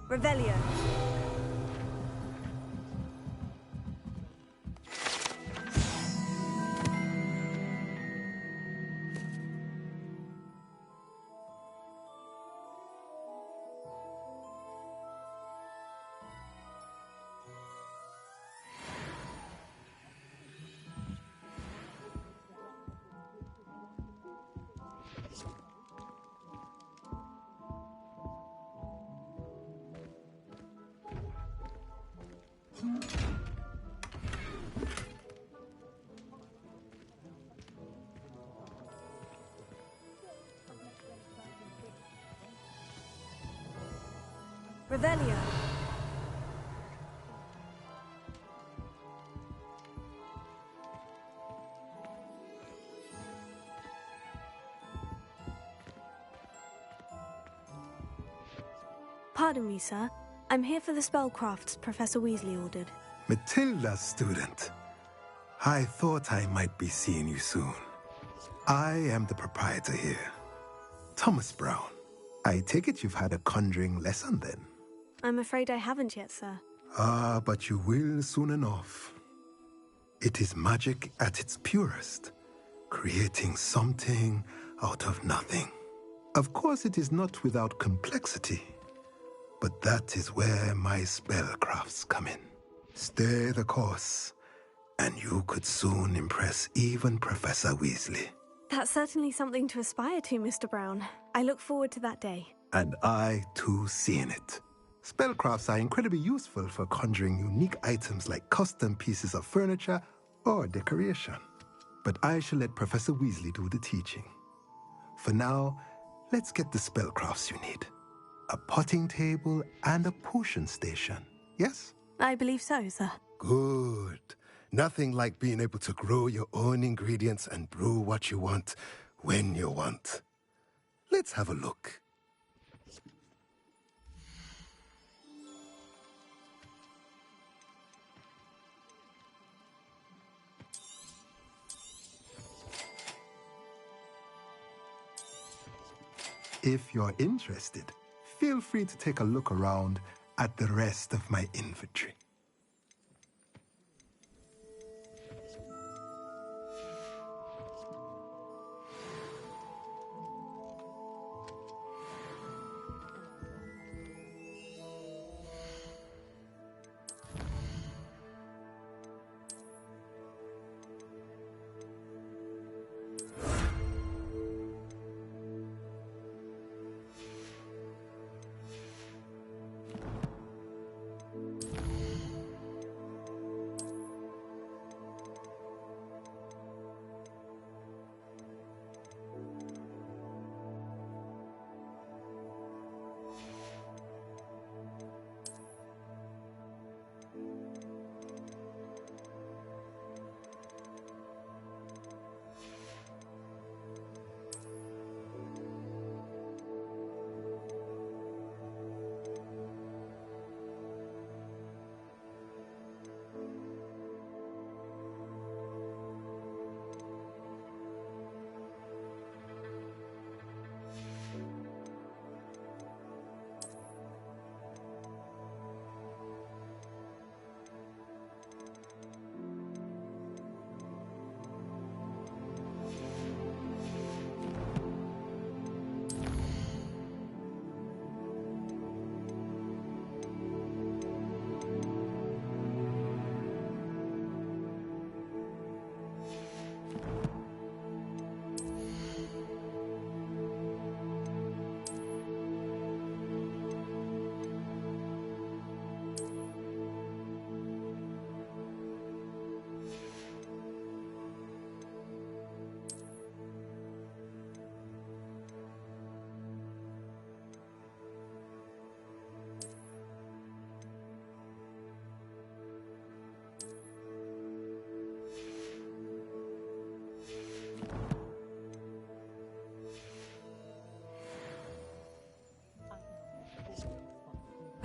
Revelio. Revelio. Pardon me, sir. I'm here for the spellcrafts Professor Weasley ordered. Matilda's student. I thought I might be seeing you soon. I am the proprietor here, Thomas Brown. I take it you've had a conjuring lesson then? I'm afraid I haven't yet, sir. Ah, but you will soon enough. It is magic at its purest, creating something out of nothing. Of course, it is not without complexity, but that is where my spellcrafts come in. Stay the course, and you could soon impress even Professor Weasley. That's certainly something to aspire to, Mr. Brown. I look forward to that day. And I, too, seeing it. Spellcrafts are incredibly useful for conjuring unique items like custom pieces of furniture or decoration. But I shall let Professor Weasley do the teaching. For now, let's get the spellcrafts you need. A potting table and a potion station, yes? I believe so, sir. Good. Nothing like being able to grow your own ingredients and brew what you want when you want. Let's have a look. If you're interested, feel free to take a look around at the rest of my inventory.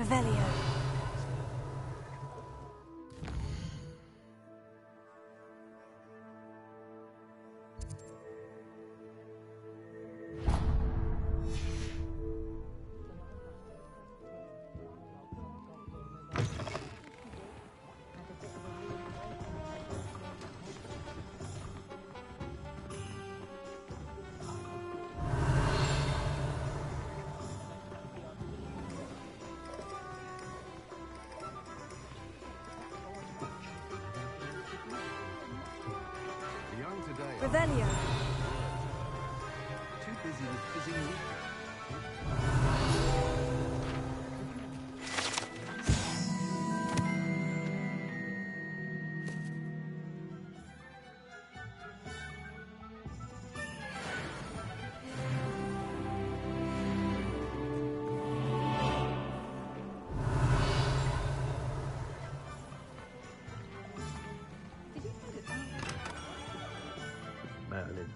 Revelio. Revelio. Too busy with fizzing weekend. Merlin.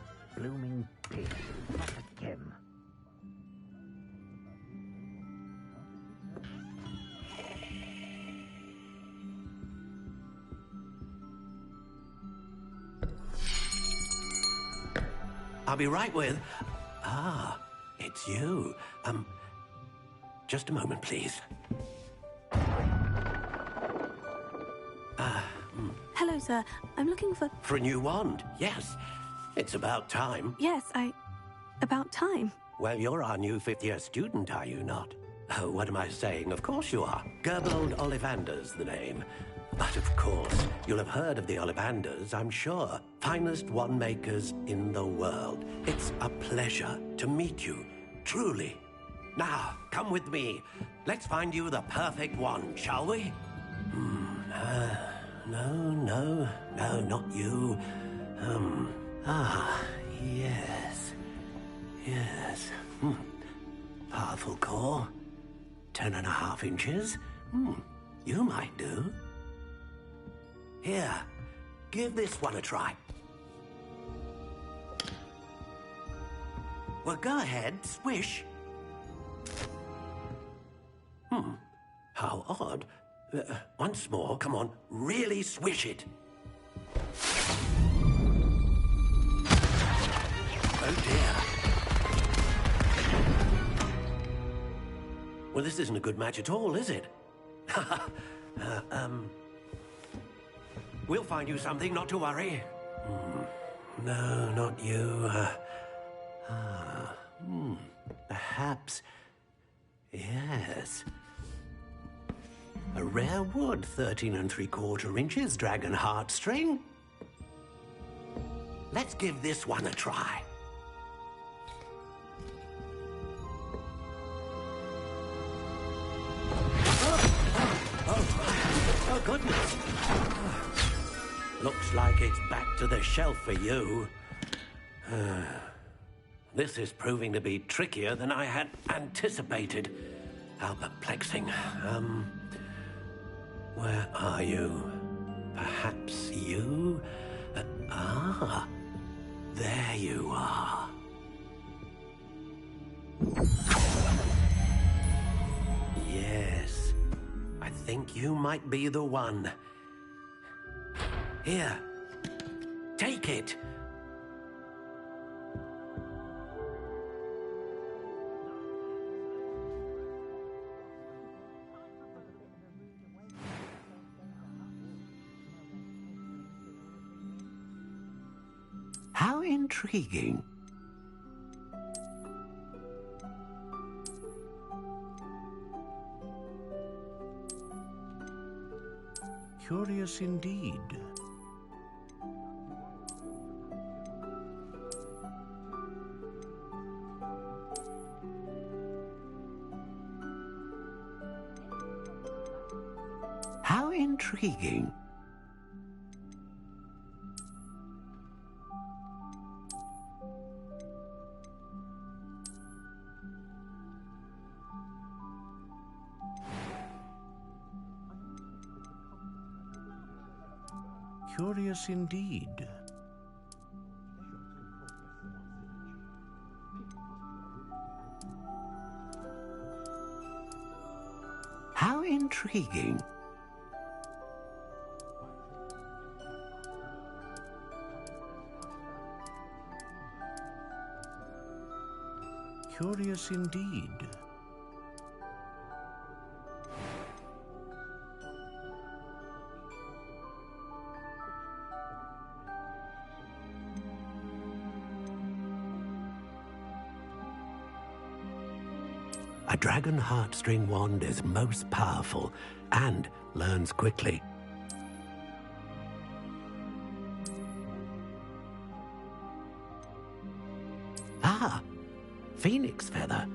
I'll be right with... Ah, it's you. Just a moment, please. Hello, sir. I'm looking for... For a new wand, yes. It's about time. Yes, about time. Well, you're our new fifth-year student, are you not? Oh, what am I saying? Of course you are. Gerbold Ollivander's the name. But of course, you'll have heard of the Ollivanders, I'm sure. Finest wand makers in the world. It's a pleasure to meet you, truly. Now, come with me. Let's find you the perfect wand, shall we? No, not you. Yes. Powerful core. 10.5 inches. You might do. Here, give this one a try. Well, go ahead, swish. How odd. Once more, come on, really swish it. Oh dear. Well, this isn't a good match at all, is it? We'll find you something, not to worry. No, not you. Perhaps... Yes. A rare wood, 13 3/4 inches, dragon heartstring. Let's give this one a try. Oh, goodness. Looks like it's back to the shelf for you. This is proving to be trickier than I had anticipated. How perplexing. Where are you? Perhaps you? There you are. Yes, I think you might be the one. Here, take it. How intriguing. Curious indeed. How intriguing. Curious indeed. How intriguing. Curious indeed. A dragon heartstring wand is most powerful and learns quickly. Ah, phoenix feather.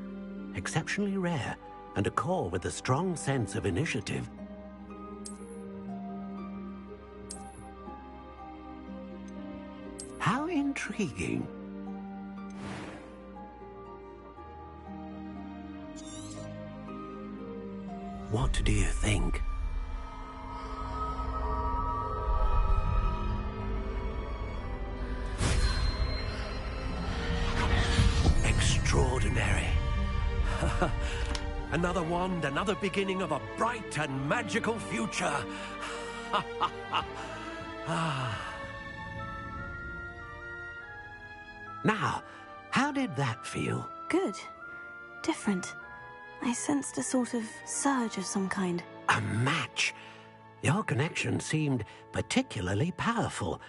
Exceptionally rare, and a core with a strong sense of initiative. How intriguing. What do you think? Extraordinary. Another wand, another beginning of a bright and magical future. Now, how did that feel? Good. Different. I sensed a sort of surge of some kind. A match? Your connection seemed particularly powerful.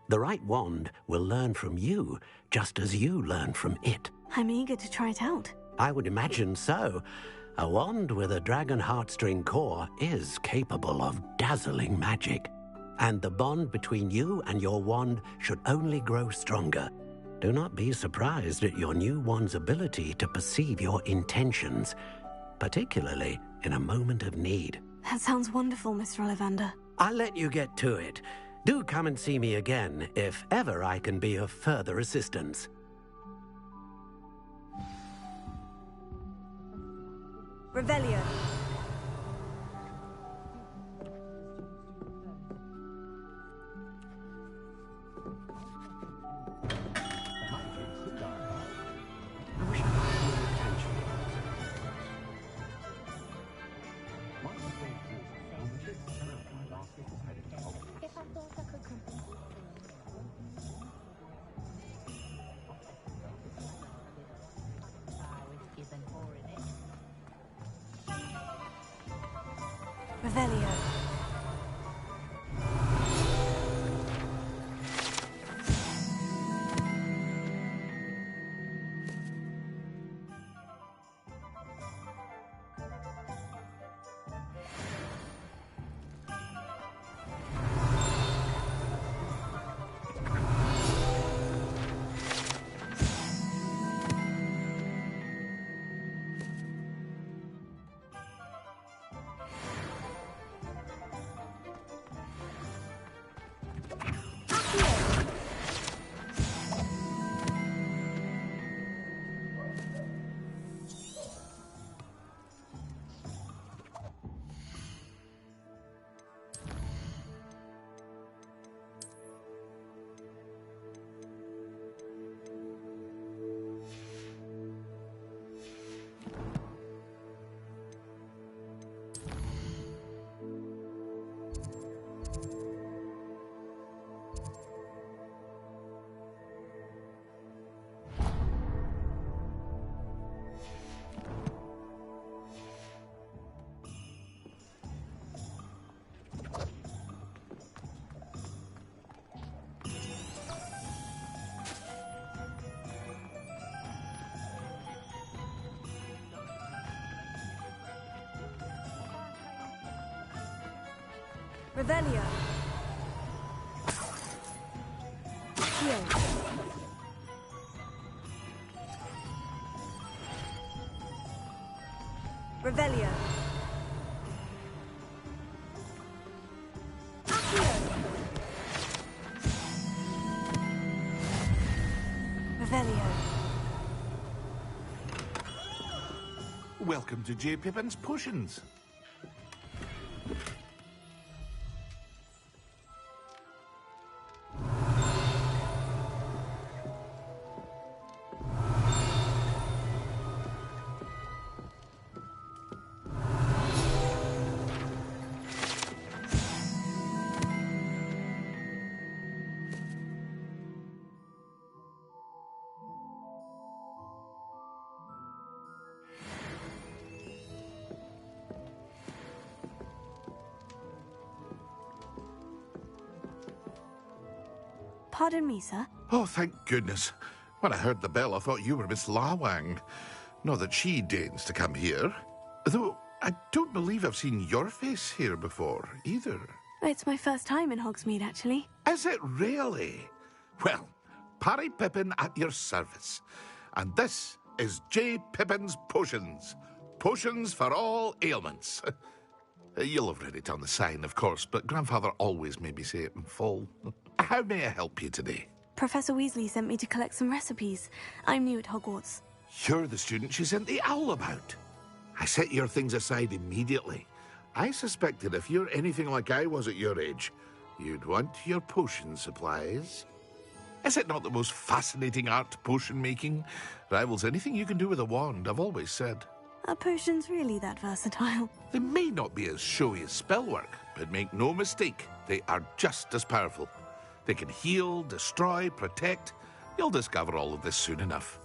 The right wand will learn from you, just as you learn from it. I'm eager to try it out. I would imagine so. A wand with a dragon heartstring core is capable of dazzling magic. And the bond between you and your wand should only grow stronger. Do not be surprised at your new wand's ability to perceive your intentions, particularly in a moment of need. That sounds wonderful, Mr. Ollivander. I'll let you get to it. Do come and see me again if ever I can be of further assistance. Revelio. Revelio. Revelio. Heal. Revelio. Revelio. Welcome to J. Pippin's Potions. Pardon me, sir. Oh, thank goodness. When I heard the bell, I thought you were Miss Lawang. Not that she deigns to come here. Though, I don't believe I've seen your face here before, either. It's my first time in Hogsmeade, actually. Is it really? Well, Parry Pippin at your service. And this is J. Pippin's Potions. Potions for all ailments. You'll have read it on the sign, of course, but Grandfather always made me say it in full. How may I help you today? Professor Weasley sent me to collect some recipes. I'm new at Hogwarts. You're the student she sent the owl about. I set your things aside immediately. I suspected if you're anything like I was at your age, you'd want your potion supplies. Is it not the most fascinating art, potion making? Rivals anything you can do with a wand, I've always said. Are potions really that versatile? They may not be as showy as spellwork, but make no mistake, they are just as powerful. They can heal, destroy, protect, You'll discover all of this soon enough.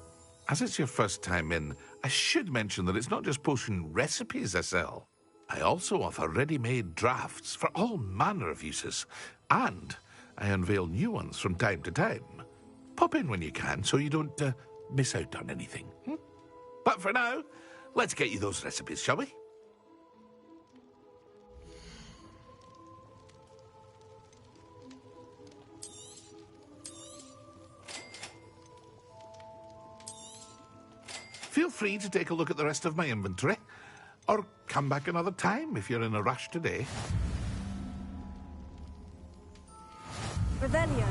As it's your first time in, I should mention that it's not just potion recipes I sell. I also offer ready-made drafts for all manner of uses, and I unveil new ones from time to time. Pop in when you can so you don't miss out on anything. But for now, let's get you those recipes, shall we? Feel free to take a look at the rest of my inventory, or come back another time if you're in a rush today. Revelio.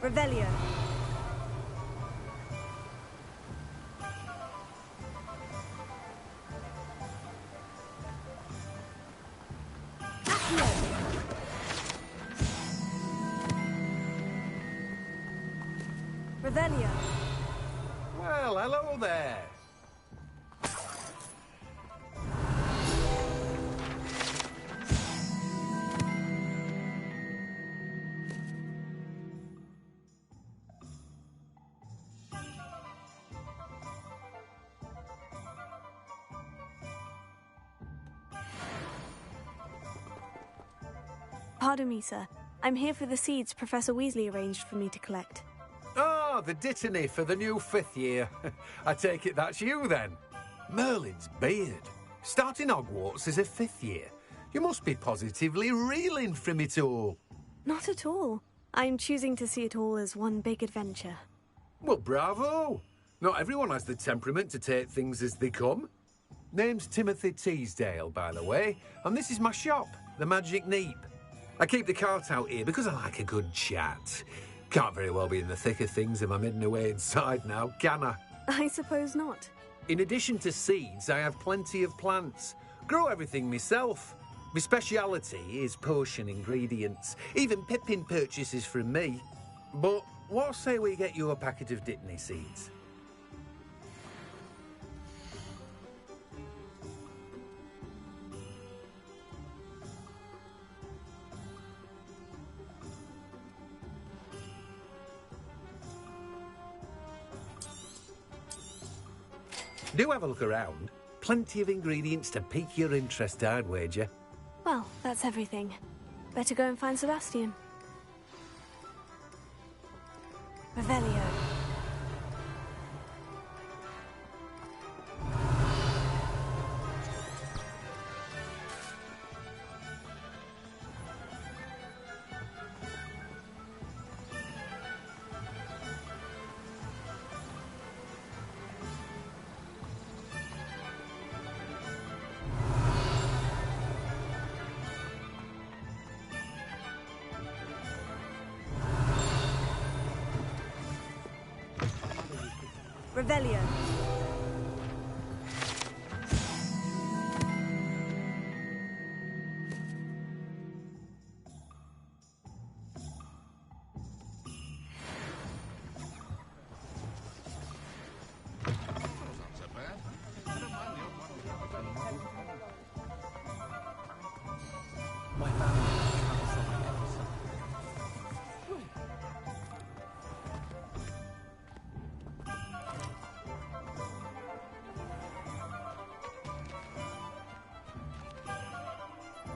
Revelio. Revelio. Well, hello there. Pardon me, sir. I'm here for the seeds Professor Weasley arranged for me to collect. Oh, the dittany for the new 5th year. I take it that's you, then. Merlin's beard. Starting Hogwarts as a 5th year. You must be positively reeling from it all. Not at all. I'm choosing to see it all as one big adventure. Well, bravo. Not everyone has the temperament to take things as they come. Name's Timothy Teasdale, by the way, and this is my shop, the Magic Neep. I keep the cart out here because I like a good chat. Can't very well be in the thick of things if I'm hidden away inside now, can I? I suppose not. In addition to seeds, I have plenty of plants. Grow everything myself. My speciality is potion ingredients. Even Pippin purchases from me. But what say we get you a packet of dittany seeds? Do have a look around. Plenty of ingredients to pique your interest, I'd wager. Well, that's everything. Better go and find Sebastian. Revelio. Revelio.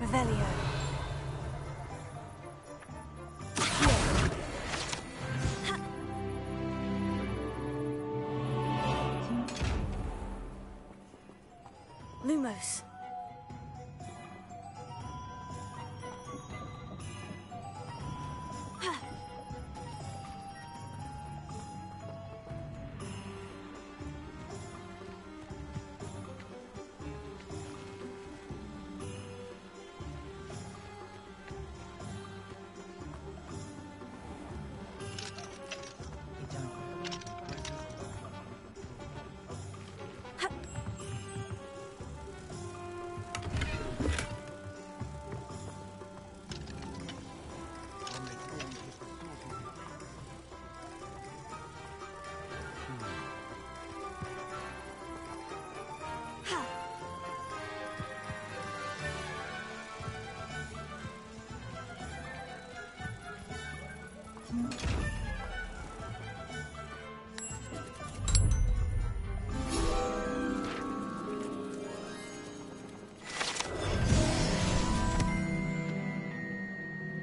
Revelio. close.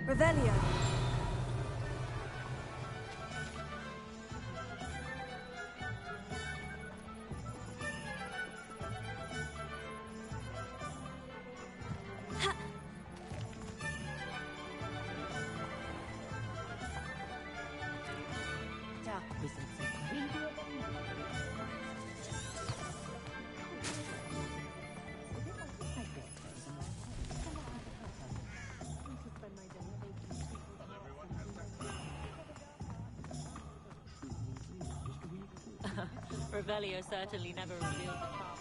Revelio. Revelio certainly never revealed the power.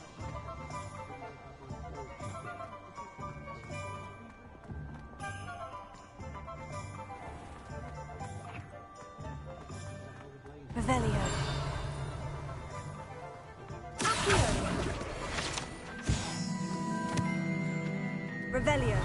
Revelio. Revelio.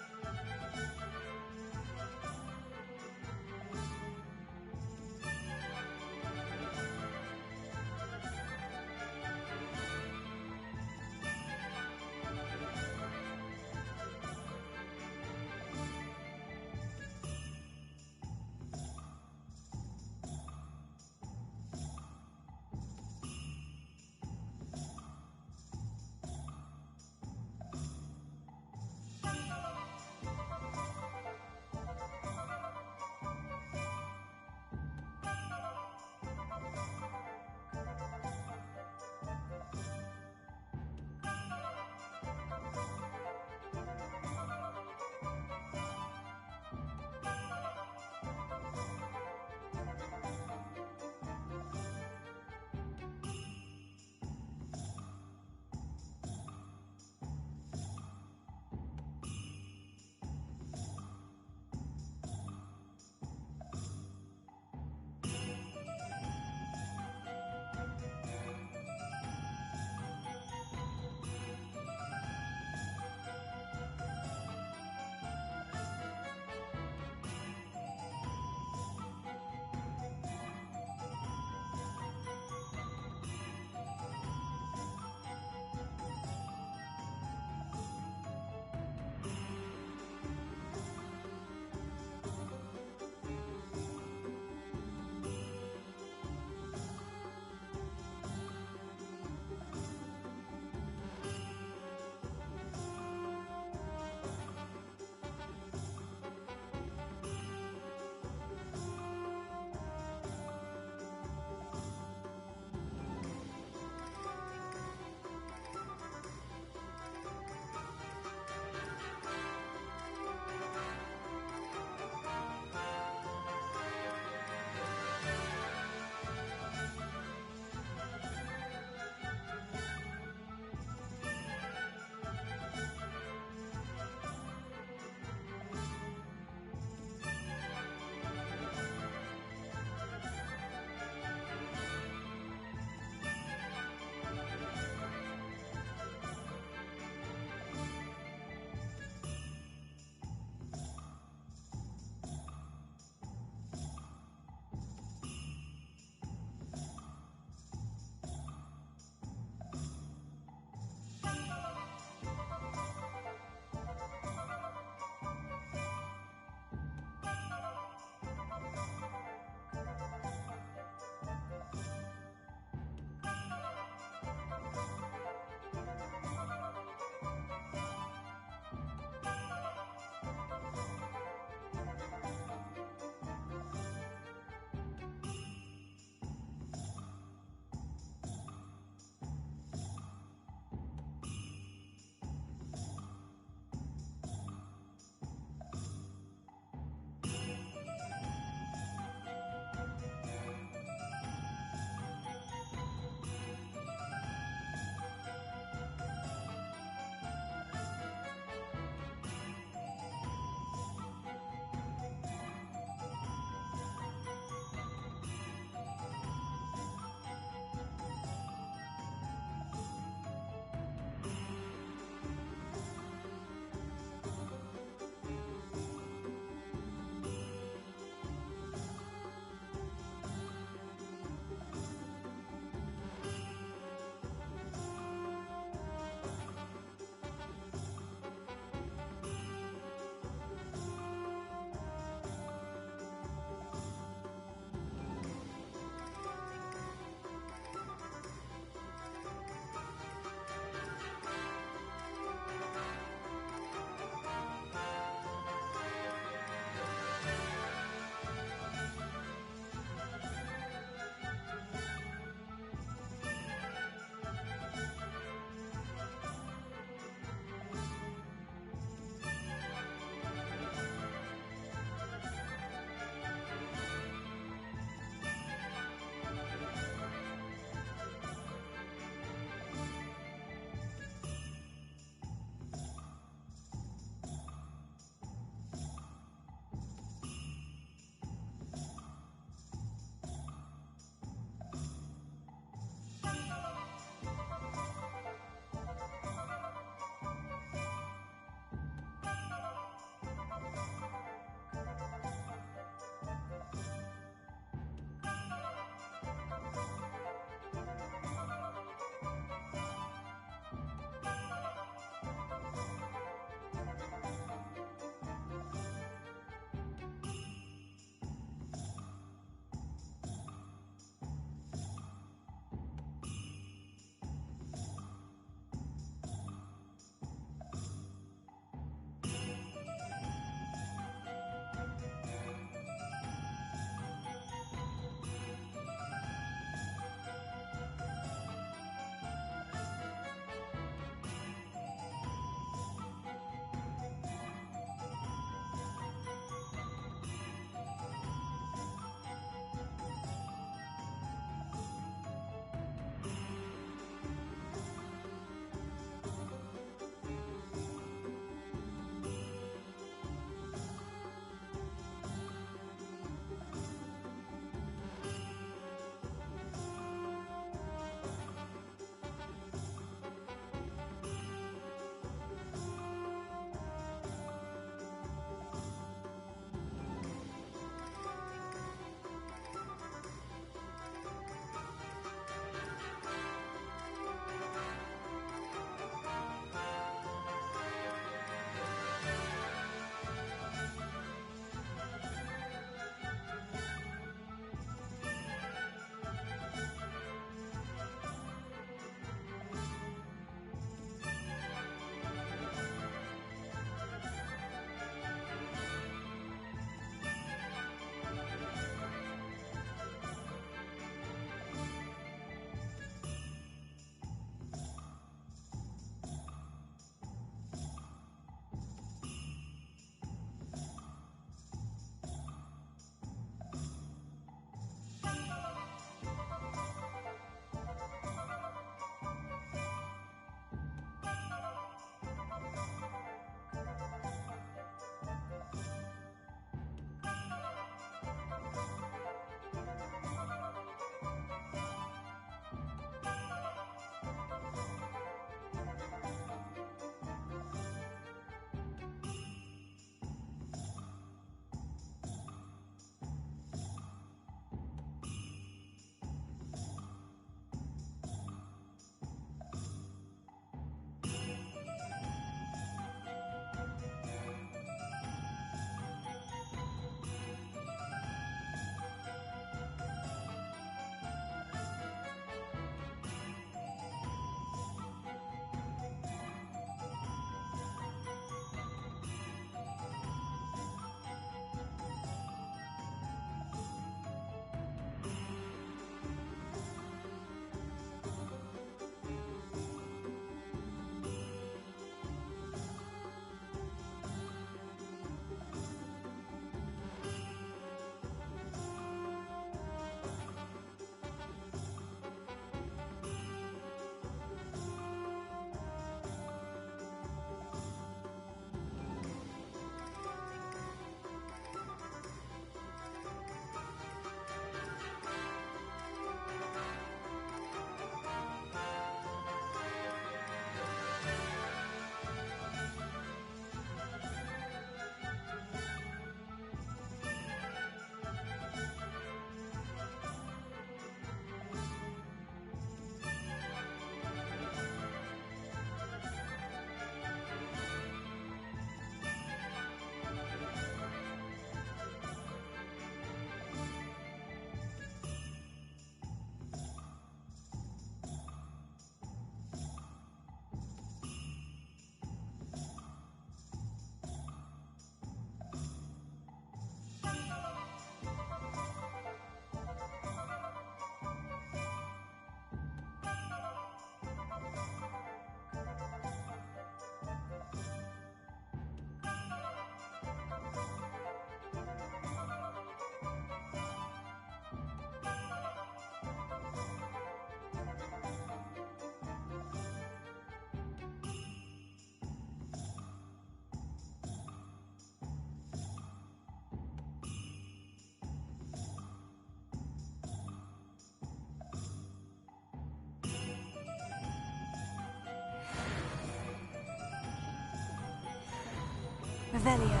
Revelio.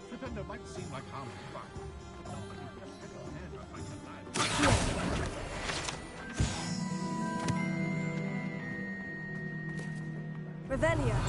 Pretend it might seem like harmless fun. Nobody just get your hand off my knife. Revelio.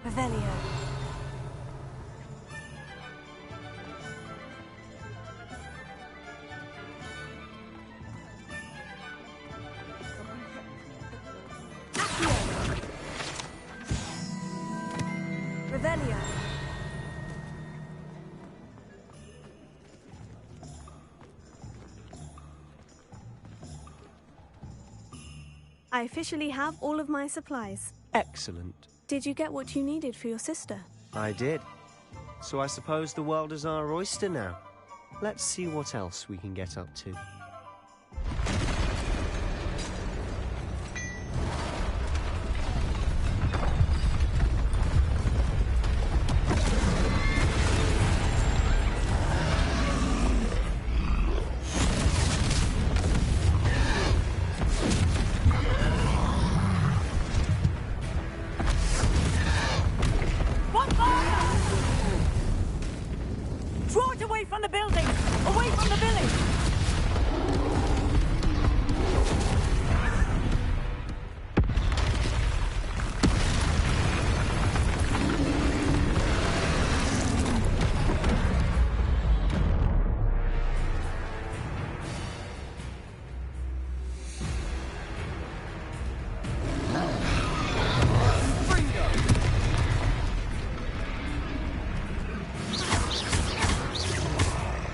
Revelio. Revelio. I officially have all of my supplies. Excellent. Did you get what you needed for your sister? I did. So I suppose the world is our oyster now. Let's see what else we can get up to. Draw it away from the building! Away from the village!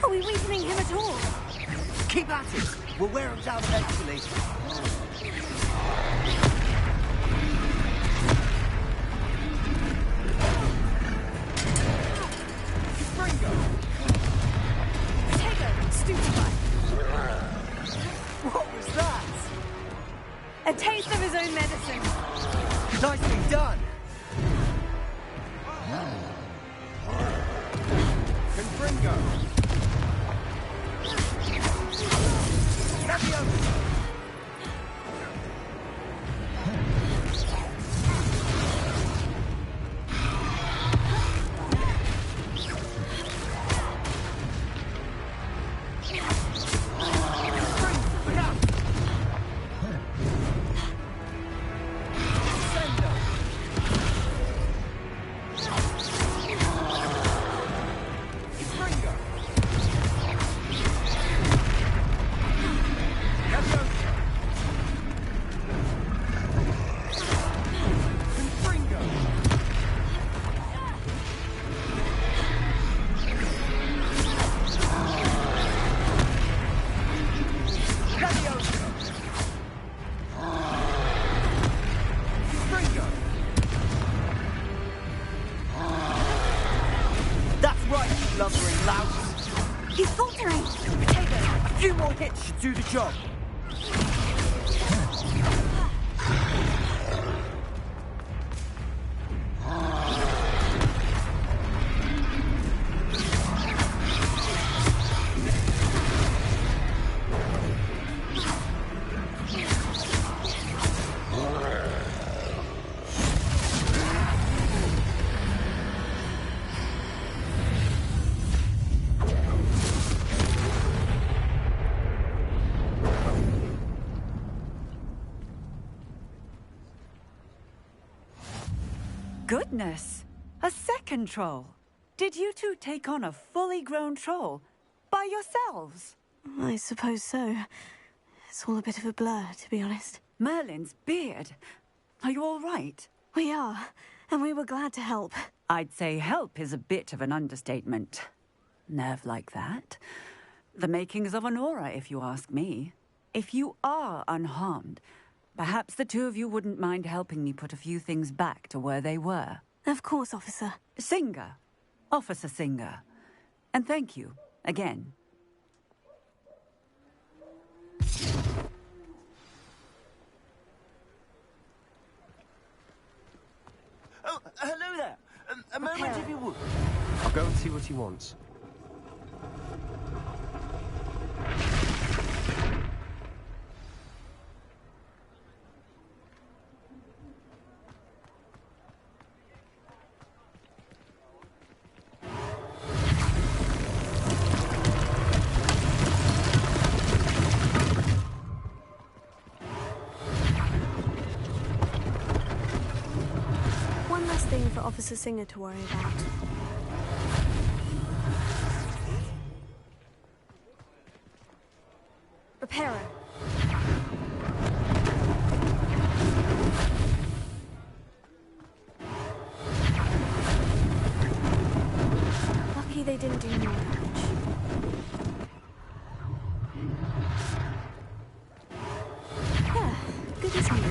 Are we weakening him at all? Keep at it. We'll wear him down eventually. What was that? A taste of his own medicine. Nicely done. Confringo. That's right, you lumbering louse. He's faltering. Potato, a few more hits should do the job. goodness! A second troll! Did you two take on a fully grown troll? By yourselves? I suppose so. It's all a bit of a blur, to be honest. Merlin's beard. Are you all right? We are, and we were glad to help. I'd say help is a bit of an understatement. Nerve like that. The makings of an aura, if you ask me. If you are unharmed, perhaps the two of you wouldn't mind helping me put a few things back to where they were. Of course, officer. Singer. Officer Singer. And thank you, again. Oh, hello there. A moment if you would. I'll go and see what he wants. One last thing for Officer Singer to worry about. Repairer. Lucky they didn't do more damage. Yeah, good as new.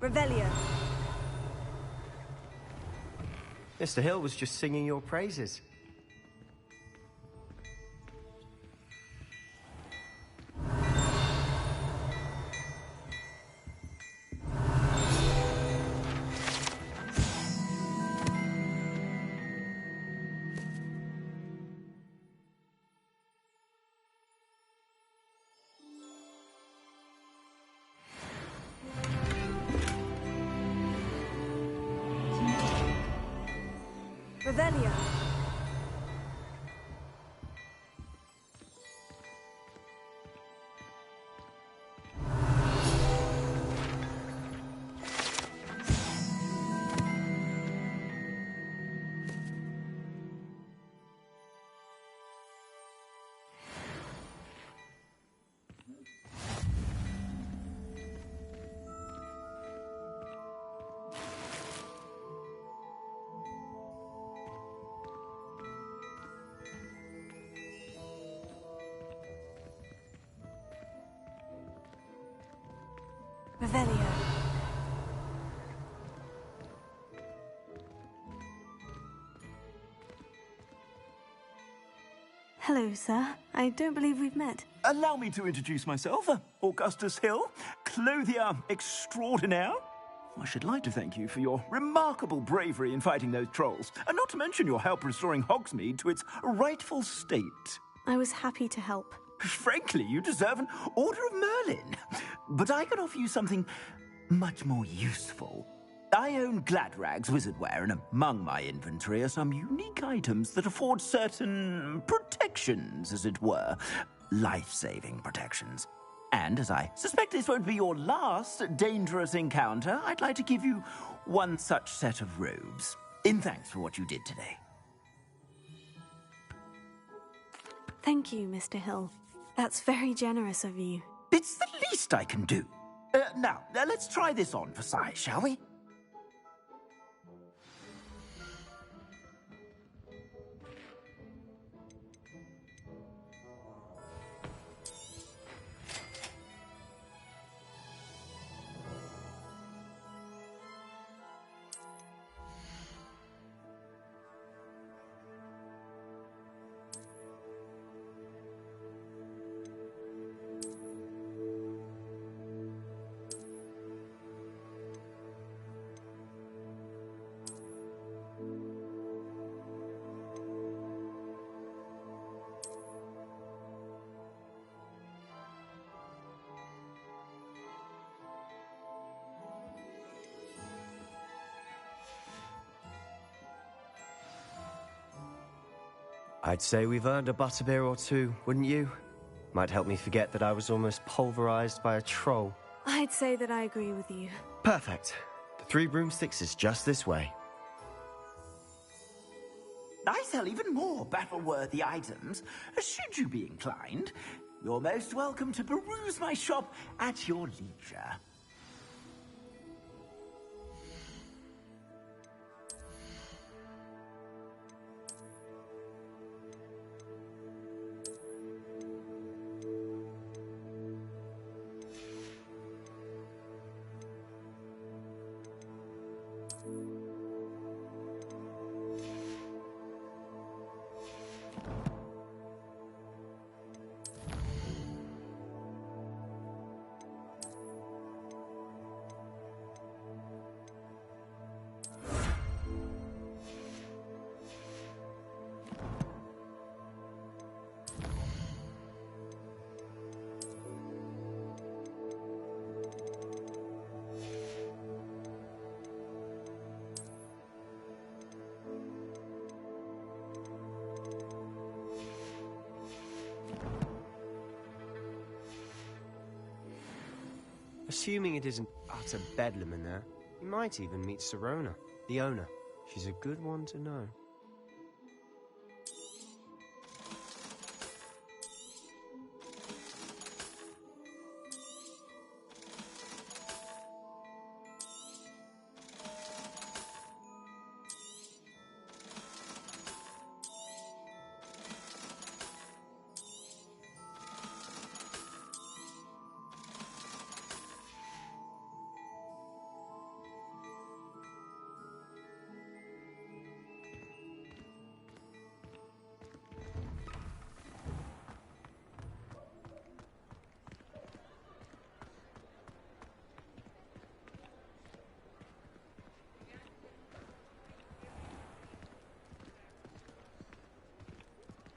Revelio. Mr. Hill was just singing your praises. Revelio. Revelio. Hello, sir. I don't believe we've met. Allow me to introduce myself, Augustus Hill, clothier extraordinaire. I should like to thank you for your remarkable bravery in fighting those trolls, and not to mention your help restoring Hogsmeade to its rightful state. I was happy to help. Frankly, you deserve an Order of Merlin. But I can offer you something much more useful. I own Gladrag's wizardware, and among my inventory are some unique items that afford certain protections, as it were. Life-saving protections. And as I suspect this won't be your last dangerous encounter, I'd like to give you one such set of robes, in thanks for what you did today. Thank you, Mr. Hill. That's very generous of you. It's the least I can do. Now, let's try this on for size, shall we? I'd say we've earned a butterbeer or two, wouldn't you? Might help me forget that I was almost pulverized by a troll. I'd say that I agree with you. Perfect. The 3 broomsticks is just this way. I sell even more battle-worthy items. Should you be inclined, you're most welcome to peruse my shop at your leisure. Assuming it isn't utter bedlam in there, you might even meet Serona, the owner. She's a good one to know.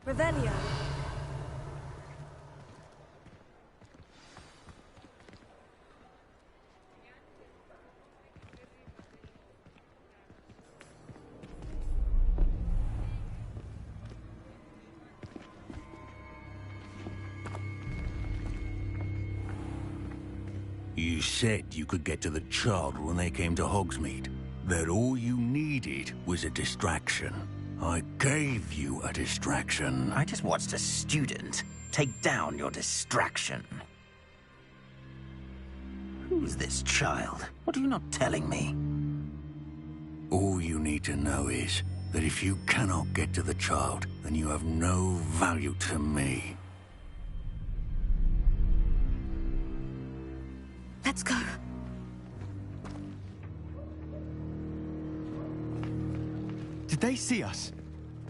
Revelio. You said you could get to the child when they came to Hogsmeade. That all you needed was a distraction. I gave you a distraction. I just watched a student take down your distraction. Who's this child? What are you not telling me? All you need to know is that if you cannot get to the child, then you have no value to me. Let's go. Did they see us?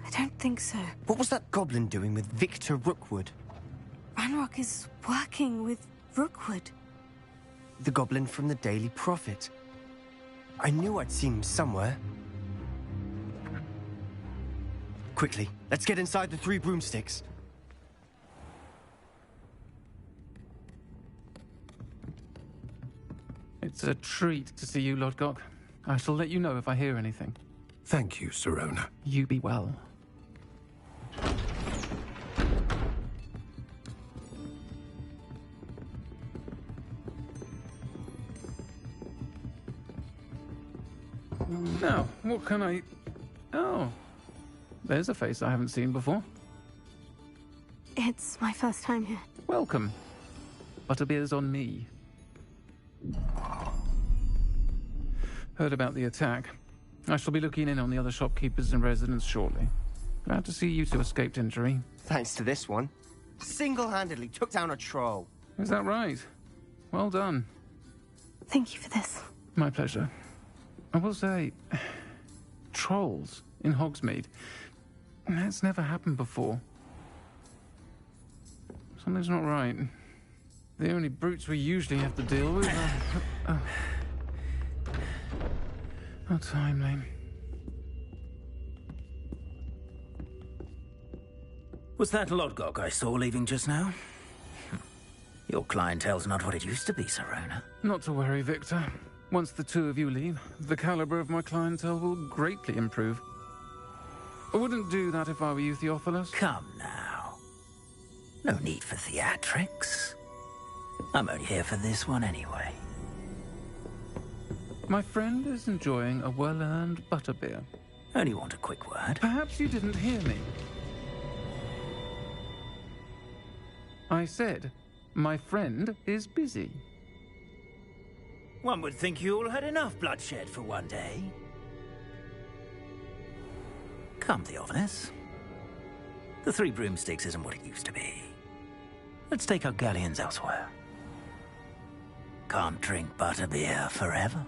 I don't think so. What was that goblin doing with Victor Rookwood? Ranrock is working with Rookwood. The goblin from the Daily Prophet. I knew I'd seen him somewhere. Quickly, let's get inside the 3 broomsticks. It's a treat to see you, Lodgok. I shall let you know if I hear anything. Thank you, Sirona. You be well. Now, what can I... Oh, there's a face I haven't seen before. It's my first time here. Welcome. Butterbeer's on me. Heard about the attack. I shall be looking in on the other shopkeepers and residents shortly. Glad to see you two escaped injury. Thanks to this one. Single-handedly took down a troll. Is that right? Well done. Thank you for this. My pleasure. I will say, trolls in Hogsmeade. That's never happened before. Something's not right. The only brutes we usually have to deal with are... How timely. Was that Lodgok I saw leaving just now? Your clientele's not what it used to be, Sirona. Not to worry, Victor. Once the two of you leave, the caliber of my clientele will greatly improve. I wouldn't do that if I were you, Theophilus. Come now. No need for theatrics. I'm only here for this one anyway. My friend is enjoying a well-earned butterbeer. Only want a quick word. Perhaps you didn't hear me. I said, my friend is busy. One would think you all had enough bloodshed for one day. Come, Theophilus. The 3 broomsticks isn't what it used to be. Let's take our galleons elsewhere. Can't drink butterbeer forever.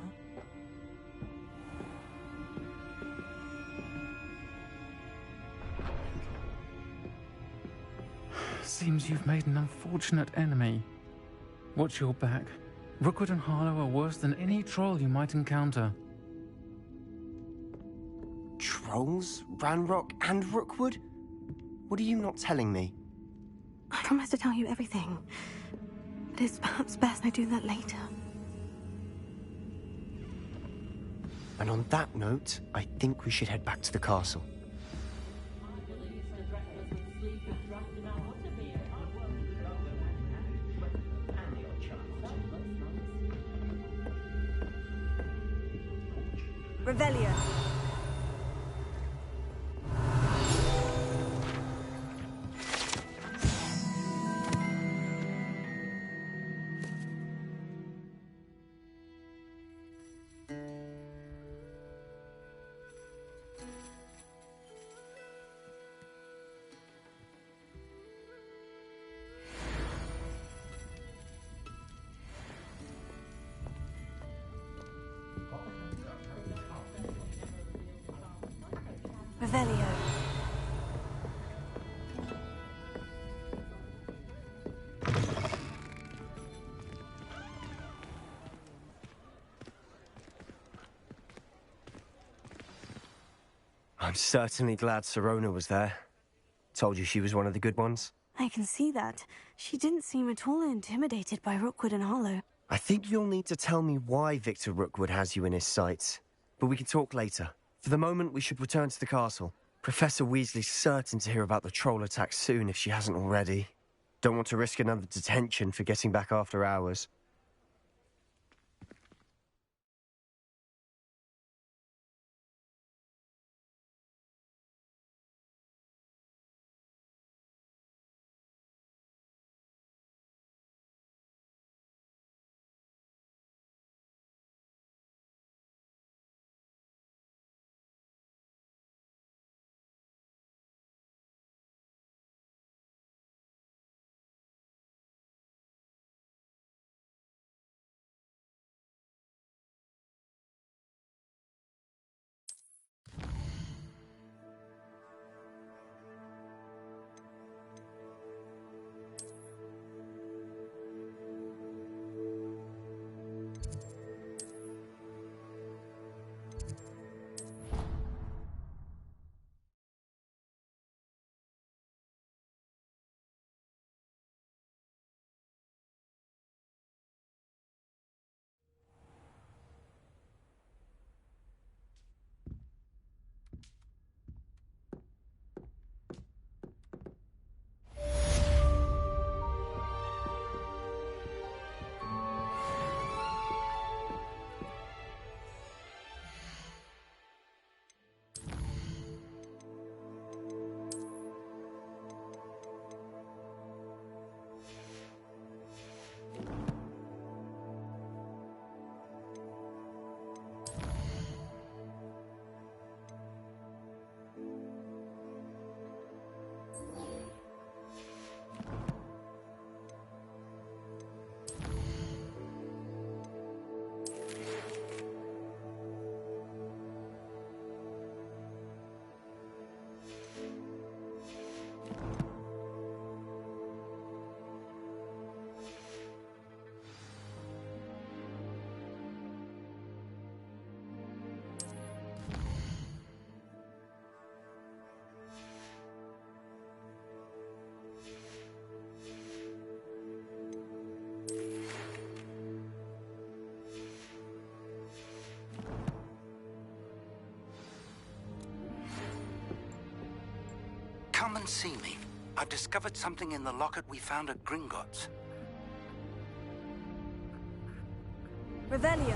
Seems you've made an unfortunate enemy. Watch your back. Rookwood and Harlow are worse than any troll you might encounter. Trolls? Ranrock and Rookwood? What are you not telling me? I promised to tell you everything. But it's perhaps best I do that later. And on that note, I think we should head back to the castle. Revelio. Revelio. I'm certainly glad Sirona was there. Told you she was one of the good ones. I can see that. She didn't seem at all intimidated by Rookwood and Harlow. I think you'll need to tell me why Victor Rookwood has you in his sights. But we can talk later. For the moment, we should return to the castle. Professor Weasley's certain to hear about the troll attack soon if she hasn't already. Don't want to risk another detention for getting back after hours. Come and see me. I've discovered something in the locket we found at Gringotts. Revelio.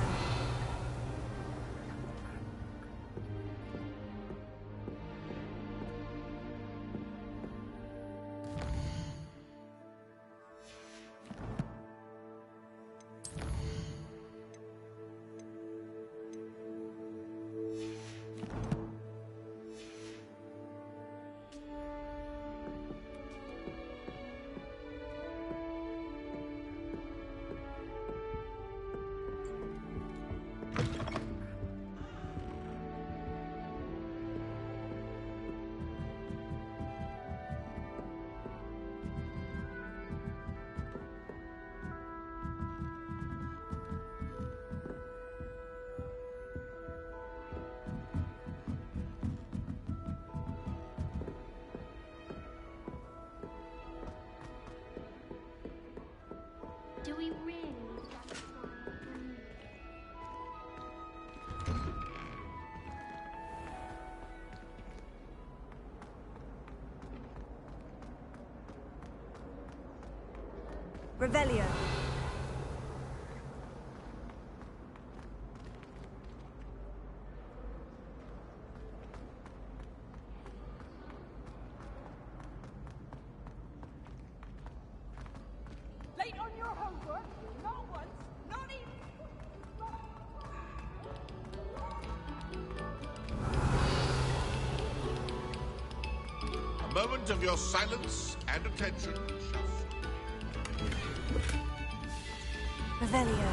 Do we really? Revelio. Late on your homework? Not once, not even... A moment of your silence and attention. Revelio.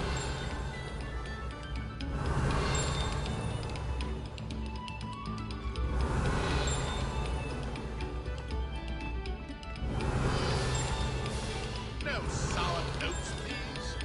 No sour notes, please.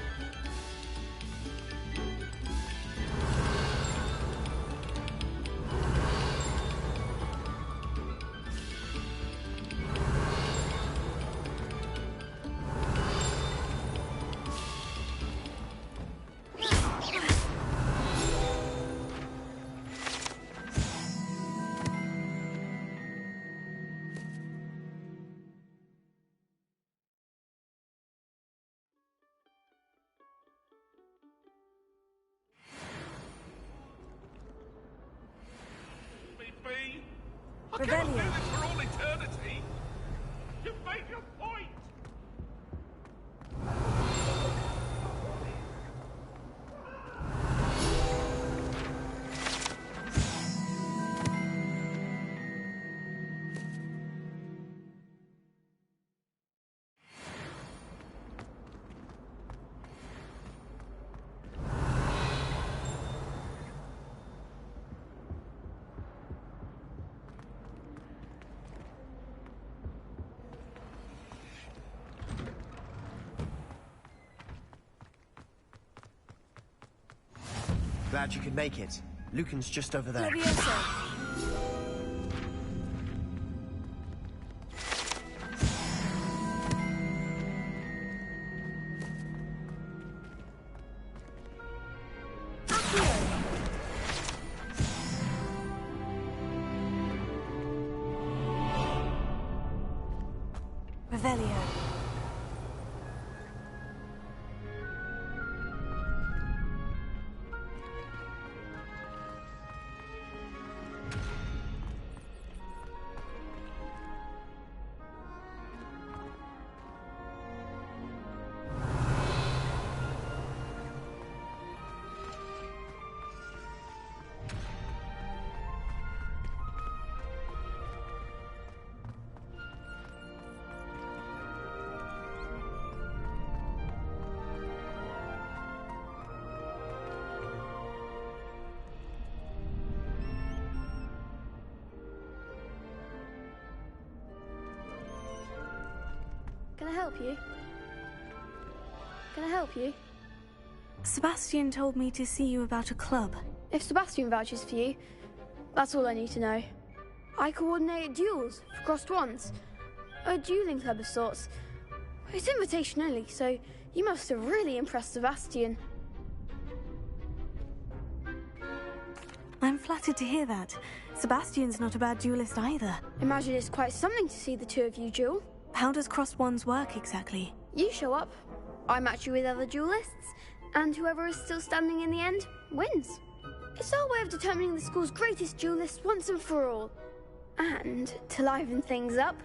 I cannot do this for all eternity! You've made your point! Glad you could make it. Lucan's just over there. Revelio. Can I help you? Can I help you? Sebastian told me to see you about a club. If Sebastian vouches for you, that's all I need to know. I coordinate duels for crossed wands. A dueling club of sorts. It's invitation only, so you must have really impressed Sebastian. I'm flattered to hear that. Sebastian's not a bad duelist either. Imagine it's quite something to see the two of you duel. How does crossed wands work exactly? You show up, I match you with other duelists, and whoever is still standing in the end wins. It's our way of determining the school's greatest duelist once and for all. And to liven things up,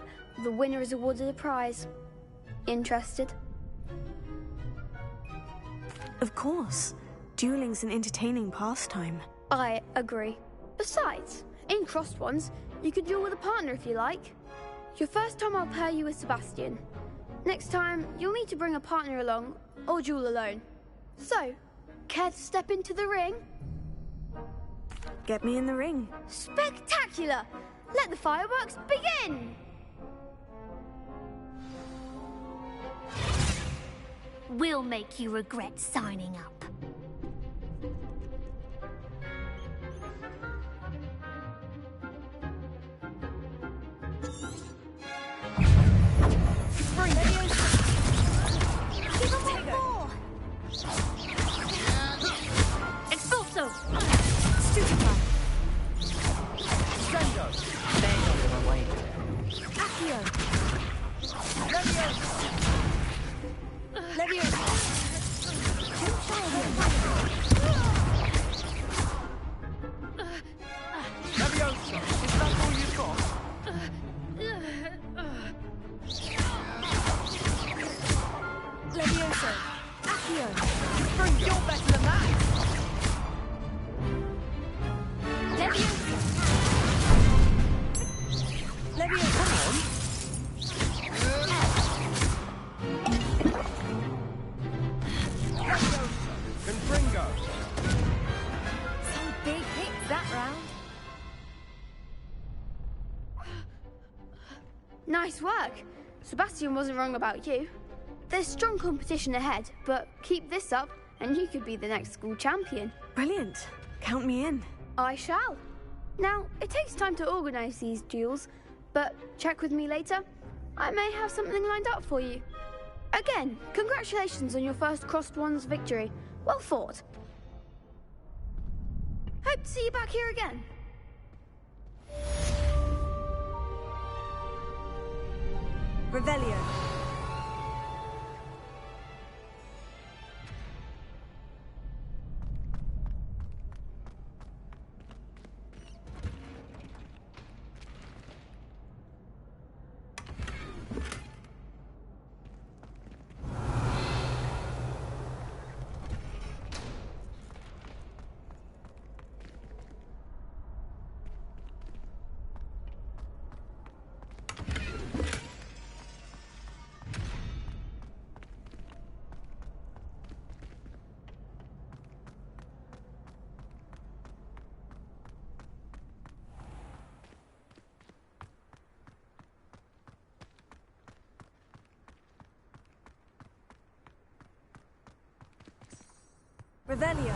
the winner is awarded a prize. Interested? Of course. Dueling's an entertaining pastime. I agree. Besides, in crossed wands, you could duel with a partner if you like. Your first time I'll pair you with Sebastian. Next time, you'll need to bring a partner along, or duel alone. So, care to step into the ring? Get me in the ring. Spectacular! Let the fireworks begin! We'll make you regret signing up. Expulso! Stupefy! Sendo! Accio! Leviosa! Leviosa! Leviosa! Is that all you've got? Leviosa! Accio! You're better than that! Leviosa! Leviosa! Come on! Leviosa! Confringo! Some big hits that round. Nice work. Sebastian wasn't wrong about you. There's strong competition ahead, but keep this up and you could be the next school champion. Brilliant. Count me in. I shall. Now, it takes time to organise these duels, but check with me later. I may have something lined up for you. Again, congratulations on your first crossed wands victory. Well fought. Hope to see you back here again. Revelio. Revelio.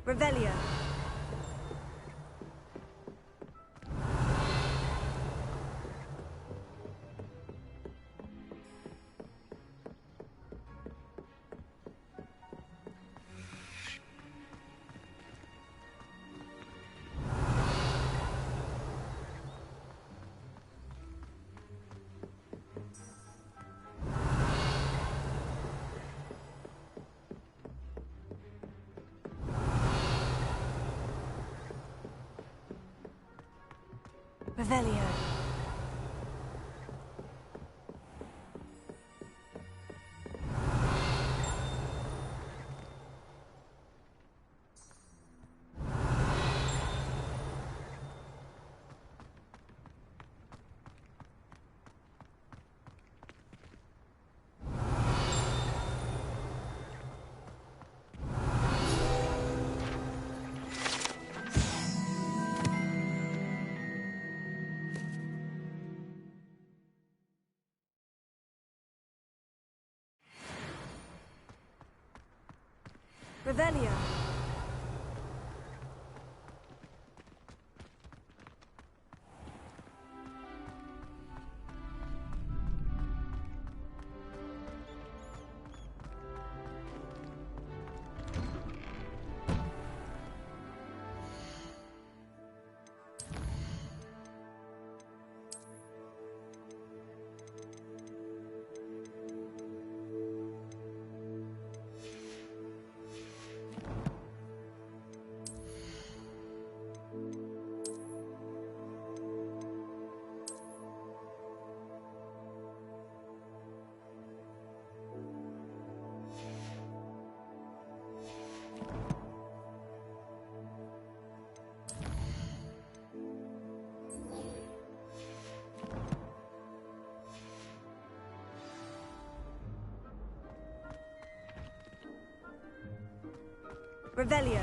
Revelio. Revelio. Revelio. Revelio.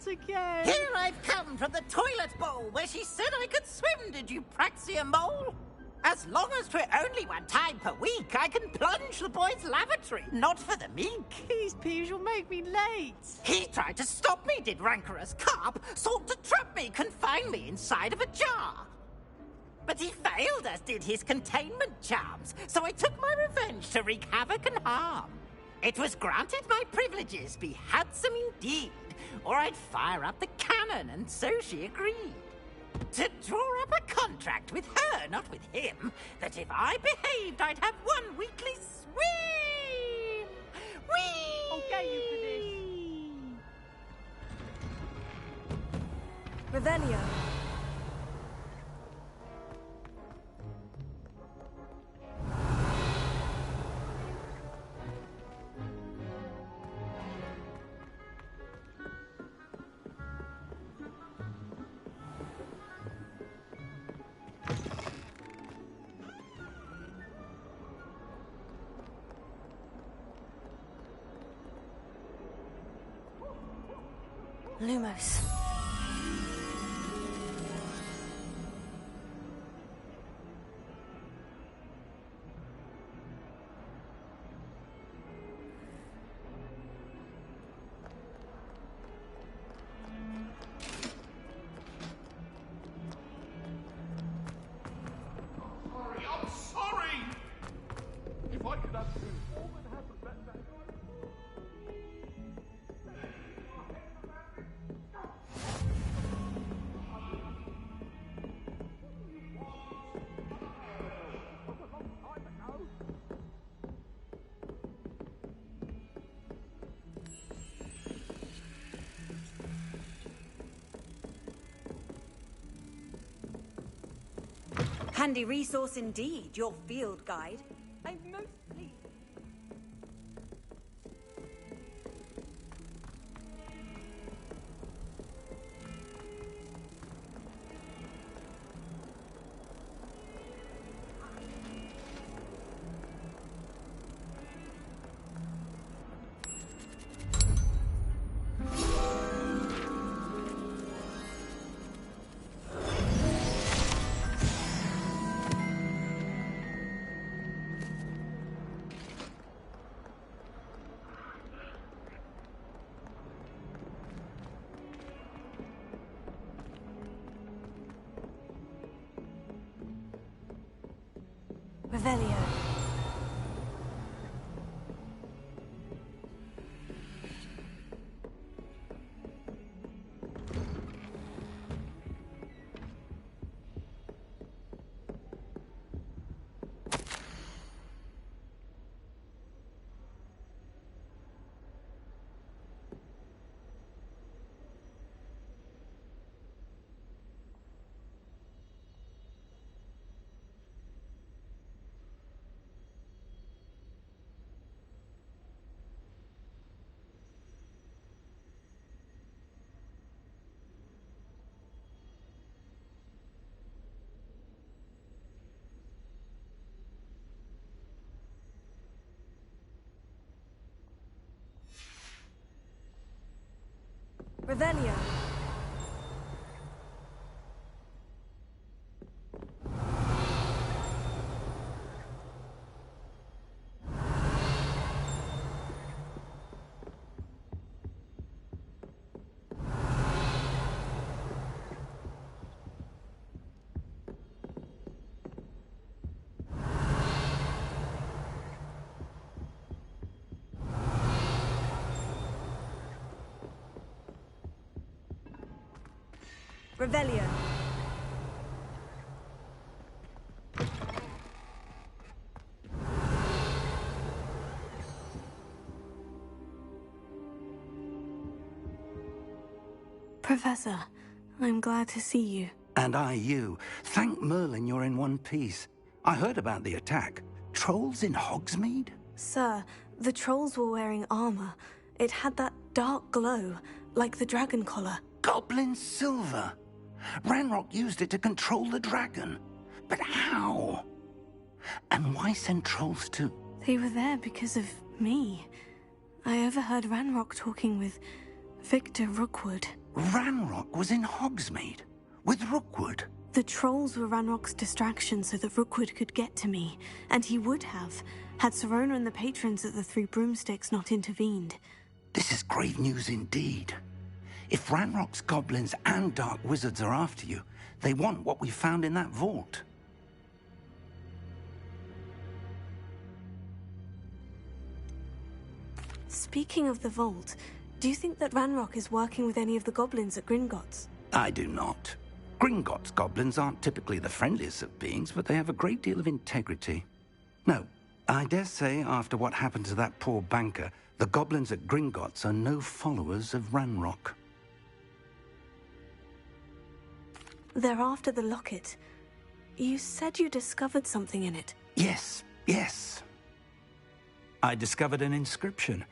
Again. Here I've come from the toilet bowl where she said I could swim, did you Praxia mole? As long as 'twere only one time per week, I can plunge the boy's lavatory, not for the meek. These peeves will make me late. He tried to stop me, did rancorous carp, sought to trap me, confine me inside of a jar. But he failed, as did his containment charms, so I took my revenge to wreak havoc and harm. It was granted my privileges be handsome indeed, or I'd fire up the cannon, and so she agreed. To draw up a contract with her, not with him, that if I behaved, I'd have one weekly swim! Whee! I'll get you for this. Revelio. Lumos. Handy resource indeed, your field guide. I'm most pleased. Revelio. Revelio. Revelio. Professor, I'm glad to see you. And I you. Thank Merlin you're in one piece. I heard about the attack. Trolls in Hogsmeade? Sir, the trolls were wearing armor. It had that dark glow, like the dragon collar. Goblin silver. Ranrock used it to control the dragon. But how? And why send trolls to... They were there because of me. I overheard Ranrock talking with Victor Rookwood. Ranrock was in Hogsmeade? With Rookwood? The trolls were Ranrock's distraction so that Rookwood could get to me. And he would have, had Serona and the patrons at the Three Broomsticks not intervened. This is grave news indeed. If Ranrock's goblins and dark wizards are after you, they want what we found in that vault. Speaking of the vault, do you think that Ranrock is working with any of the goblins at Gringotts? I do not. Gringotts goblins aren't typically the friendliest of beings, but they have a great deal of integrity. No, I dare say after what happened to that poor banker, the goblins at Gringotts are no followers of Ranrock. They're after the locket. You said you discovered something in it. Yes. I discovered an inscription.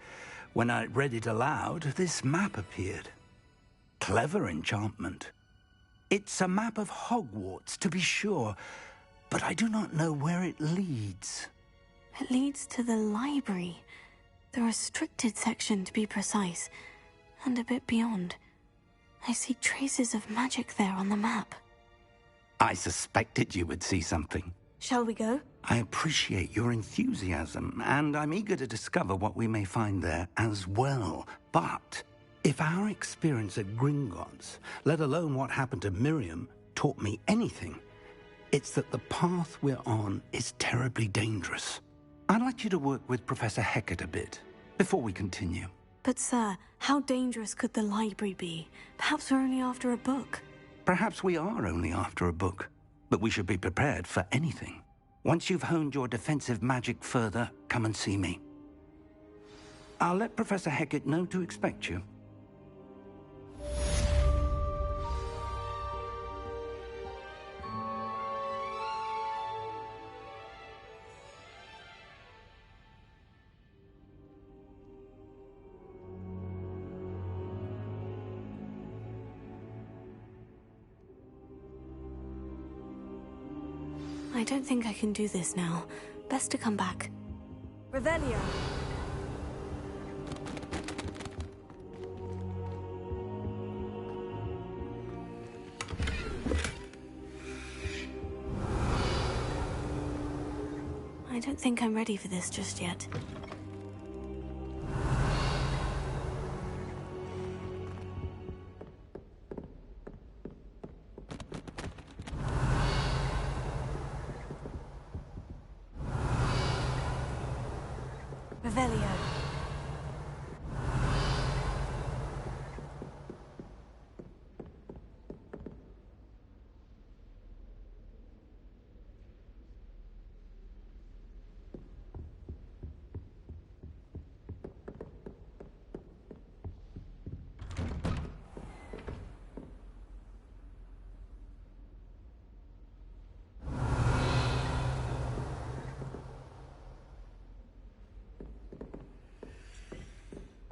When I read it aloud, this map appeared. Clever enchantment. It's a map of Hogwarts, to be sure, but I do not know where it leads. It leads to the library. The restricted section, to be precise, and a bit beyond. I see traces of magic there on the map. I suspected you would see something. Shall we go? I appreciate your enthusiasm, and I'm eager to discover what we may find there as well. But if our experience at Gringotts, let alone what happened to Miriam, taught me anything, it's that the path we're on is terribly dangerous. I'd like you to work with Professor Hecat a bit before we continue. But sir, how dangerous could the library be? Perhaps we're only after a book. Perhaps we are only after a book, but we should be prepared for anything. Once you've honed your defensive magic further, come and see me. I'll let Professor Hecat know to expect you. I don't think I can do this now. Best to come back. Revelio. I don't think I'm ready for this just yet. Revelio.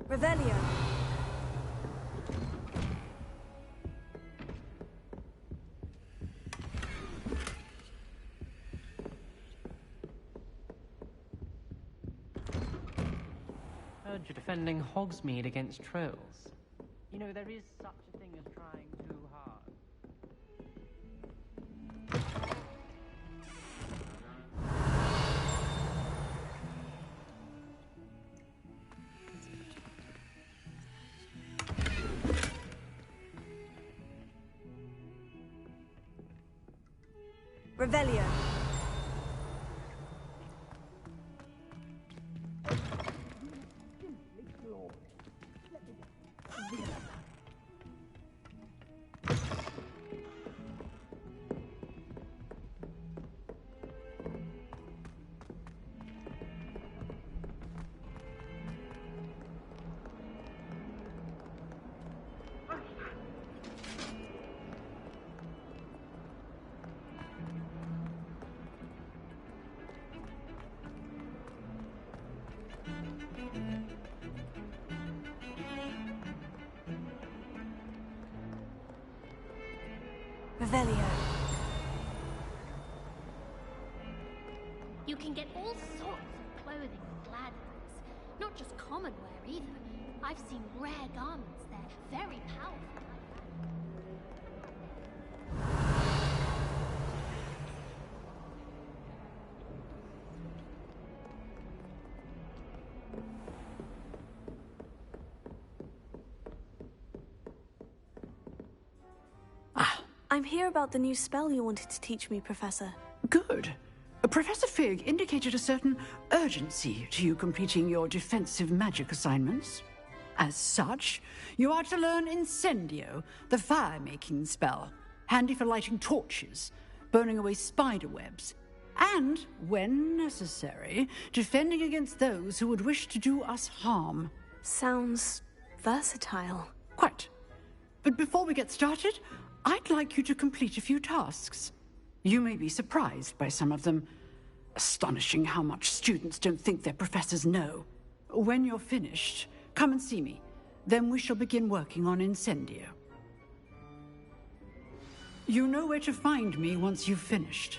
Revelio. Heard you're defending Hogsmeade against trolls. You know, there is such a thing as trying too hard. Revelio. Revelio. You can get all sorts of clothing from Gladwell's. Not just common wear either. I've seen rare garments there, very powerful. I'm here about the new spell you wanted to teach me, Professor. Good. Professor Fig indicated a certain urgency to you completing your defensive magic assignments. As such, you are to learn Incendio, the fire-making spell, handy for lighting torches, burning away spider webs, and, when necessary, defending against those who would wish to do us harm. Sounds versatile. Quite. But before we get started, I'd like you to complete a few tasks. You may be surprised by some of them. Astonishing how much students don't think their professors know. When you're finished, come and see me. Then we shall begin working on Incendio. You know where to find me once you've finished.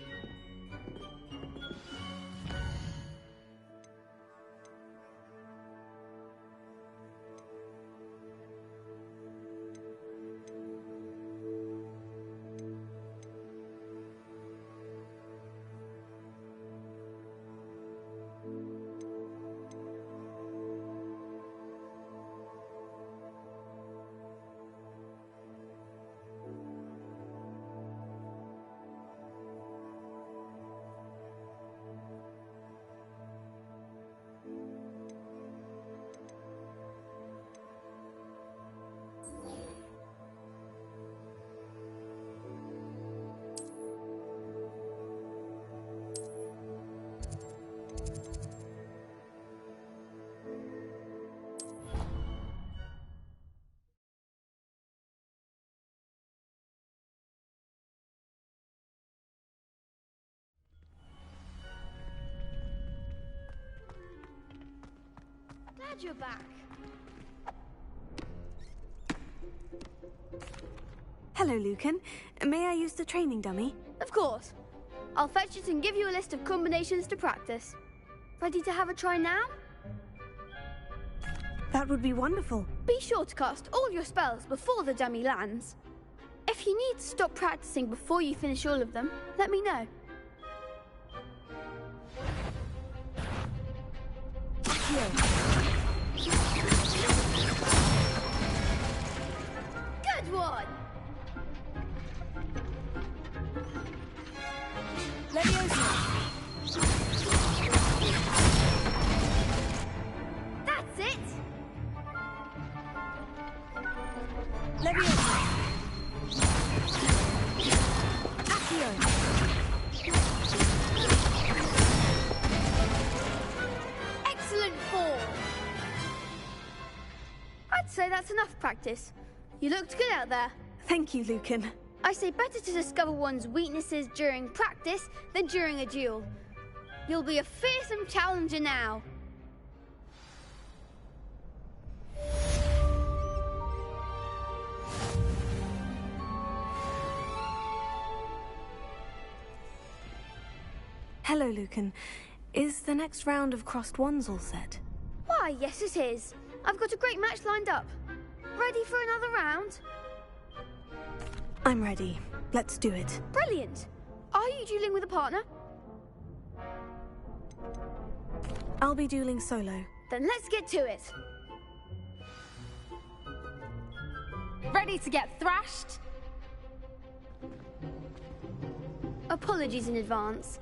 Glad you're back. Hello, Lucan. May I use the training dummy? Of course. I'll fetch it and give you a list of combinations to practice. Ready to have a try now? That would be wonderful. Be sure to cast all your spells before the dummy lands. If you need to stop practicing before you finish all of them, let me know. Good one! That's it! Excellent fall! I'd say that's enough practice. You looked good out there. Thank you, Lucan. I say better to discover one's weaknesses during practice than during a duel. You'll be a fearsome challenger now. Hello, Lucan. Is the next round of crossed wands all set? Why, yes it is. I've got a great match lined up. Ready for another round? I'm ready. Let's do it. Brilliant! Are you dueling with a partner? I'll be dueling solo. Then let's get to it. Ready to get thrashed? Apologies in advance.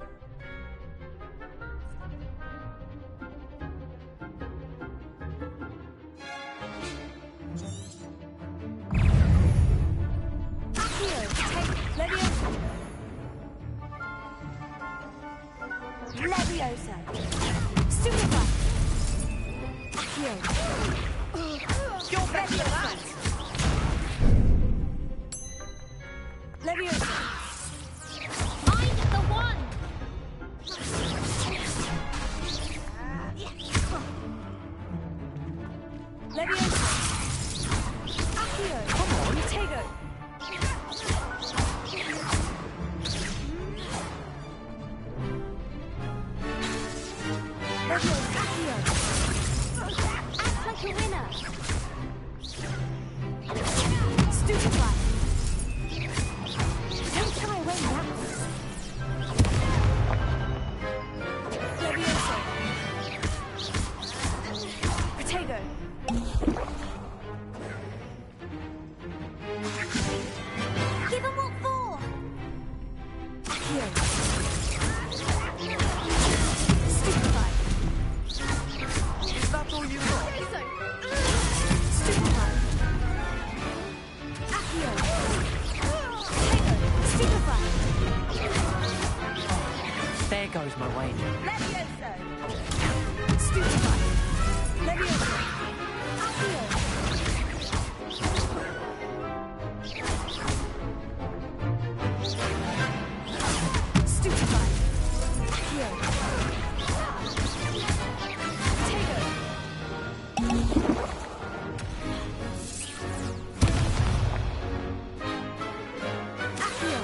Leviosa. Superfly. Accio. You're ready for that. Leviosa. Find the one. Leviosa. Accio. Come on, Tego. Act like a winner. Stupefy. Don't shy away now. Leviosa. Protego. Give him what for. Accio. Stupefy. Is that all you got? Stupefy. Accio. Tego. Stupefy. There goes my wager. Leviosa. Stupefy. Leviosa. Accio. Stupefy. Accio. Tego. Accio.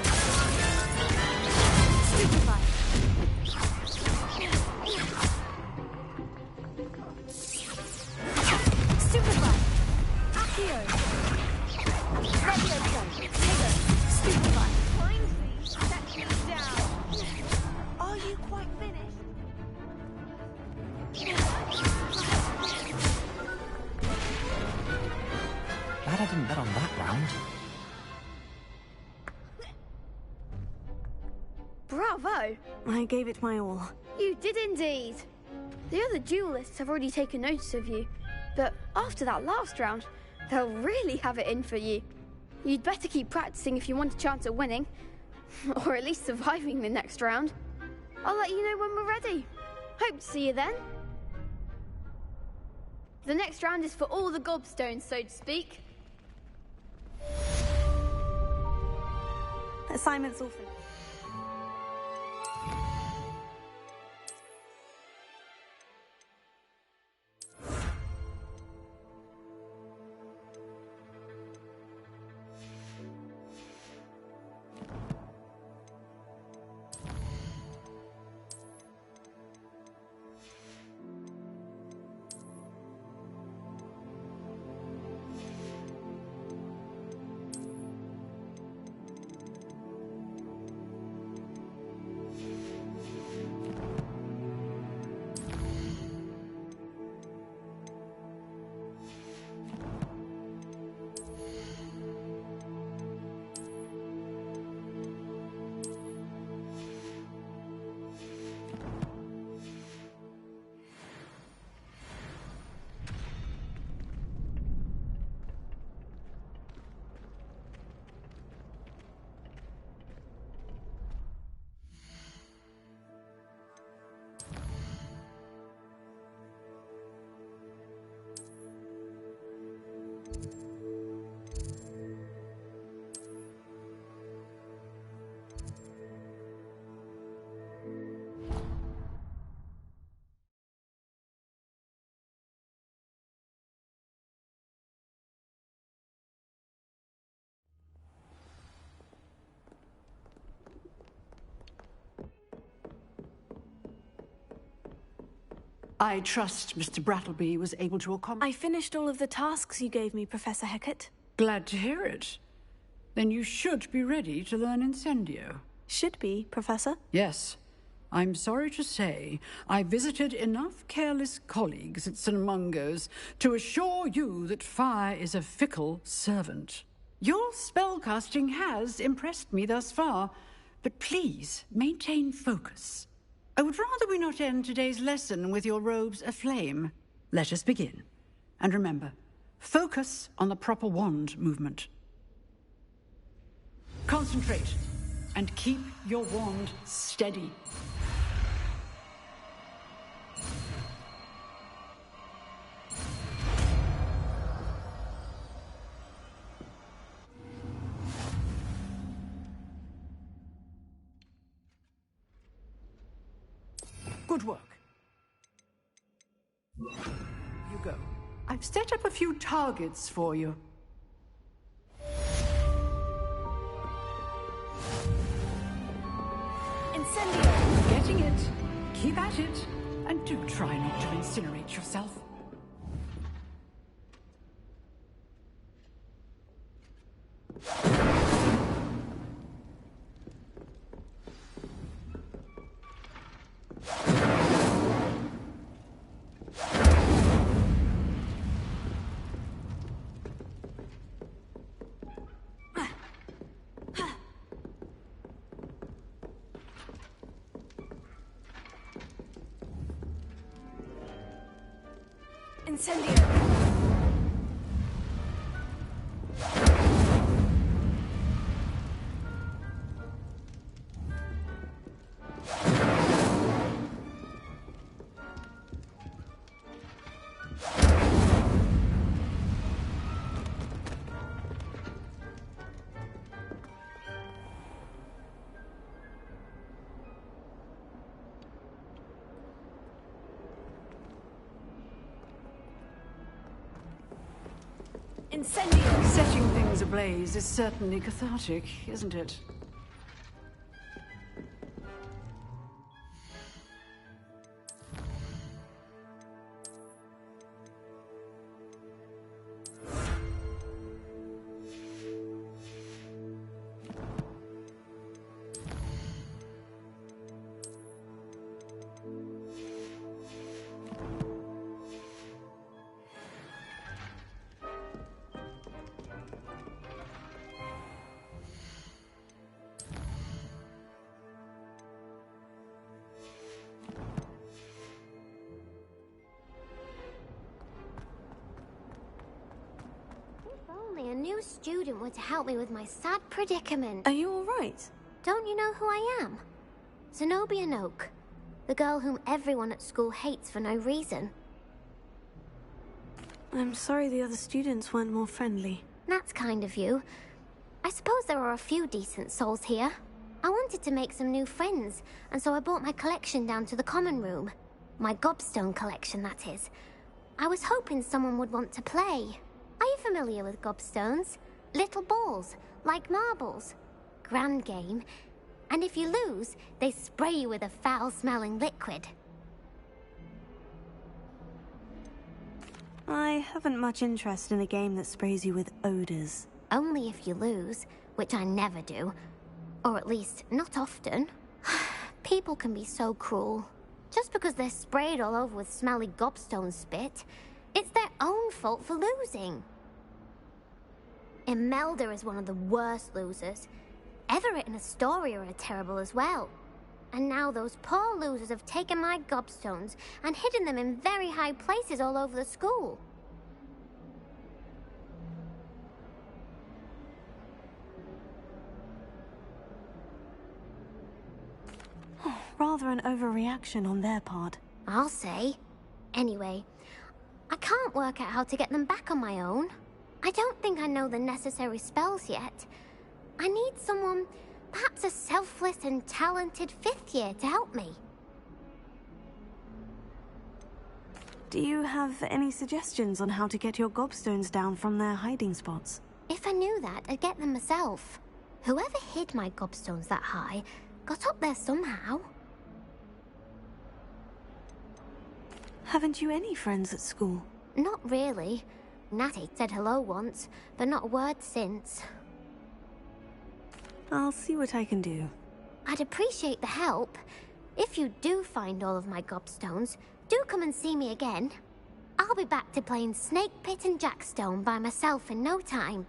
Stupefy. Stupefy. Accio. Leviosa. Tego. Stupefy. Kindly set me down. Are you quite finished? Glad I didn't bet on that round. Bravo! I gave it my all. You did indeed. The other duelists have already taken notice of you, but after that last round, they'll really have it in for you. You'd better keep practicing if you want a chance at winning, or at least surviving the next round. I'll let you know when we're ready. Hope to see you then. The next round is for all the gobstones, so to speak. Assignment's all finished. I trust Mr. Brattleby was able to accommodate... I finished all of the tasks you gave me, Professor Hecat. Glad to hear it. Then you should be ready to learn Incendio. Should be, Professor? Yes. I'm sorry to say, I visited enough careless colleagues at St. Mungo's to assure you that fire is a fickle servant. Your spellcasting has impressed me thus far, but please maintain focus. I would rather we not end today's lesson with your robes aflame. Let us begin. And remember, focus on the proper wand movement. Concentrate, and keep your wand steady. Good work. You go. I've set up a few targets for you. Incendio! Getting it. Keep at it. And do try not to incinerate yourself. Incendio! Incendio! Setting things ablaze is certainly cathartic, isn't it? Only a new student were to help me with my sad predicament. Are you all right? Don't you know who I am? Zenobia Noak, the girl whom everyone at school hates for no reason. I'm sorry the other students weren't more friendly. That's kind of you. I suppose there are a few decent souls here. I wanted to make some new friends, and so I brought my collection down to the common room. My gobstone collection, that is. I was hoping someone would want to play. Are you familiar with gobstones? Little balls, like marbles. Grand game. And if you lose, they spray you with a foul-smelling liquid. I haven't much interest in a game that sprays you with odors. Only if you lose, which I never do. Or at least, not often. People can be so cruel. Just because they're sprayed all over with smelly gobstone spit, it's their own fault for losing. Imelda is one of the worst losers. Everett and Astoria are terrible as well. And now those poor losers have taken my gobstones and hidden them in very high places all over the school. Rather an overreaction on their part. I'll say. Anyway, I can't work out how to get them back on my own. I don't think I know the necessary spells yet. I need someone, perhaps a selfless and talented 5th year to help me. Do you have any suggestions on how to get your gobstones down from their hiding spots? If I knew that, I'd get them myself. Whoever hid my gobstones that high got up there somehow. Haven't you any friends at school? Not really. Natty said hello once, but not a word since. I'll see what I can do. I'd appreciate the help. If you do find all of my gobstones, do come and see me again. I'll be back to playing Snake Pit and Jackstone by myself in no time.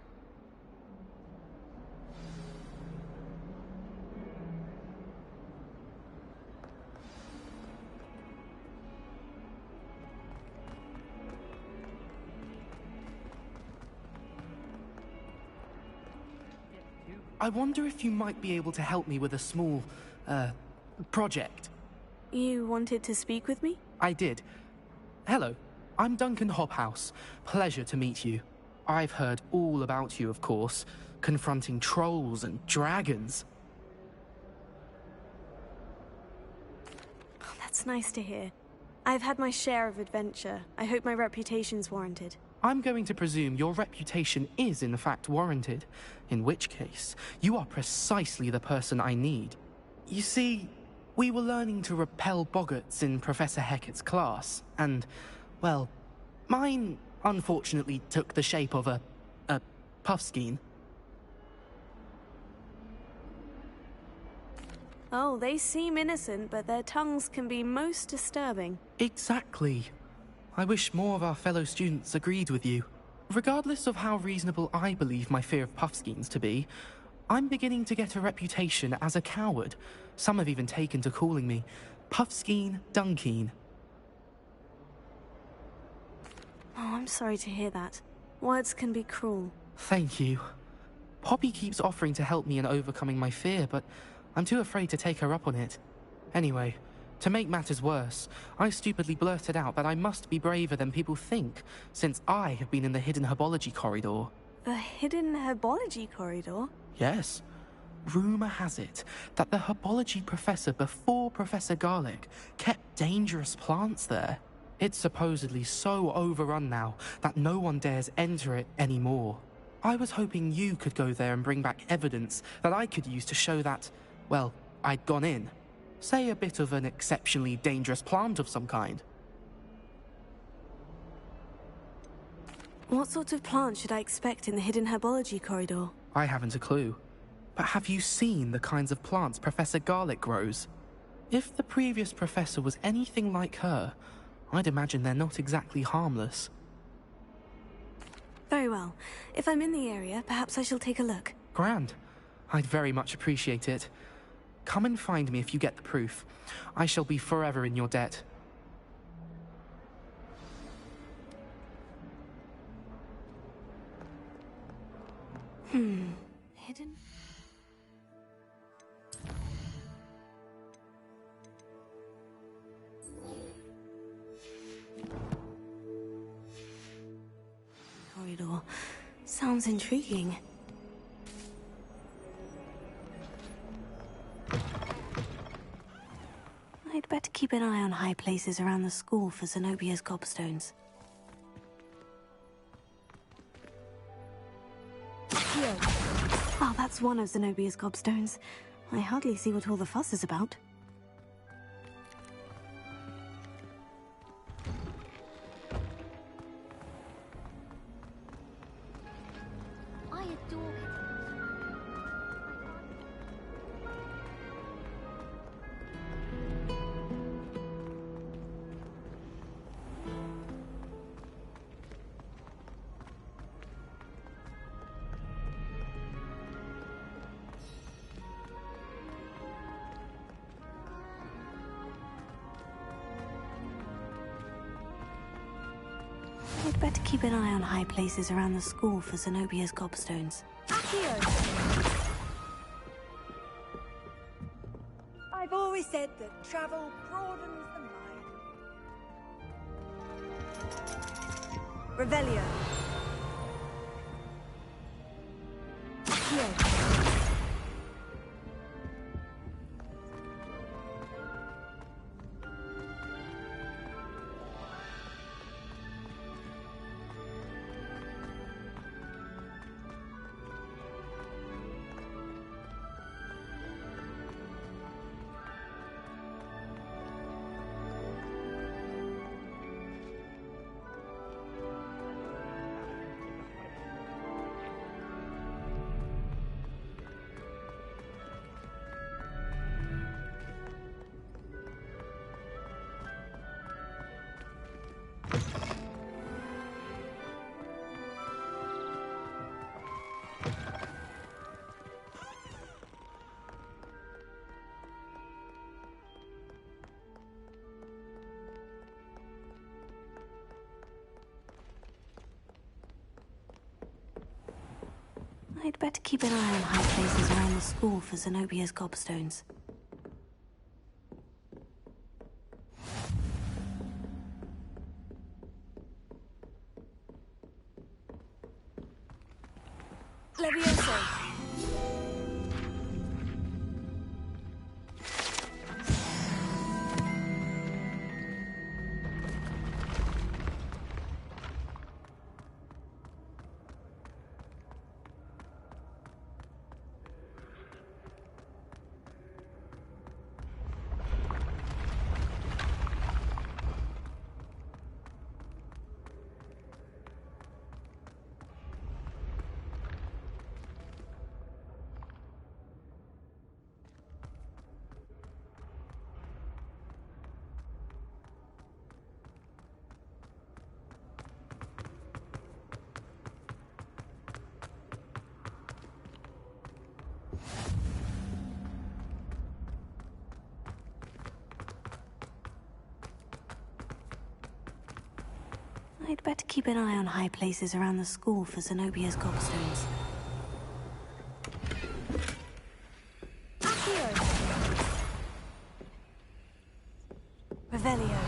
I wonder if you might be able to help me with a small, project. You wanted to speak with me? I did. Hello, I'm Duncan Hobhouse. Pleasure to meet you. I've heard all about you, of course, confronting trolls and dragons. Oh, that's nice to hear. I've had my share of adventure. I hope my reputation's warranted. I'm going to presume your reputation is in fact warranted, in which case, you are precisely the person I need. You see, we were learning to repel boggarts in Professor Hecat's class, and, well, mine unfortunately took the shape of a puffskein. Oh, they seem innocent, but their tongues can be most disturbing. Exactly. I wish more of our fellow students agreed with you. Regardless of how reasonable I believe my fear of puffskeins to be, I'm beginning to get a reputation as a coward. Some have even taken to calling me Puffskeen Dunkeen. Oh, I'm sorry to hear that. Words can be cruel. Thank you. Poppy keeps offering to help me in overcoming my fear, but I'm too afraid to take her up on it. Anyway, to make matters worse, I stupidly blurted out that I must be braver than people think, since I have been in the hidden herbology corridor. The hidden herbology corridor? Yes. Rumour has it that the herbology professor before Professor Garlic kept dangerous plants there. It's supposedly so overrun now that no one dares enter it anymore. I was hoping you could go there and bring back evidence that I could use to show that, well, I'd gone in. Say a bit of an exceptionally dangerous plant of some kind. What sort of plant should I expect in the hidden herbology corridor? I haven't a clue. But have you seen the kinds of plants Professor Garlic grows? If the previous professor was anything like her, I'd imagine they're not exactly harmless. Very well. If I'm in the area, perhaps I shall take a look. Grand. I'd very much appreciate it. Come and find me if you get the proof. I shall be forever in your debt. Hidden? Corridor. Sounds intriguing. I'd better keep an eye on high places around the school for Zenobia's gobstones. Here. Oh, that's one of Zenobia's gobstones. I hardly see what all the fuss is about. I adore it. I'd better keep an eye on high places around the school for Zenobia's gobstones. I've always said that travel broadens the mind. Revelio. Here. I'd better keep an eye on high places around the school for Zenobia's gobstones. Levioso! I'd better keep an eye on high places around the school for Zenobia's gobstones. Revelio.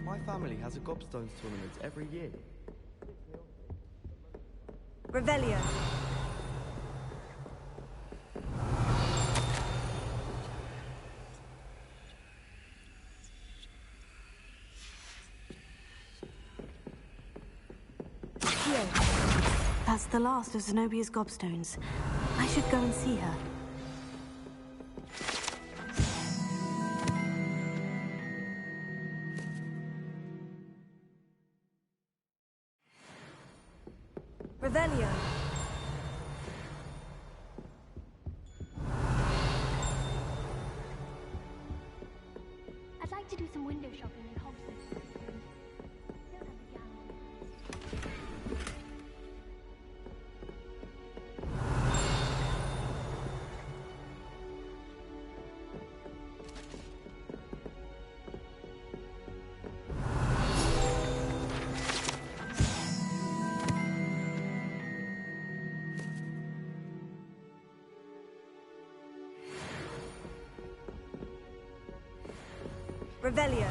My family has a gobstones tournament every year. Revelio. That's the last of Zenobia's gobstones. I should go and see her. Revelio. I'd like to do some window shopping in Hogwarts. Don't have a gown. Revelio.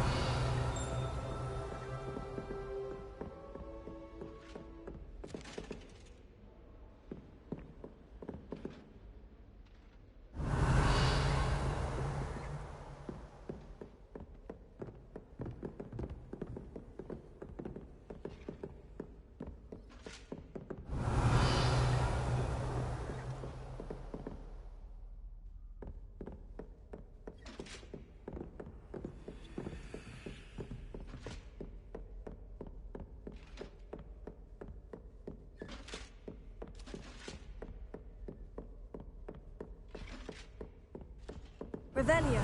Revelio.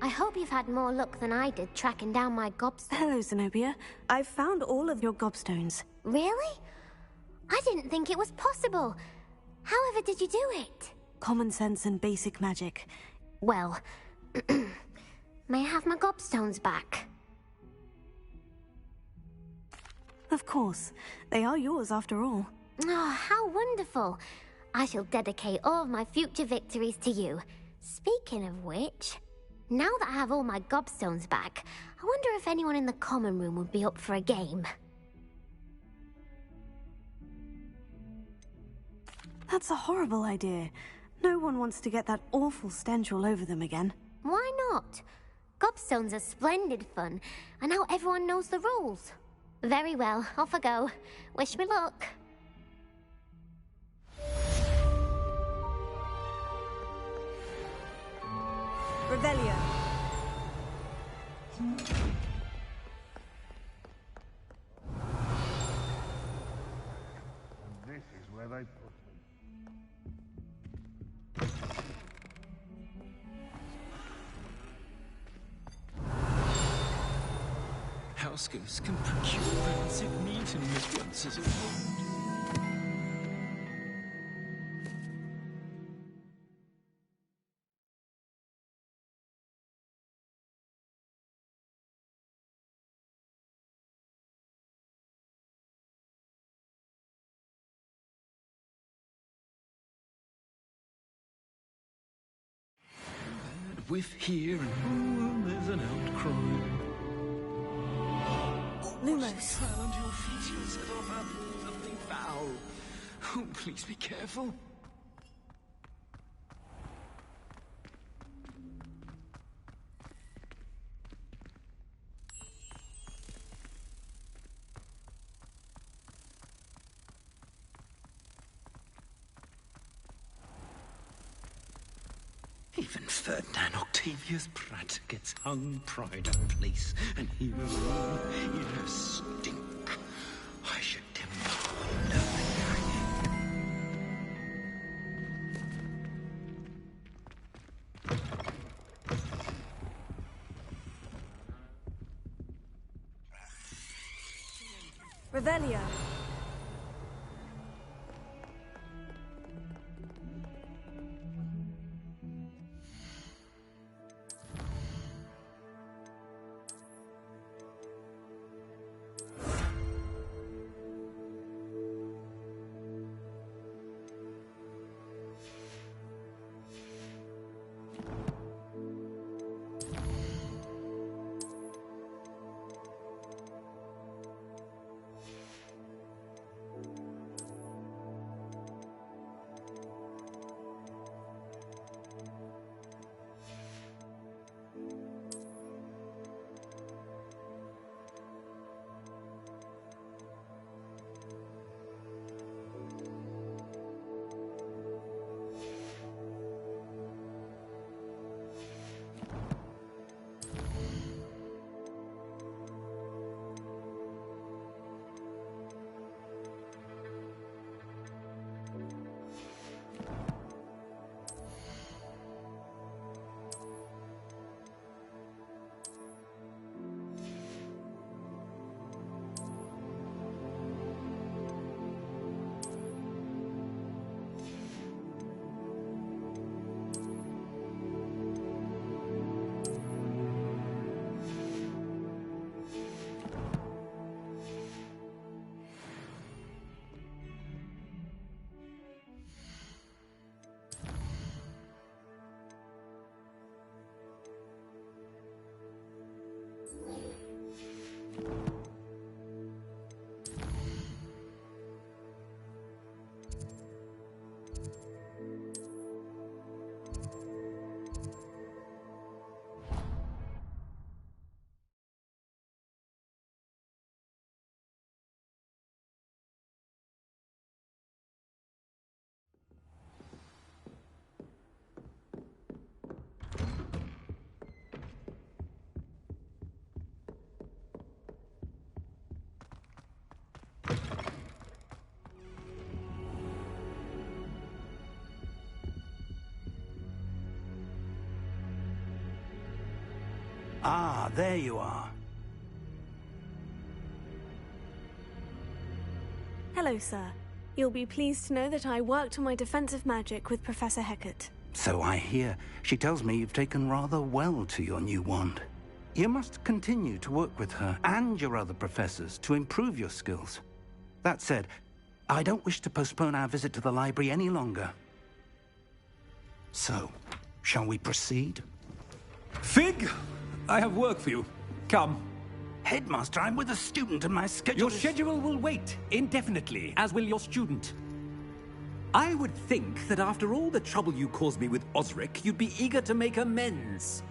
I hope you've had more luck than I did tracking down my gobstone. Hello, Zenobia. I've found all of your gobstones. Really? I didn't think it was possible. However did you do it? Common sense and basic magic. Well, may I have my gobstones back? Of course. They are yours after all. Oh, how wonderful. I shall dedicate all of my future victories to you. Speaking of which, now that I have all my gobstones back, I wonder if anyone in the common room would be up for a game. That's a horrible idea. No one wants to get that awful stench all over them again. Why not? Gobstones are splendid fun, and now everyone knows the rules. Very well, off I go. Wish me luck. Revelio. This is where they put Housegoats can procure rancid meat and live once as a wound. Bad whiff here and there's an outcry. Lumos. Silent your feet, you'll set off something foul. Oh, please be careful. Even Ferdinand Octavius Pratt gets hung pride of place, and here alone in her stink. I should demand her. Revelio. Ah, there you are. Hello, sir. You'll be pleased to know that I worked on my defensive magic with Professor Hecat. So I hear. She tells me you've taken rather well to your new wand. You must continue to work with her and your other professors to improve your skills. That said, I don't wish to postpone our visit to the library any longer. So, shall we proceed? Fig! I have work for you. Come. Headmaster, I'm with a student and my schedule Your schedule will wait indefinitely, as will your student. I would think that after all the trouble you caused me with Osric, you'd be eager to make amends.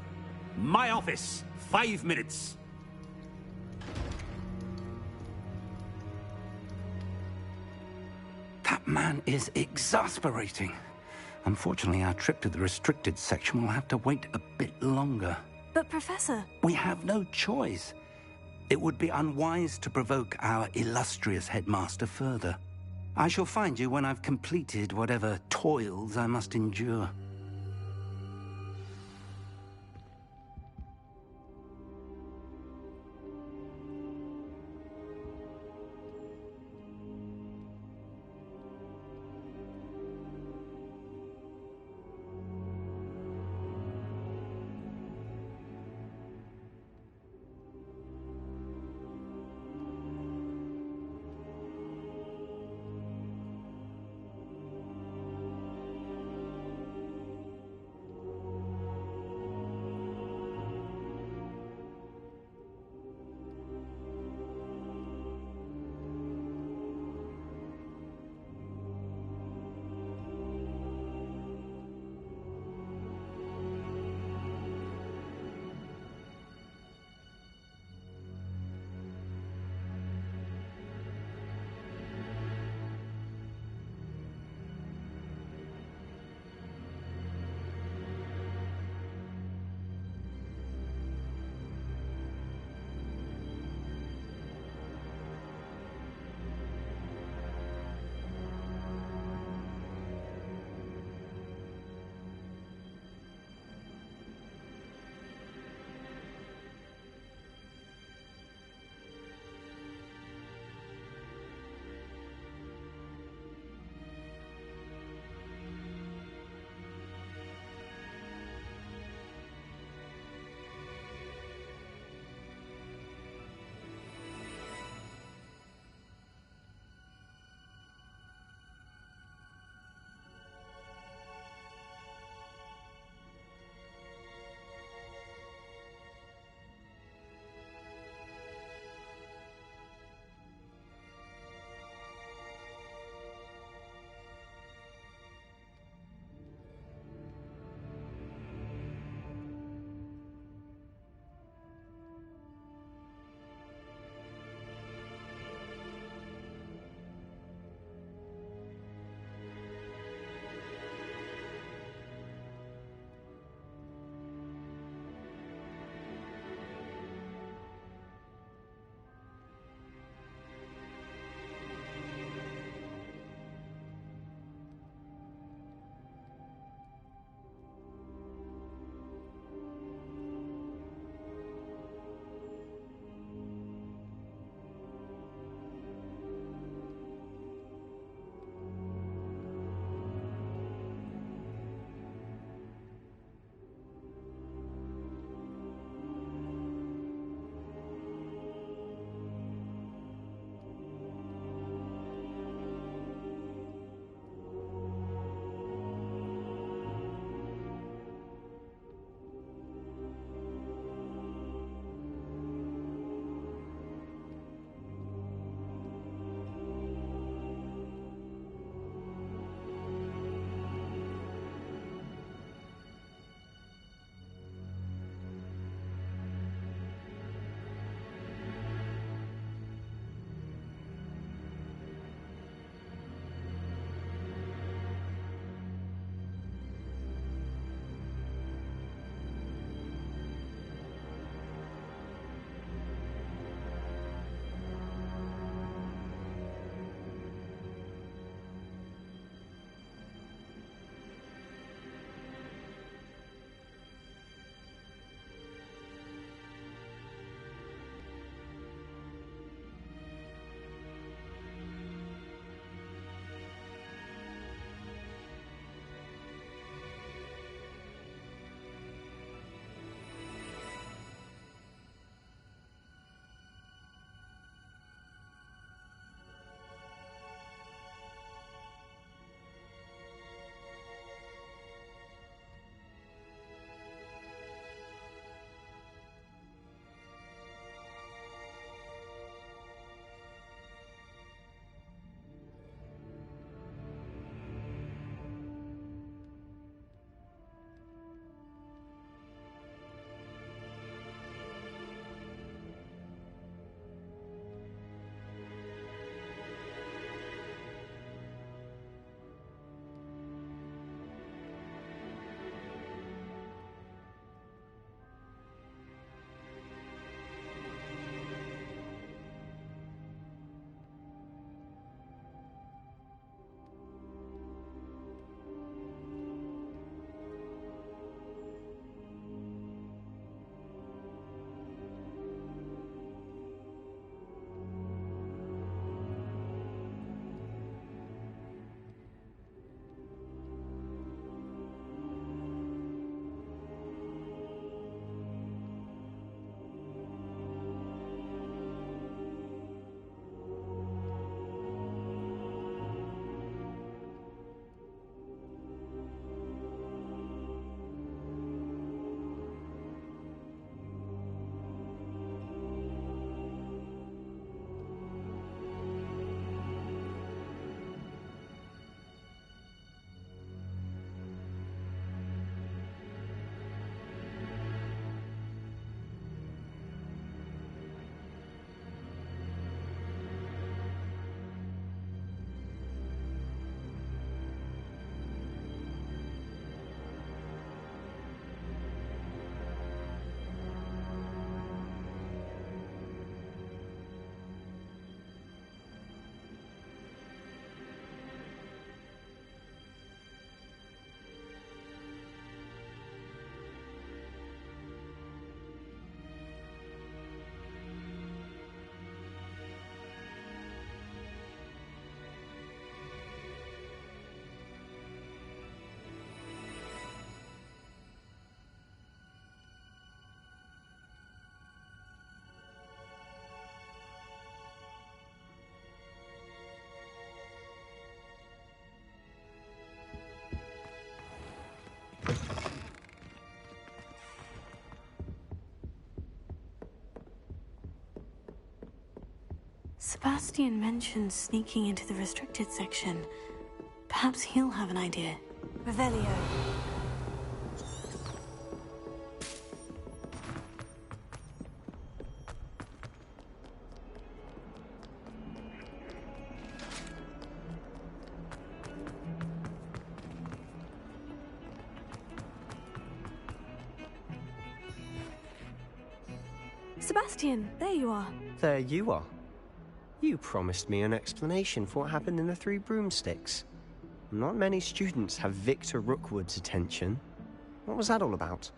My office, 5 minutes. That man is exasperating. Unfortunately, our trip to the restricted section will have to wait a bit longer. But, Professor... We have no choice. It would be unwise to provoke our illustrious headmaster further. I shall find you when I've completed whatever toils I must endure. Sebastian mentioned sneaking into the restricted section. Perhaps he'll have an idea. Revelio. Sebastian, there you are. There you are. You promised me an explanation for what happened in the Three Broomsticks. Not many students have Victor Rookwood's attention. What was that all about?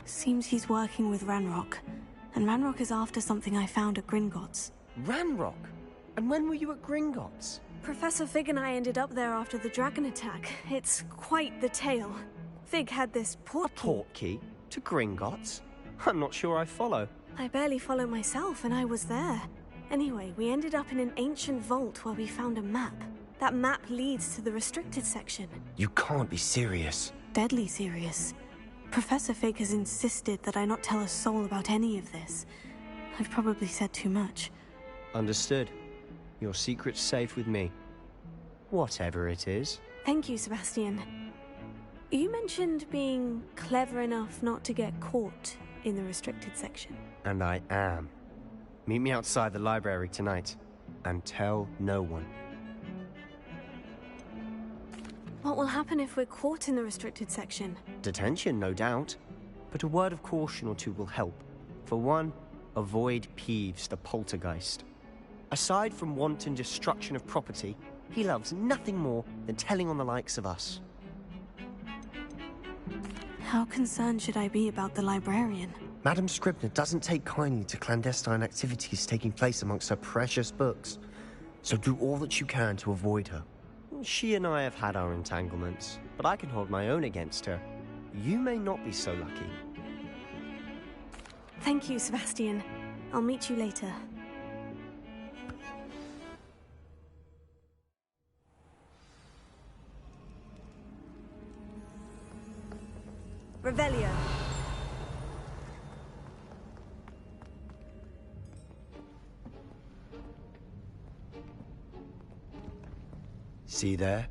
Seems he's working with Ranrock. And Ranrock is after something I found at Gringotts. Ranrock? And when were you at Gringotts? Professor Fig and I ended up there after the dragon attack. It's quite the tale. Fig had this portkey. A portkey? To Gringotts? I'm not sure I follow. I barely follow myself, and I was there. Anyway, we ended up in an ancient vault where we found a map. That map leads to the restricted section. You can't be serious. Deadly serious. Professor Fig has insisted that I not tell a soul about any of this. I've probably said too much. Understood. Your secret's safe with me. Whatever it is. Thank you, Sebastian. You mentioned being clever enough not to get caught in the restricted section. And I am. Meet me outside the library tonight. And tell no one. What will happen if we're caught in the restricted section? Detention, no doubt. But a word of caution or two will help. For one, avoid Peeves, the poltergeist. Aside from wanton destruction of property, he loves nothing more than telling on the likes of us. How concerned should I be about the librarian? Madame Scribner doesn't take kindly to clandestine activities taking place amongst her precious books. So do all that you can to avoid her. She and I have had our entanglements, but I can hold my own against her. You may not be so lucky. Thank you, Sebastian. I'll meet you later. Revelio. See there?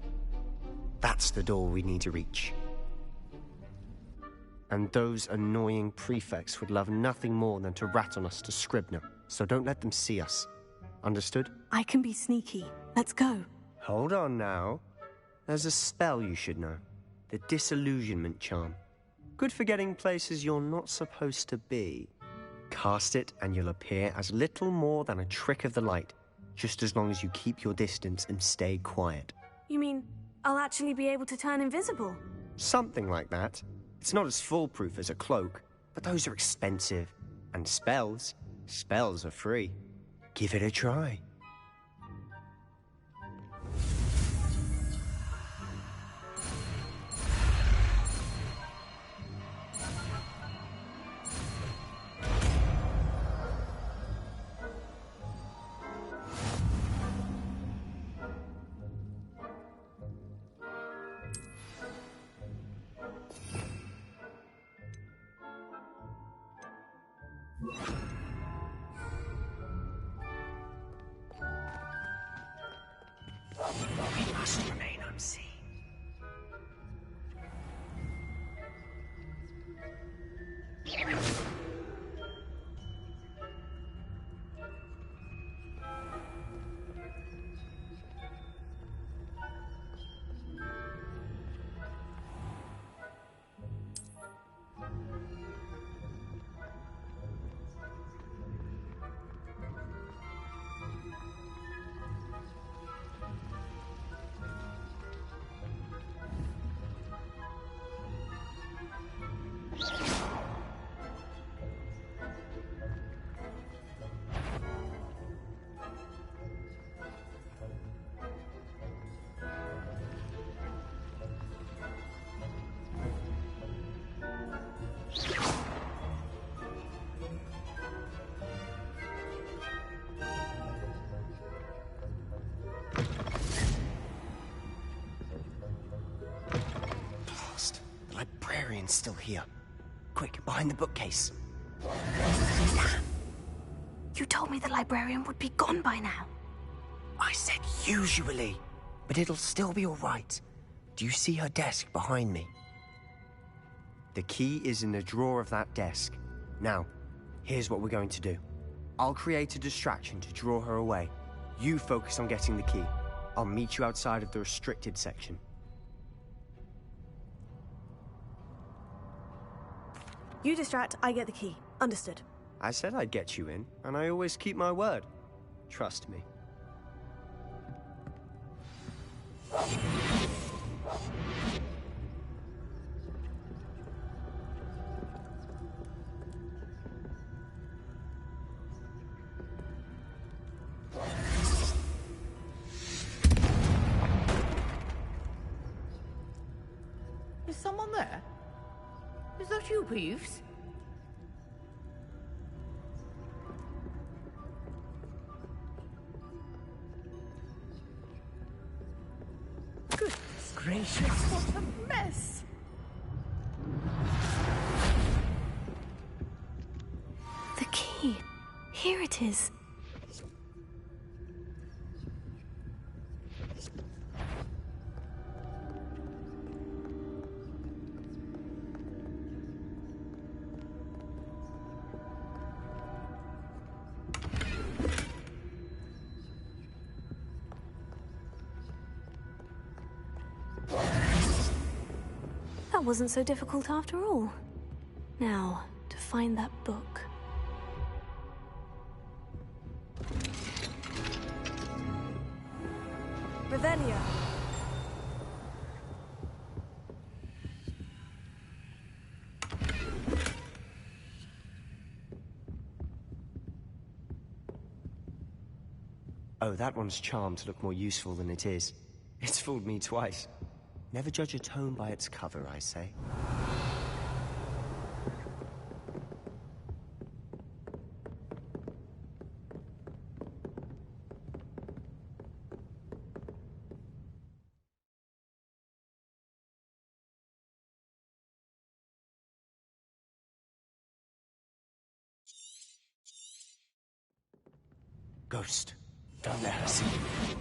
That's the door we need to reach. And those annoying prefects would love nothing more than to rat on us to Scribner, so don't let them see us. Understood? I can be sneaky. Let's go. Hold on now. There's a spell you should know. The Disillusionment Charm. Good for getting places you're not supposed to be. Cast it and you'll appear as little more than a trick of the light, just as long as you keep your distance and stay quiet. You mean I'll actually be able to turn invisible? Something like that. It's not as foolproof as a cloak, but those are expensive. And spells are free. Give it a try. We must remain unseen. Librarian's still here. Quick, behind the bookcase. You told me the librarian would be gone by now. I said usually, but it'll still be all right. Do you see her desk behind me? The key is in the drawer of that desk. Now, here's what we're going to do. I'll create a distraction to draw her away. You focus on getting the key. I'll meet you outside of the restricted section. You distract, I get the key. Understood. I said I'd get you in, and I always keep my word. Trust me. Is someone there? Is that you, Peeves? Goodness gracious, what a mess! The key. Here it is. That wasn't so difficult after all. Now, to find that book. Revelio. Oh, that one's charmed to look more useful than it is. It's fooled me twice. Never judge a tome by its cover, I say. Ghost, don't let her see you.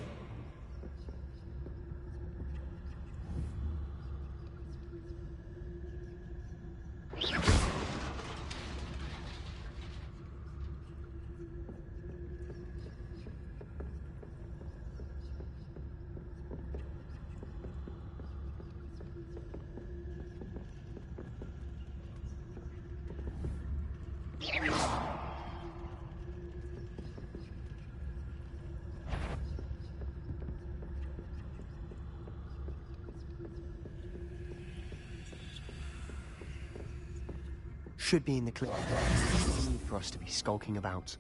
Should be in the clip. No need for us to be skulking about.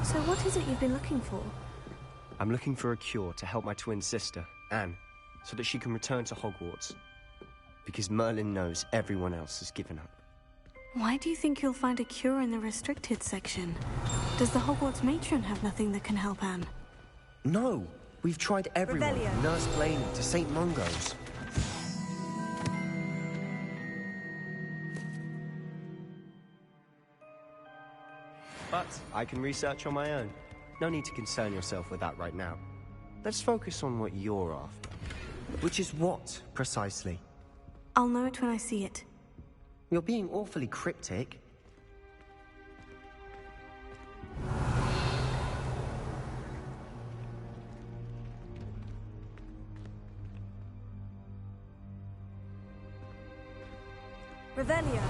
So what is it you've been looking for? I'm looking for a cure to help my twin sister, Anne, so that she can return to Hogwarts. Because Merlin knows everyone else has given up. Why do you think you'll find a cure in the restricted section? Does the Hogwarts matron have nothing that can help Anne? No! We've tried everyone, Revelio. from Nurse Blaney to St. Mungo's. But I can research on my own. No need to concern yourself with that right now. Let's focus on what you're after. Which is what, precisely? I'll know it when I see it. You're being awfully cryptic. Revelio.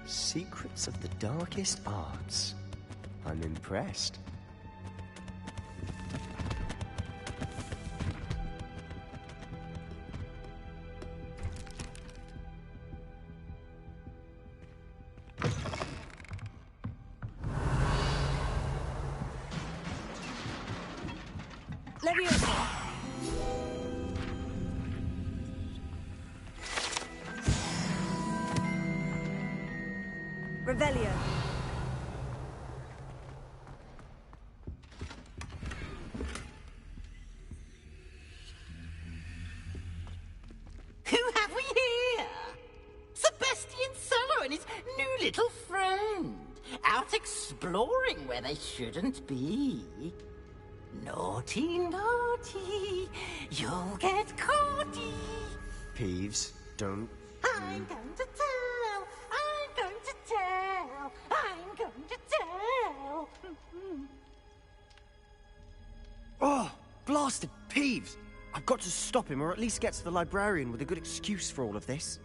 Secrets of the darkest arts. I'm impressed. Revelio. little friend, out exploring where they shouldn't be. Naughty, naughty, you'll get caughty. Peeves, don't... I'm going to tell, I'm going to tell, I'm going to tell. Oh, blasted Peeves! I've got to stop him, or at least get to the librarian with a good excuse for all of this.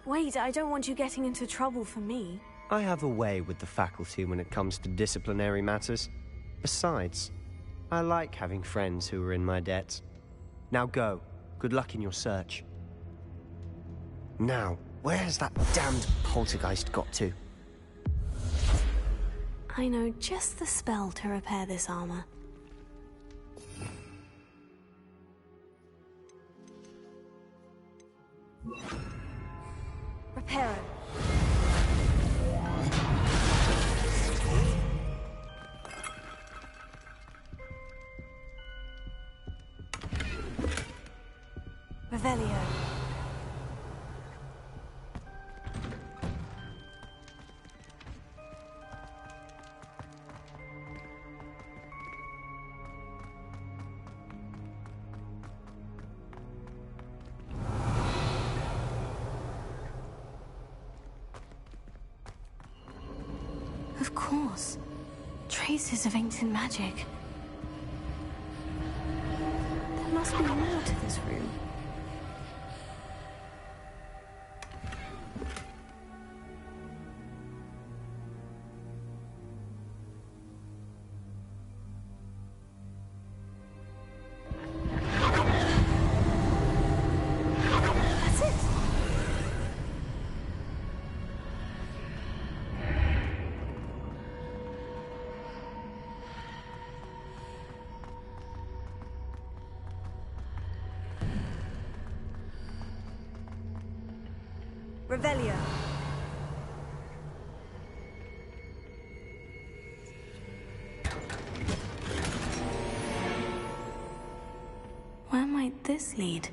Wait, I don't want you getting into trouble for me. I have a way with the faculty when it comes to disciplinary matters. Besides, I like having friends who are in my debt. Now go. Good luck in your search. Now, where's that damned poltergeist got to? I know just the spell to repair this armor. Reparo. Revelio. Of course. Traces of ancient magic. There must be more to this room. That's it. Revelio. Where might this lead?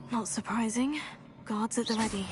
Not surprising. Guards at the ready.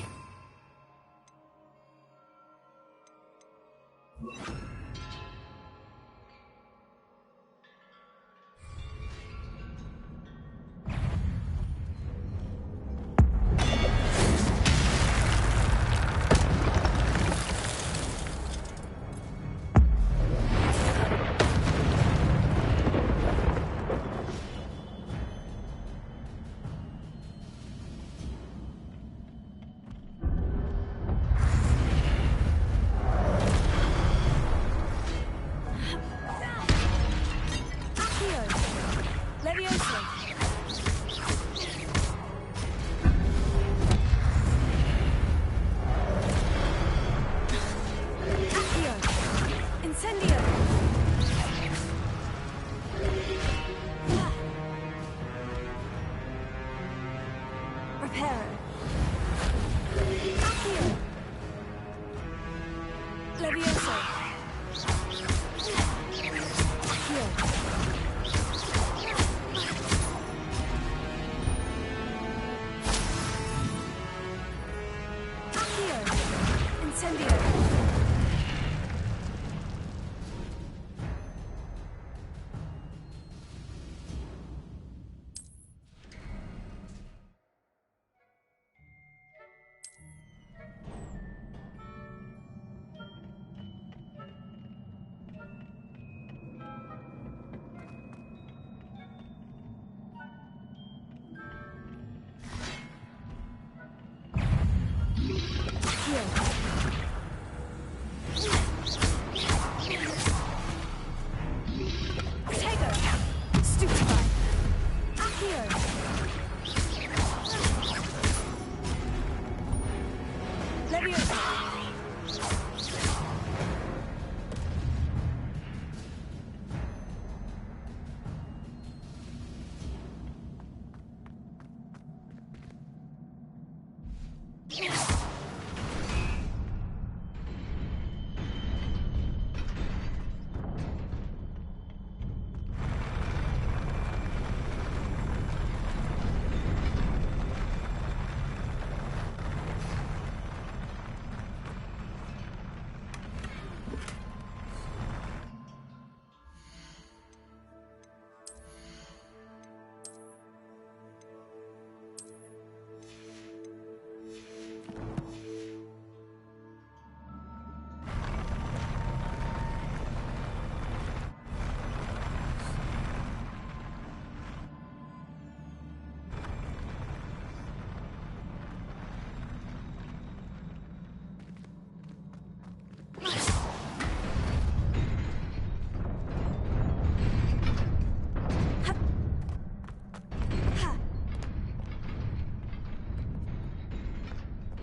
Incendio.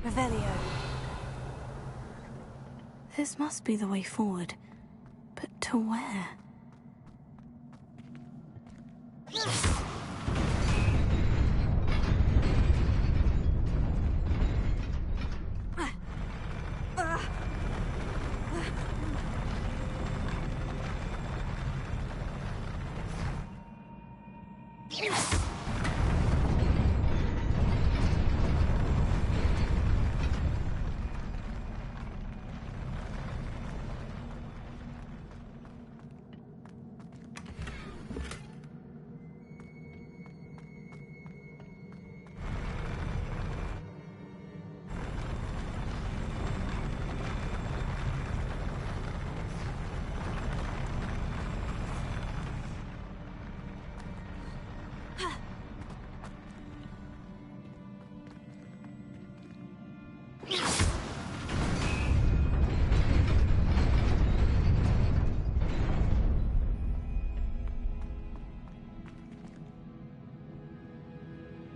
Revelio. This must be the way forward. But to where?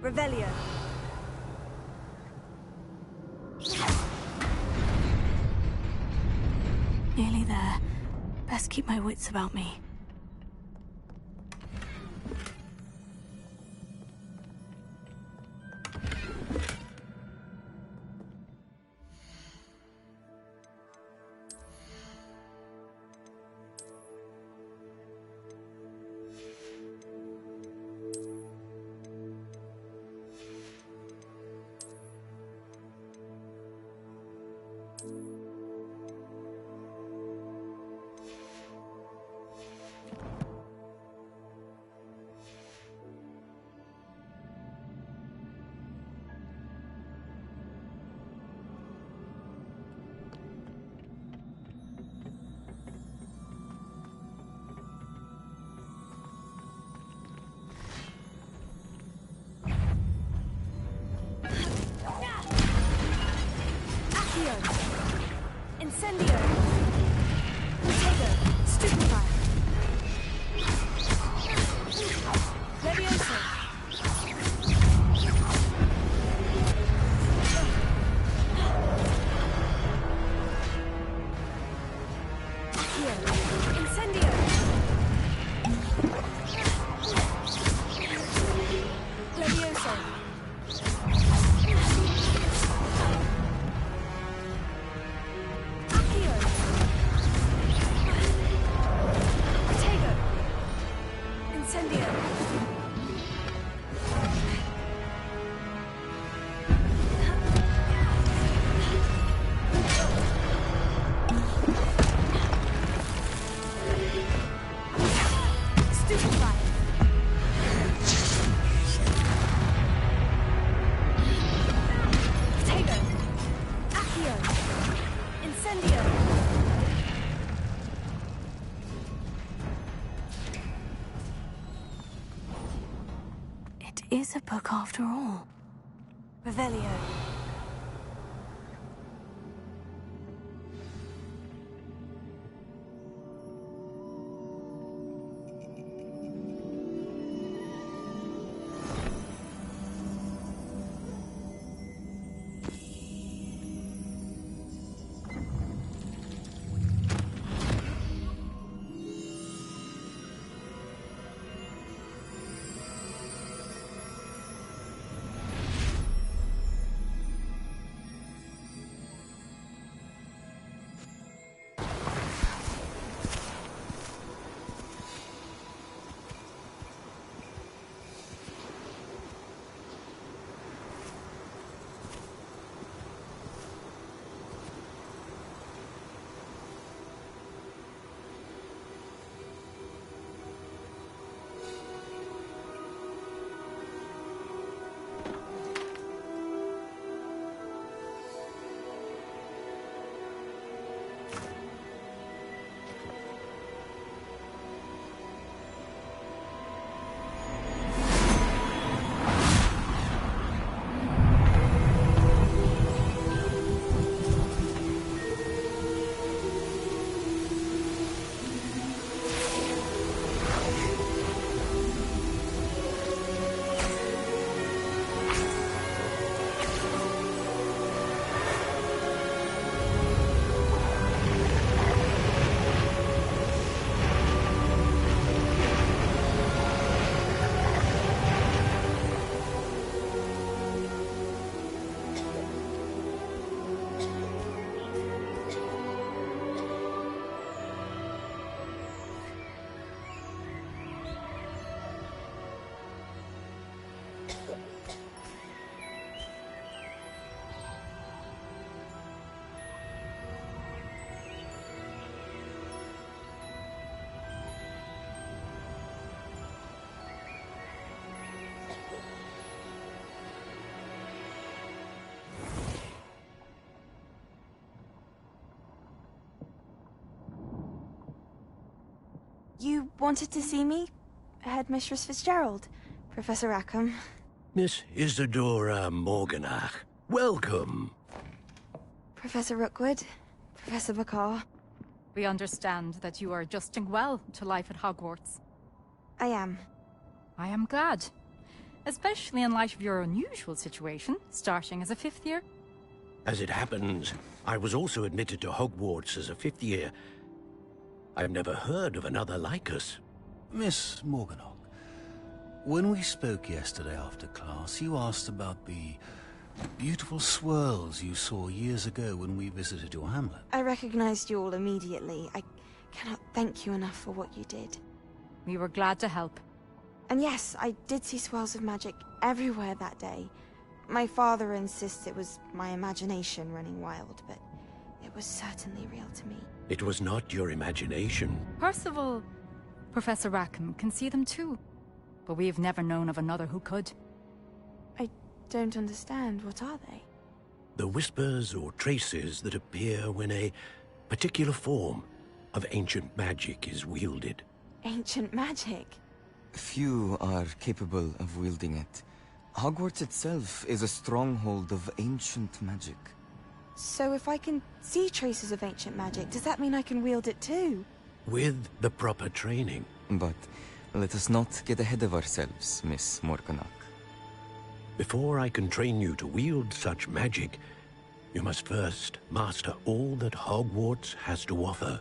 Revelio. Nearly there. Best keep my wits about me. Incendio! Potato! Stupefy! Levioso! Accio! Incendio! Levioso! Accio! is a book after all. Revelio. You wanted to see me? Headmistress Fitzgerald, Professor Rackham. Miss Isadora Morganach, welcome. Professor Rookwood, Professor Bakar. We understand that you are adjusting well to life at Hogwarts. I am. I am glad. Especially in light of your unusual situation, starting as a 5th year. As it happens, I was also admitted to Hogwarts as a 5th year. I've never heard of another like us. Miss Morganach, when we spoke yesterday after class, you asked about the beautiful swirls you saw years ago when we visited your hamlet. I recognized you all immediately. I cannot thank you enough for what you did. We were glad to help. And yes, I did see swirls of magic everywhere that day. My father insists it was my imagination running wild, but it was certainly real to me. It was not your imagination. Percival, Professor Rackham can see them too. But we have never known of another who could. I don't understand. What are they? The whispers or traces that appear when a particular form of ancient magic is wielded. Ancient magic? Few are capable of wielding it. Hogwarts itself is a stronghold of ancient magic. So if I can see traces of ancient magic, does that mean I can wield it too? With the proper training. But let us not get ahead of ourselves, Miss Morganach. Before I can train you to wield such magic, you must first master all that Hogwarts has to offer.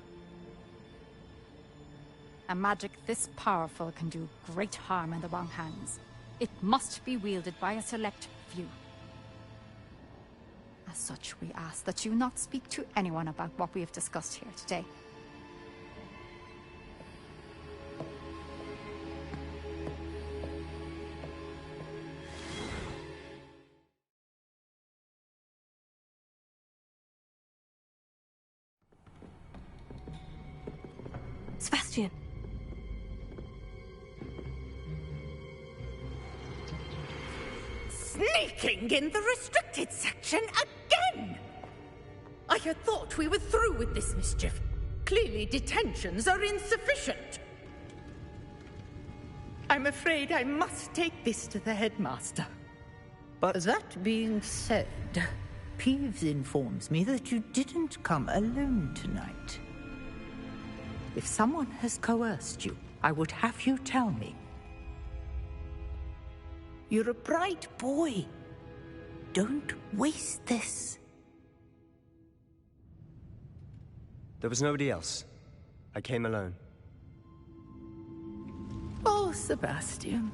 A magic this powerful can do great harm in the wrong hands. It must be wielded by a select few. As such, we ask that you not speak to anyone about what we have discussed here today. Sebastian. Sneaking in the restricted section again! I had thought we were through with this mischief. Clearly detentions are insufficient. I'm afraid I must take this to the headmaster. But that being said, Peeves informs me that you didn't come alone tonight. If someone has coerced you, I would have you tell me. You're a bright boy. Don't waste this. There was nobody else. I came alone. Oh, Sebastian.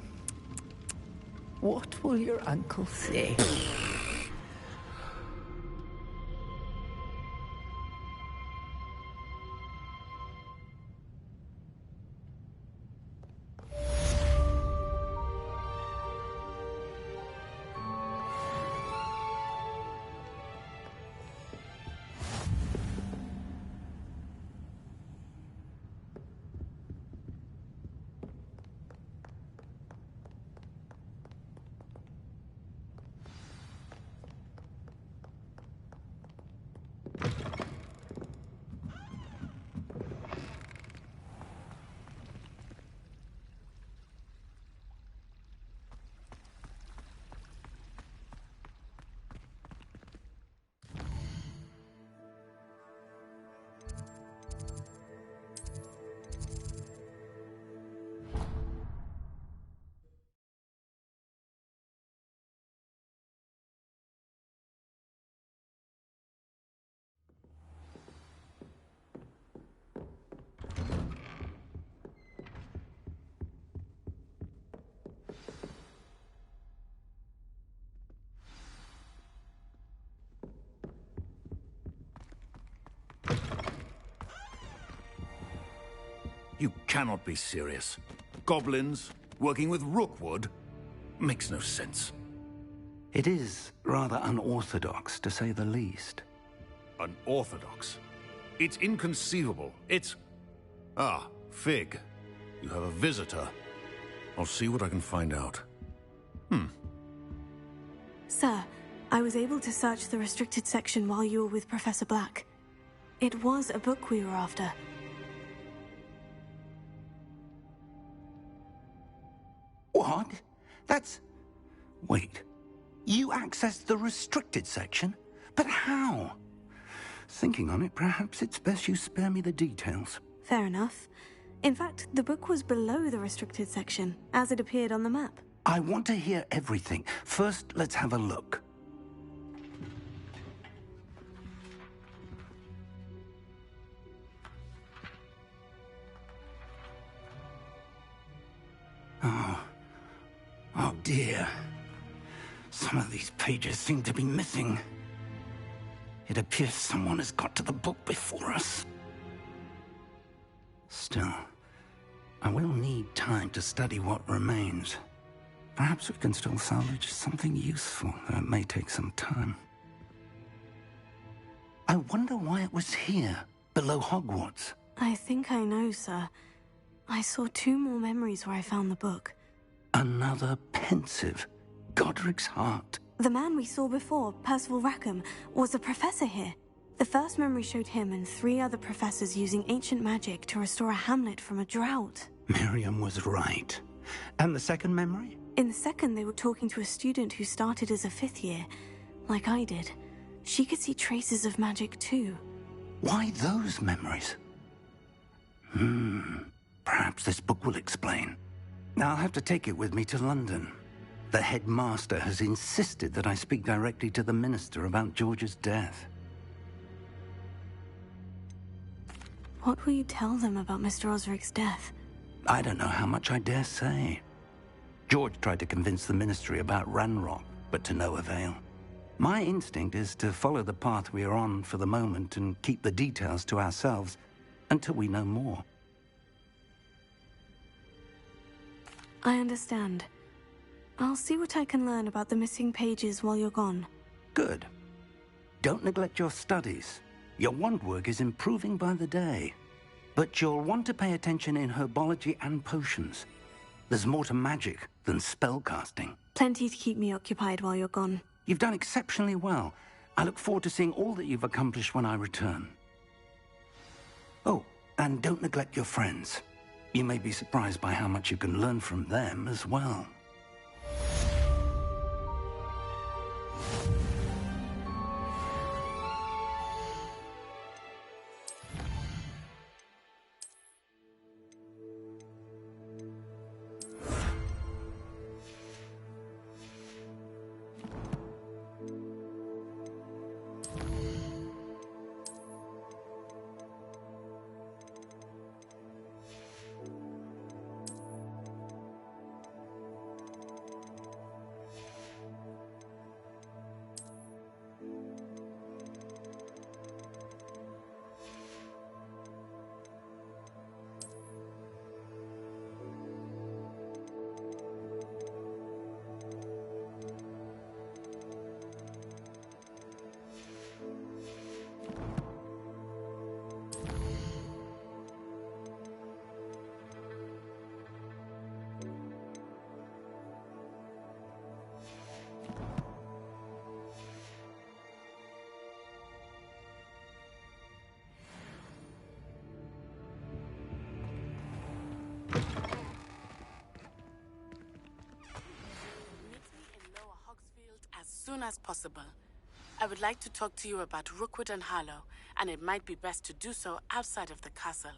What will your uncle say? You cannot be serious. Goblins working with Rookwood? Makes no sense. It is rather unorthodox, to say the least. Unorthodox? It's inconceivable. It's... Ah, Fig. You have a visitor. I'll see what I can find out. Sir, I was able to search the restricted section while you were with Professor Black. It was a book we were after. What? That's... Wait. You accessed the restricted section? But how? Thinking on it, perhaps it's best you spare me the details. Fair enough. In fact, the book was below the restricted section, as it appeared on the map. I want to hear everything. First, let's have a look. Oh dear. Some of these pages seem to be missing. It appears someone has got to the book before us. Still, I will need time to study what remains. Perhaps we can still salvage something useful, though it may take some time. I wonder why it was here, below Hogwarts. I think I know, sir. I saw 2 more memories where I found the book. Another pensive. Godric's heart. The man we saw before, Percival Rackham, was a professor here. The first memory showed him and 3 other professors using ancient magic to restore a hamlet from a drought. Miriam was right. And the second memory? In the second, they were talking to a student who started as a 5th year, like I did. She could see traces of magic too. Why those memories? Perhaps this book will explain. I'll have to take it with me to London. The headmaster has insisted that I speak directly to the minister about George's death. What will you tell them about Mr. Osric's death? I don't know how much I dare say. George tried to convince the ministry about Ranrock, but to no avail. My instinct is to follow the path we are on for the moment and keep the details to ourselves until we know more. I understand. I'll see what I can learn about the missing pages while you're gone. Good. Don't neglect your studies. Your wand work is improving by the day. But you'll want to pay attention in herbology and potions. There's more to magic than spellcasting. Plenty to keep me occupied while you're gone. You've done exceptionally well. I look forward to seeing all that you've accomplished when I return. Oh, and don't neglect your friends. You may be surprised by how much you can learn from them as well. As soon as possible. I would like to talk to you about Rookwood and Harlow, and it might be best to do so outside of the castle.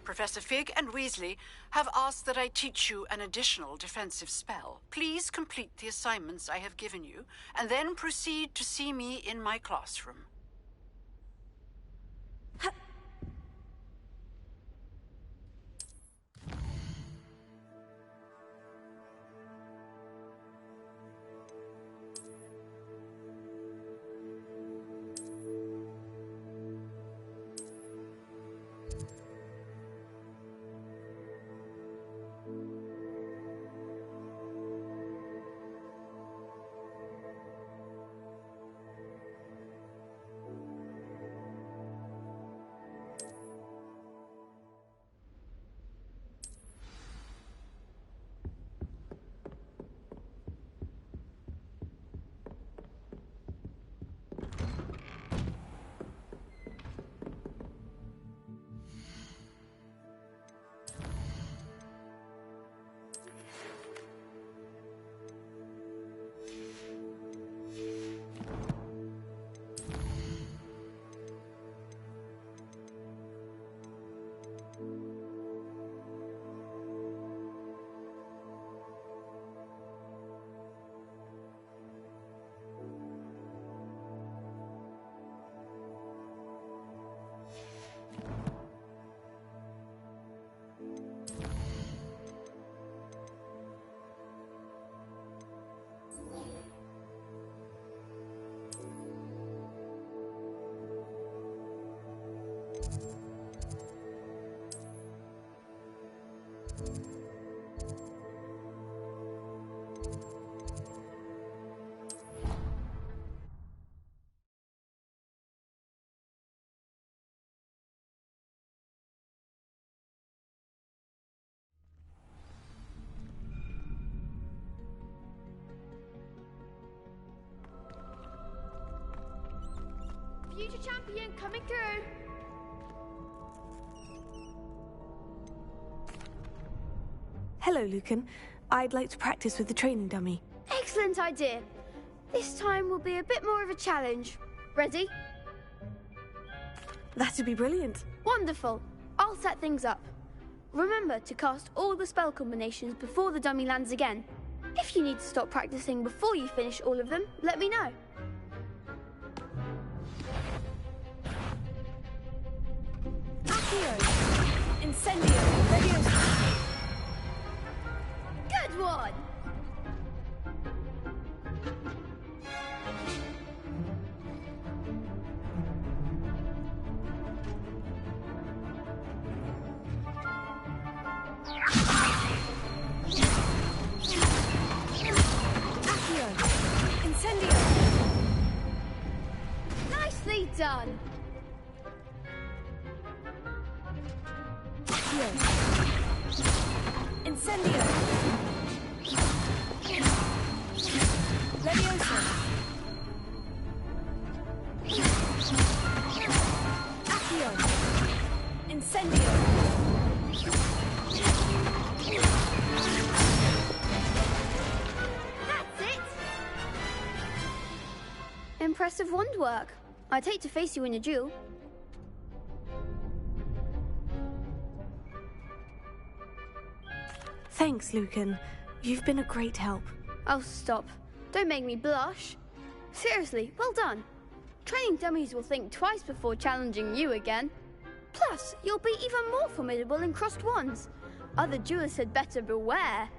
Professor Fig and Weasley have asked that I teach you an additional defensive spell. Please complete the assignments I have given you, and then proceed to see me in my classroom. Future champion coming through. Hello, Lucan. I'd like to practice with the training dummy. Excellent idea. This time will be a bit more of a challenge. Ready? That'd be brilliant. Wonderful. I'll set things up. Remember to cast all the spell combinations before the dummy lands again. If you need to stop practicing before you finish all of them, let me know. Accio! Incendio! Leviosa! Good one! Accio! Incendio! Nicely done! Incendio! Leviosa. Accio. Incendio. That's it! Impressive wand work. I'd hate to face you in a duel. Thanks, Lucan. You've been a great help. Oh, stop. Don't make me blush. Seriously, well done. Training dummies will think twice before challenging you again. Plus, you'll be even more formidable in crossed wands. Other duelists had better beware.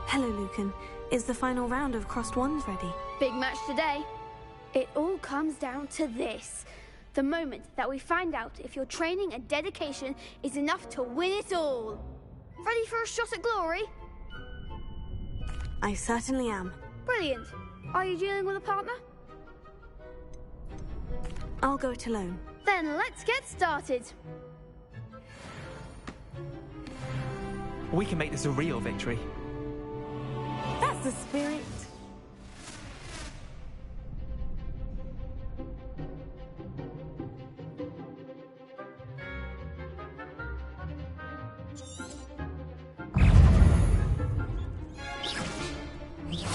Hello, Lucan. Is the final round of crossed wands ready? Big match today. It all comes down to this. The moment that we find out if your training and dedication is enough to win it all. Ready for a shot at glory? I certainly am. Brilliant. Are you dealing with a partner? I'll go it alone. Then let's get started. We can make this a real victory. That's the spirit.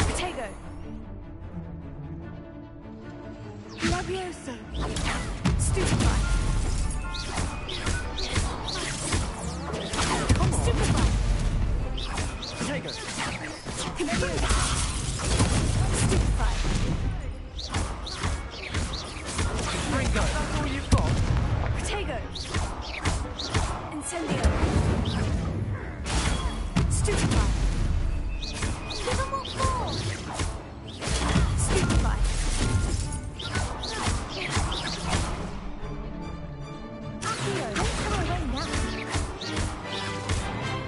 Potato. Leviosa. Stupefy. Stupefy. Potato. Leviosa. Stupefy. Ringo. That's all you've got? Potato. Incendio. Stupefy. Give them what for? Stupefy. Accio, don't throw away now.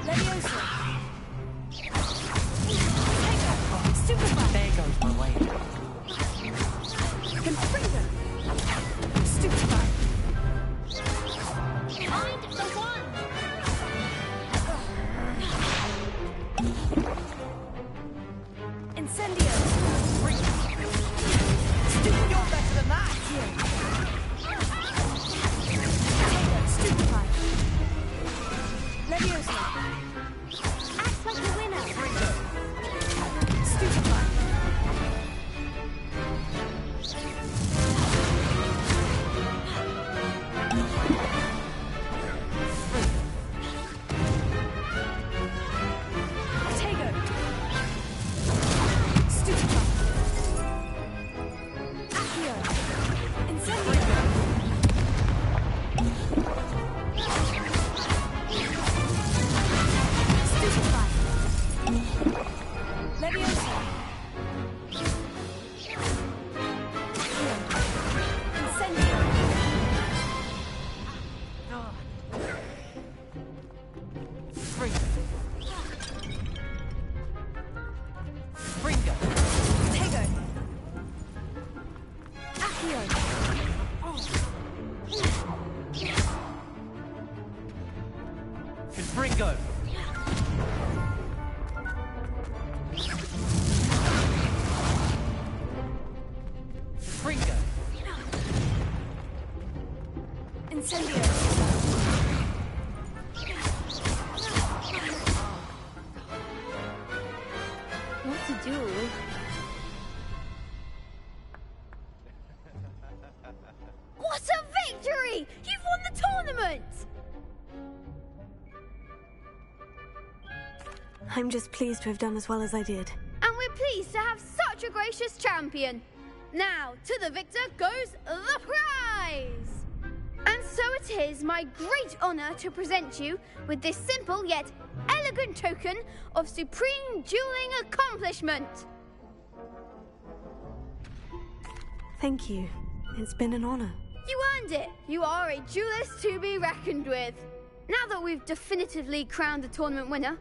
Leviosa. Stupefy. There goes my way. Confringo. Stupefy. Find the one! Incendio. You're better than that! Potato. Stupefy. Leviosa. Act like a winner! Stupefy. Potato. Stupefy. Accio. Incendio. Stupefy. Leviosa. Incendio. Ringo. Potato. Accio. Ringo. Ringo. Incendio. What to do? What a victory! You've won the tournament! I'm just pleased to have done as well as I did. And we're pleased to have such a gracious champion. Now, to the victor goes the prize! And so it is my great honor to present you with this simple yet elegant token of supreme dueling accomplishment. Thank you. It's been an honor. You earned it. You are a duelist to be reckoned with. Now that we've definitively crowned the tournament winner,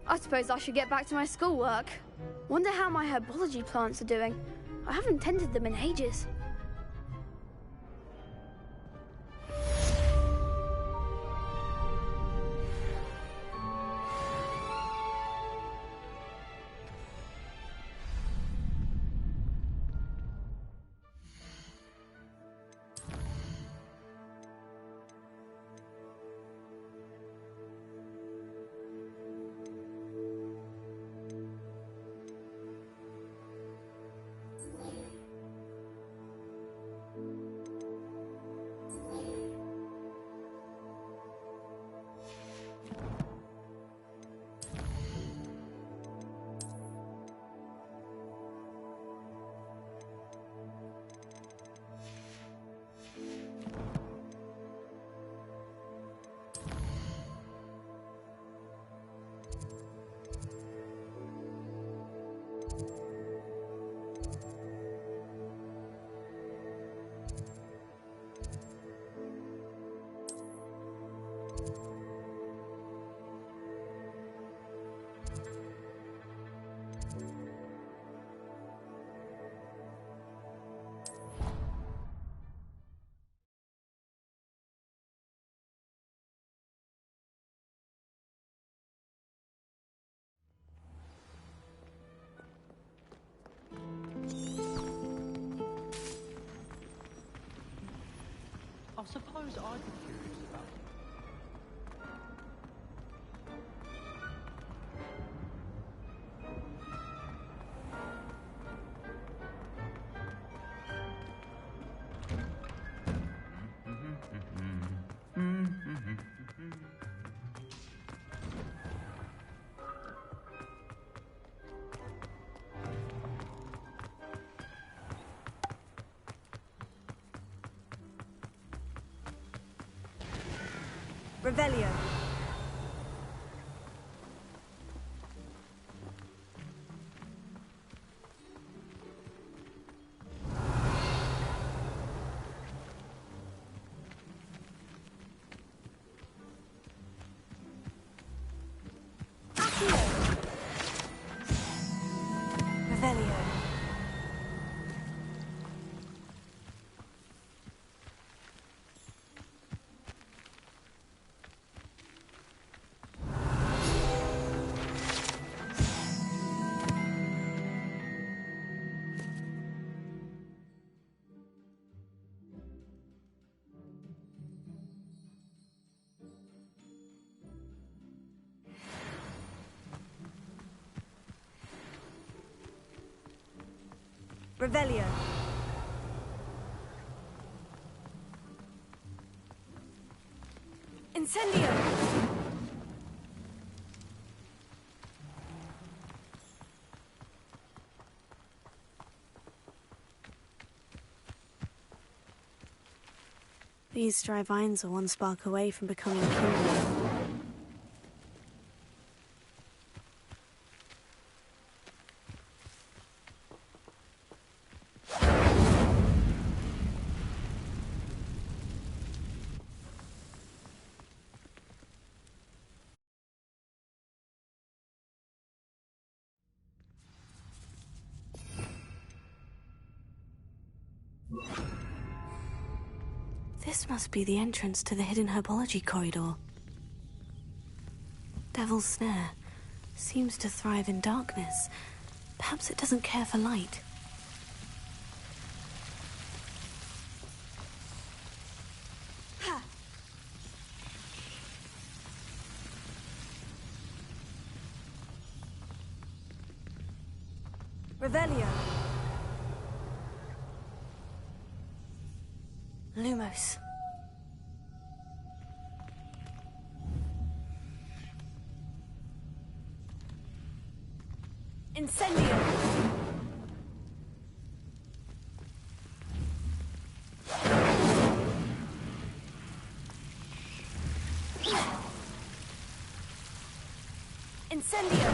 I suppose I should get back to my schoolwork. Wonder how my herbology plants are doing. I haven't tended them in ages. suppose I'd be curious about it. Revelio. Revelio. Revelio. Incendio. These dry vines are one spark away from becoming kindling. This must be the entrance to the hidden herbology corridor. Devil's Snare seems to thrive in darkness. Perhaps it doesn't care for light. Ha! Revelio. Lumos. Incendio. Incendio.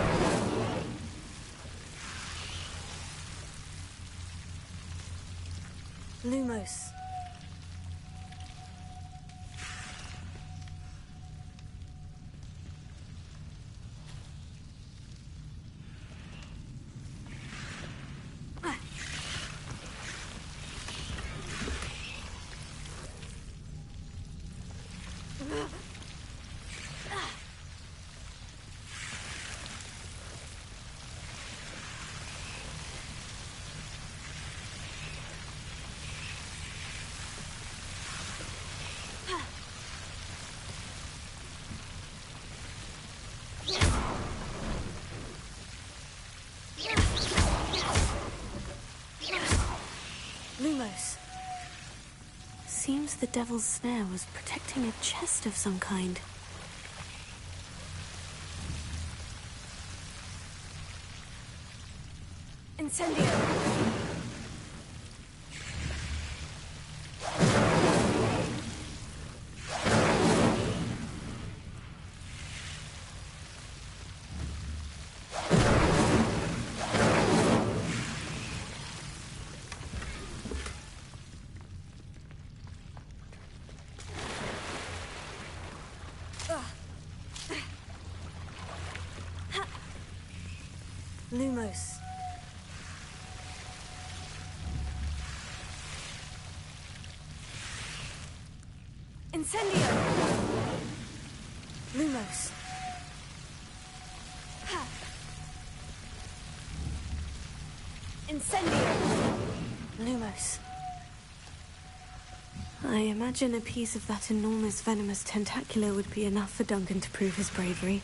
Lumos. Lumos. Seems the Devil's Snare was protecting a chest of some kind. Incendio. Lumos. Incendio. Lumos. Ha. Incendio. Lumos. I imagine a piece of that enormous venomous tentacular would be enough for Duncan to prove his bravery.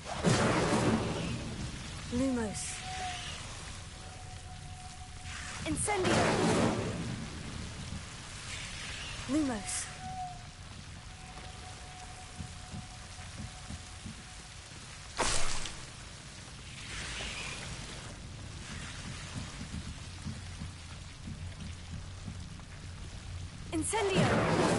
Lumos. Incendio! Lumos. Incendio!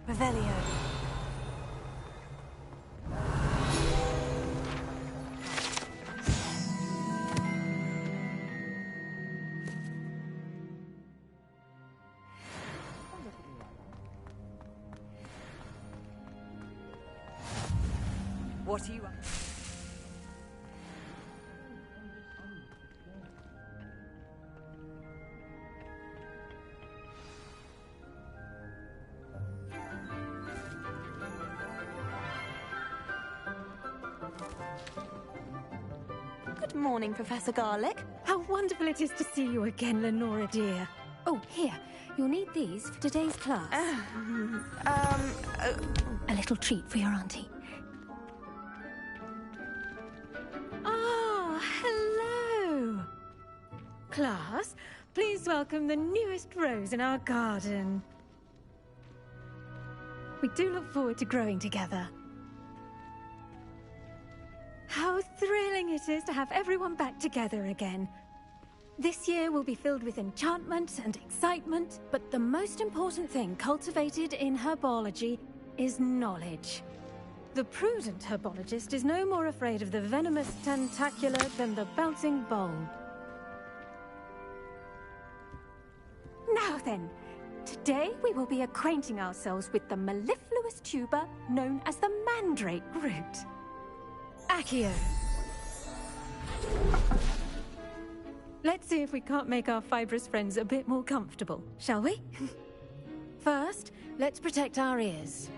Revelio. What are you up to? Good morning, Professor Garlick. How wonderful it is to see you again, Lenora dear. Oh, here. You'll need these for today's class. A little treat for your auntie. Ah, hello. Class, please welcome the newest rose in our garden. We do look forward to growing together. How thrilling it is to have everyone back together again. This year will be filled with enchantment and excitement, but the most important thing cultivated in herbology is knowledge. The prudent herbologist is no more afraid of the venomous tentacular than the bouncing bowl. Now then, today we will be acquainting ourselves with the mellifluous tuber known as the mandrake root. Accio. Let's see if we can't make our fibrous friends a bit more comfortable, shall we? First, let's protect our ears.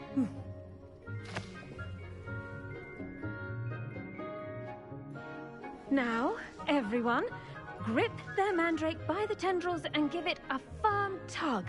Now, everyone, grip their mandrake by the tendrils and give it a firm tug.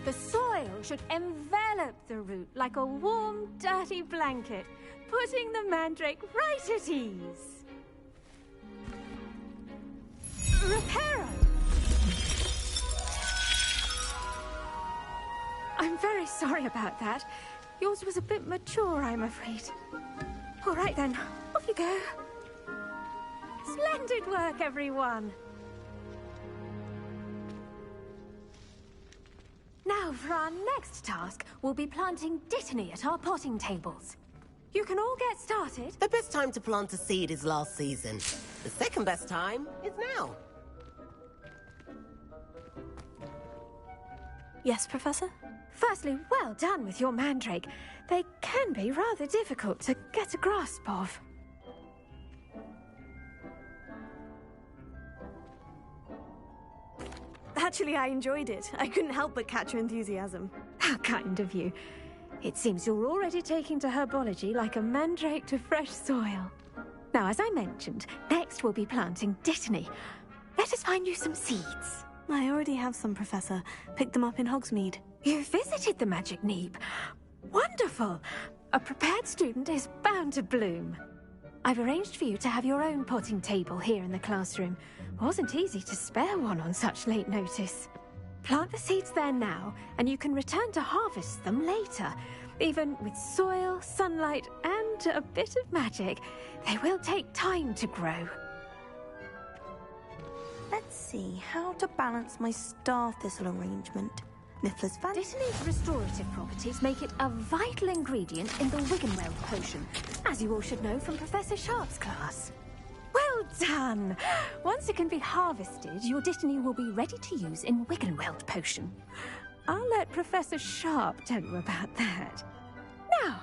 The soil should envelop the root like a warm, dirty blanket, putting the mandrake right at ease. Reparo! I'm very sorry about that. Yours was a bit mature, I'm afraid. All right then, off you go. Splendid work, everyone. Now, for our next task, we'll be planting dittany at our potting tables. You can all get started. The best time to plant a seed is last season. The second best time is now. Yes, Professor? Firstly, well done with your mandrake. They can be rather difficult to get a grasp of. Actually, I enjoyed it. I couldn't help but catch your enthusiasm. How kind of you. It seems you're already taking to herbology like a mandrake to fresh soil. Now, as I mentioned, next we'll be planting Dittany. Let us find you some seeds. I already have some, Professor. Picked them up in Hogsmeade. You visited the Magic Neep. Wonderful! A prepared student is bound to bloom. I've arranged for you to have your own potting table here in the classroom. Wasn't easy to spare one on such late notice. Plant the seeds there now, and you can return to harvest them later. Even with soil, sunlight, and a bit of magic, they will take time to grow. Let's see how to balance my star thistle arrangement. Niffler's fan. Dittany's restorative properties make it a vital ingredient in the Wiggenweld potion, as you all should know from Professor Sharp's class. Well done! Once it can be harvested, your Dittany will be ready to use in Wiggenweld potion. I'll let Professor Sharp tell you about that. Now,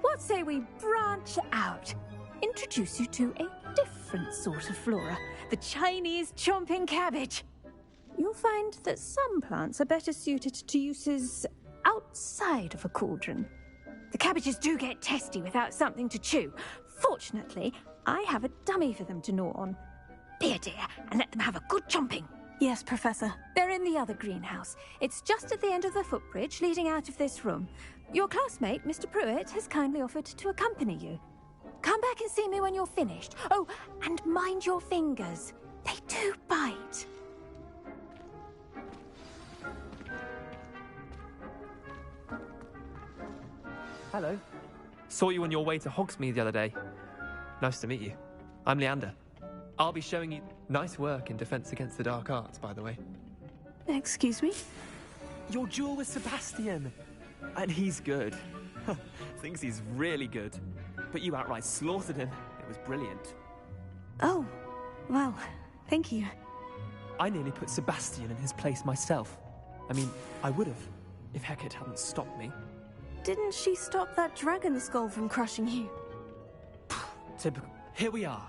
what say we branch out? Introduce you to a different sort of flora, the Chinese chomping cabbage. You'll find that some plants are better suited to uses outside of a cauldron. The cabbages do get testy without something to chew. Fortunately, I have a dummy for them to gnaw on. Be a dear and let them have a good chomping. Yes, Professor. They're in the other greenhouse. It's just at the end of the footbridge leading out of this room. Your classmate, Mr. Pruitt, has kindly offered to accompany you. Come back and see me when you're finished. Oh, and mind your fingers. They do bite. Hello. Saw you on your way to Hogsmeade the other day. Nice to meet you. I'm Leander. I'll be showing you nice work in Defense Against the Dark Arts, by the way. Excuse me? Your duel with Sebastian. And he's good. Thinks he's really good. But you outright slaughtered him. It was brilliant. Oh, well, thank you. I nearly put Sebastian in his place myself. I mean, I would have, if Hecate hadn't stopped me. Didn't she stop that dragon skull from crushing you? Typical. Here we are.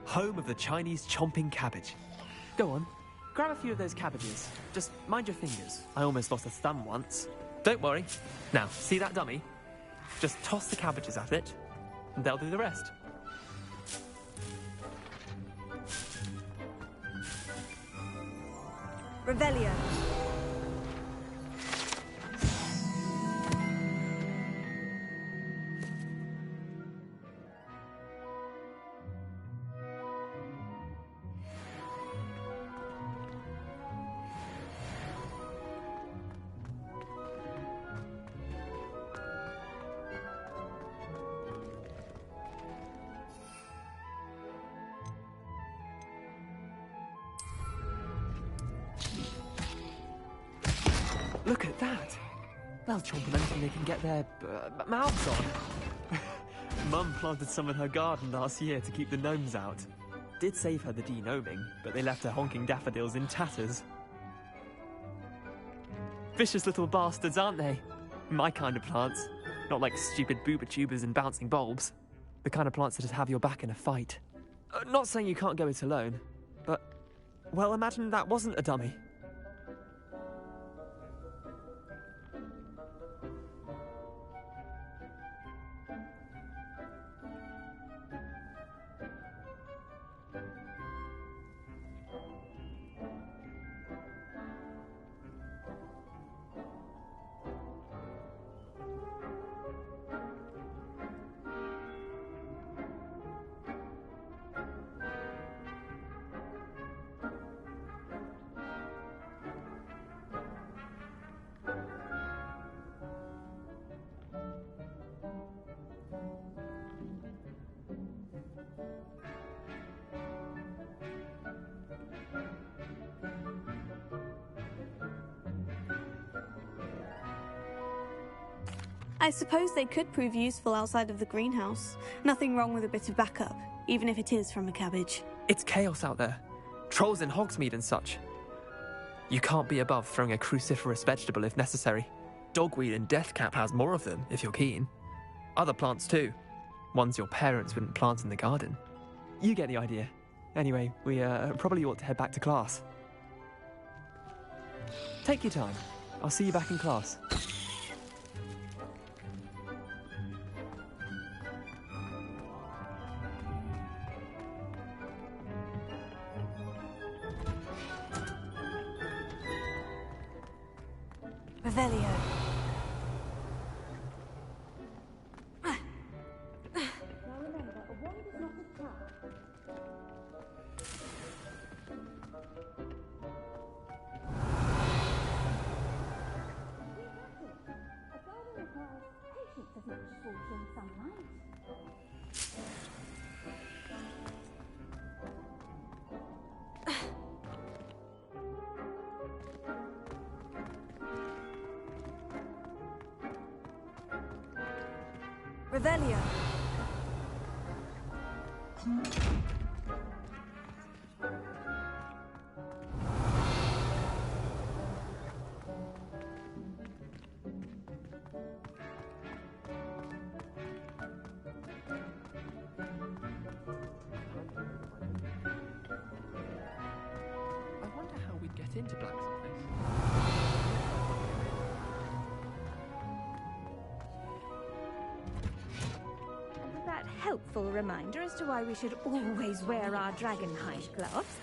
Home of the Chinese chomping cabbage. Go on, grab a few of those cabbages. Just mind your fingers. I almost lost a thumb once. Don't worry. Now, see that dummy? Just toss the cabbages at it, and they'll do the rest. Revelio. Look at that! They'll chomp on anything they can get their mouths on. Mum planted some in her garden last year to keep the gnomes out. Did save her the de-gnoming, but they left her honking daffodils in tatters. Vicious little bastards, aren't they? My kind of plants. Not like stupid booba tubers and bouncing bulbs. The kind of plants that just have your back in a fight. Not saying you can't go it alone, but... well, imagine that wasn't a dummy. I suppose they could prove useful outside of the greenhouse. Nothing wrong with a bit of backup, even if it is from a cabbage. It's chaos out there. Trolls in Hogsmeade and such. You can't be above throwing a cruciferous vegetable if necessary. Dogweed and deathcap has more of them, if you're keen. Other plants too. Ones your parents wouldn't plant in the garden. You get the idea. Anyway, we probably ought to head back to class. Take your time. I'll see you back in class. Revelio. Revelio. I wonder how we'd get into Black's office. That helpful reminder as to why we should always wear our dragonhide gloves.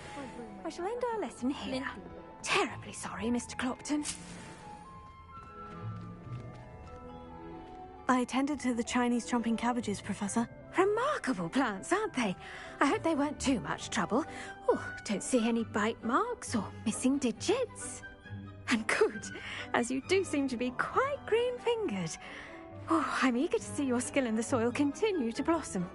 I shall end our lesson here. Terribly sorry, Mr. Clopton. I attended to the Chinese chomping cabbages, Professor. Remarkable plants, aren't they? I hope they weren't too much trouble. Oh, don't see any bite marks or missing digits. And good, as you do seem to be quite green-fingered. Oh, I'm eager to see your skill in the soil continue to blossom.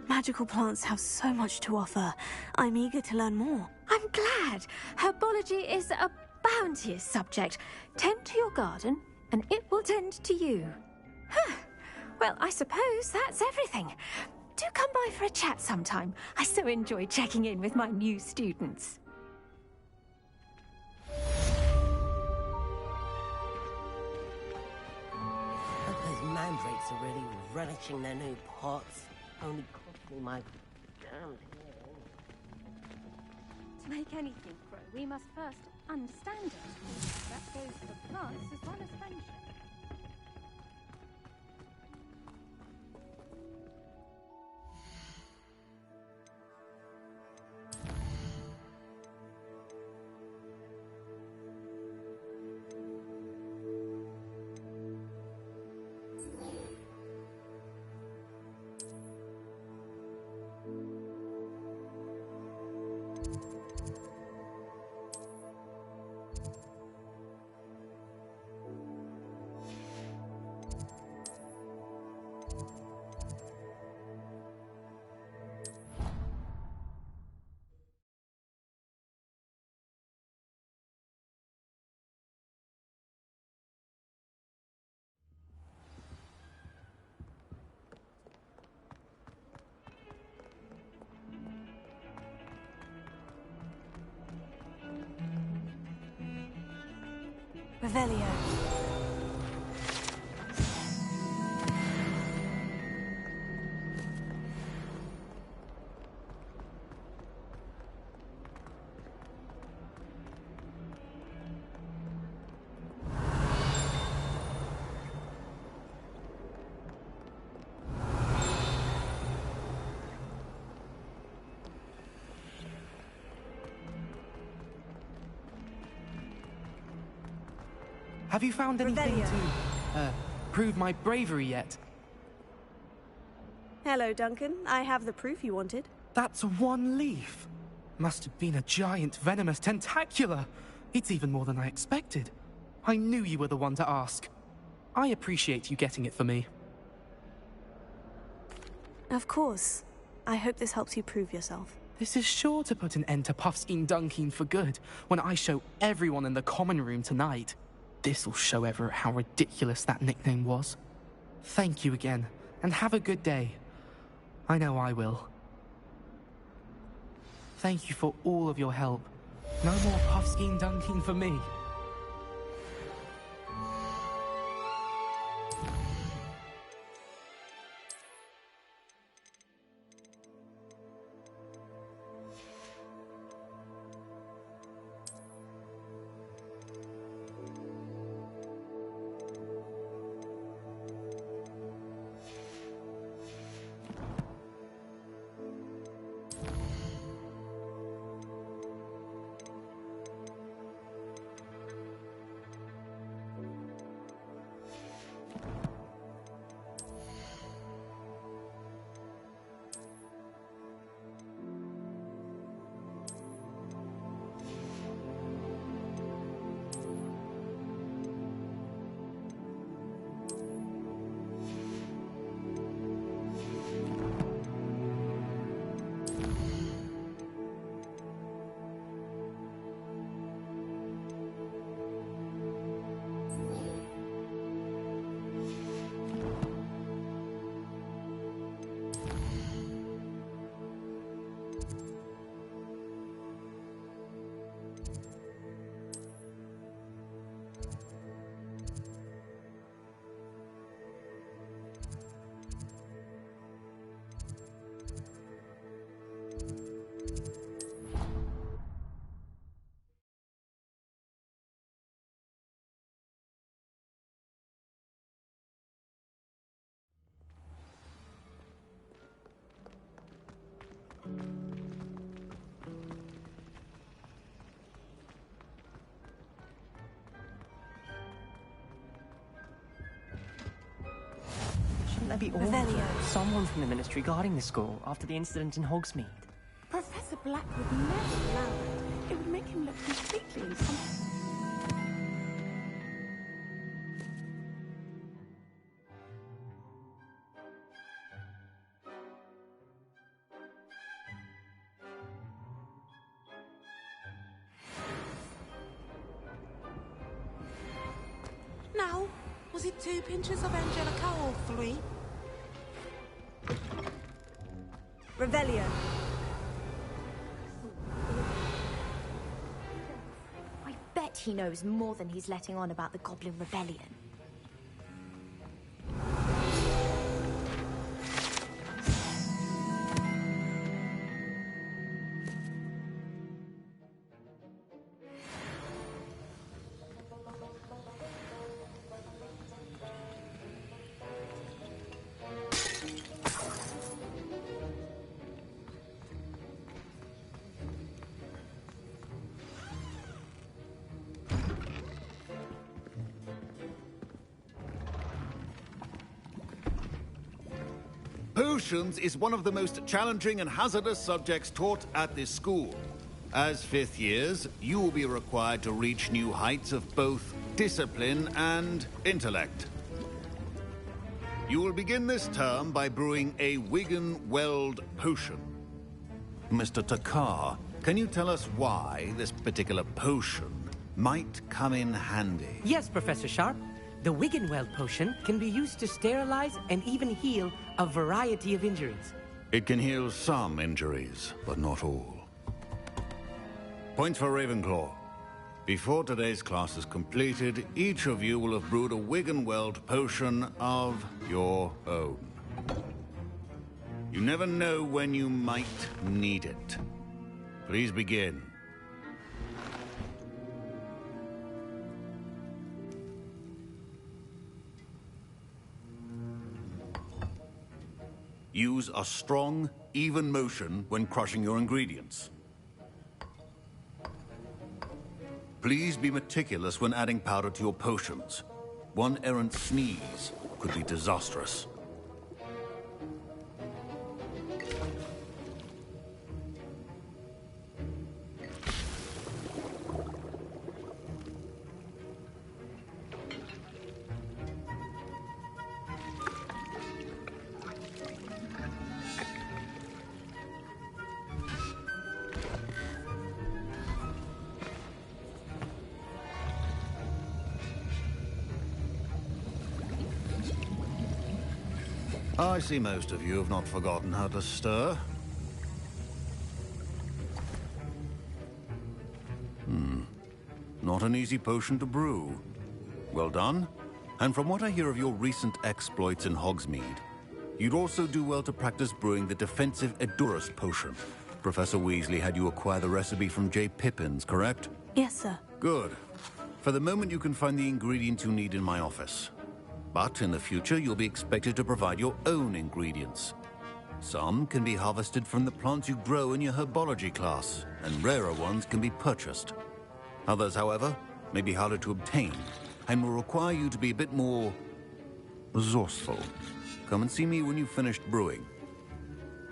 Magical plants have so much to offer. I'm eager to learn more. I'm glad. Herbology is a bounteous subject. Tend to your garden, and it will tend to you. Huh. Well, I suppose that's everything. Do come by for a chat sometime. I so enjoy checking in with my new students. Hope those mandrakes are really relishing their new pots. Only cost me my damned hair. To make anything grow, we must first understand it. That goes for plants as well as friendship. Revelio. Have you found anything Revelio. to, prove my bravery yet? Hello, Duncan. I have the proof you wanted. That's one leaf. Must have been a giant venomous tentacula. It's even more than I expected. I knew you were the one to ask. I appreciate you getting it for me. Of course. I hope this helps you prove yourself. This is sure to put an end to Puffskein Dunkeen for good when I show everyone in the common room tonight. This'll show Everett how ridiculous that nickname was. Thank you again, and have a good day. I know I will. Thank you for all of your help. No more Puffskein Dunkeen for me. there be all Revelio. someone from the Ministry guarding the school after the incident in Hogsmeade? Professor Black would never allow that. It would make him look completely... Now, was it 2 pinches of Angelica or 3? Revelio. I bet he knows more than he's letting on about the Goblin Rebellion. Potions is one of the most challenging and hazardous subjects taught at this school. As 5th years, you will be required to reach new heights of both discipline and intellect. You will begin this term by brewing a Wigan-Weld potion. Mr. Takar, can you tell us why this particular potion might come in handy? Yes, Professor Sharp. The Wiggenweld potion can be used to sterilize and even heal a variety of injuries. It can heal some injuries, but not all. Points for Ravenclaw. Before today's class is completed, each of you will have brewed a Wiggenweld potion of your own. You never know when you might need it. Please begin. Use a strong, even motion when crushing your ingredients. Please be meticulous when adding powder to your potions. One errant sneeze could be disastrous. I see most of you have not forgotten how to stir. Not an easy potion to brew. Well done. And from what I hear of your recent exploits in Hogsmeade, you'd also do well to practice brewing the defensive Edurus potion. Professor Weasley had you acquire the recipe from J. Pippin's, correct? Yes, sir. Good. For the moment, you can find the ingredients you need in my office. But in the future, you'll be expected to provide your own ingredients. Some can be harvested from the plants you grow in your herbology class, and rarer ones can be purchased. Others, however, may be harder to obtain, and will require you to be a bit more resourceful. Come and see me when you've finished brewing,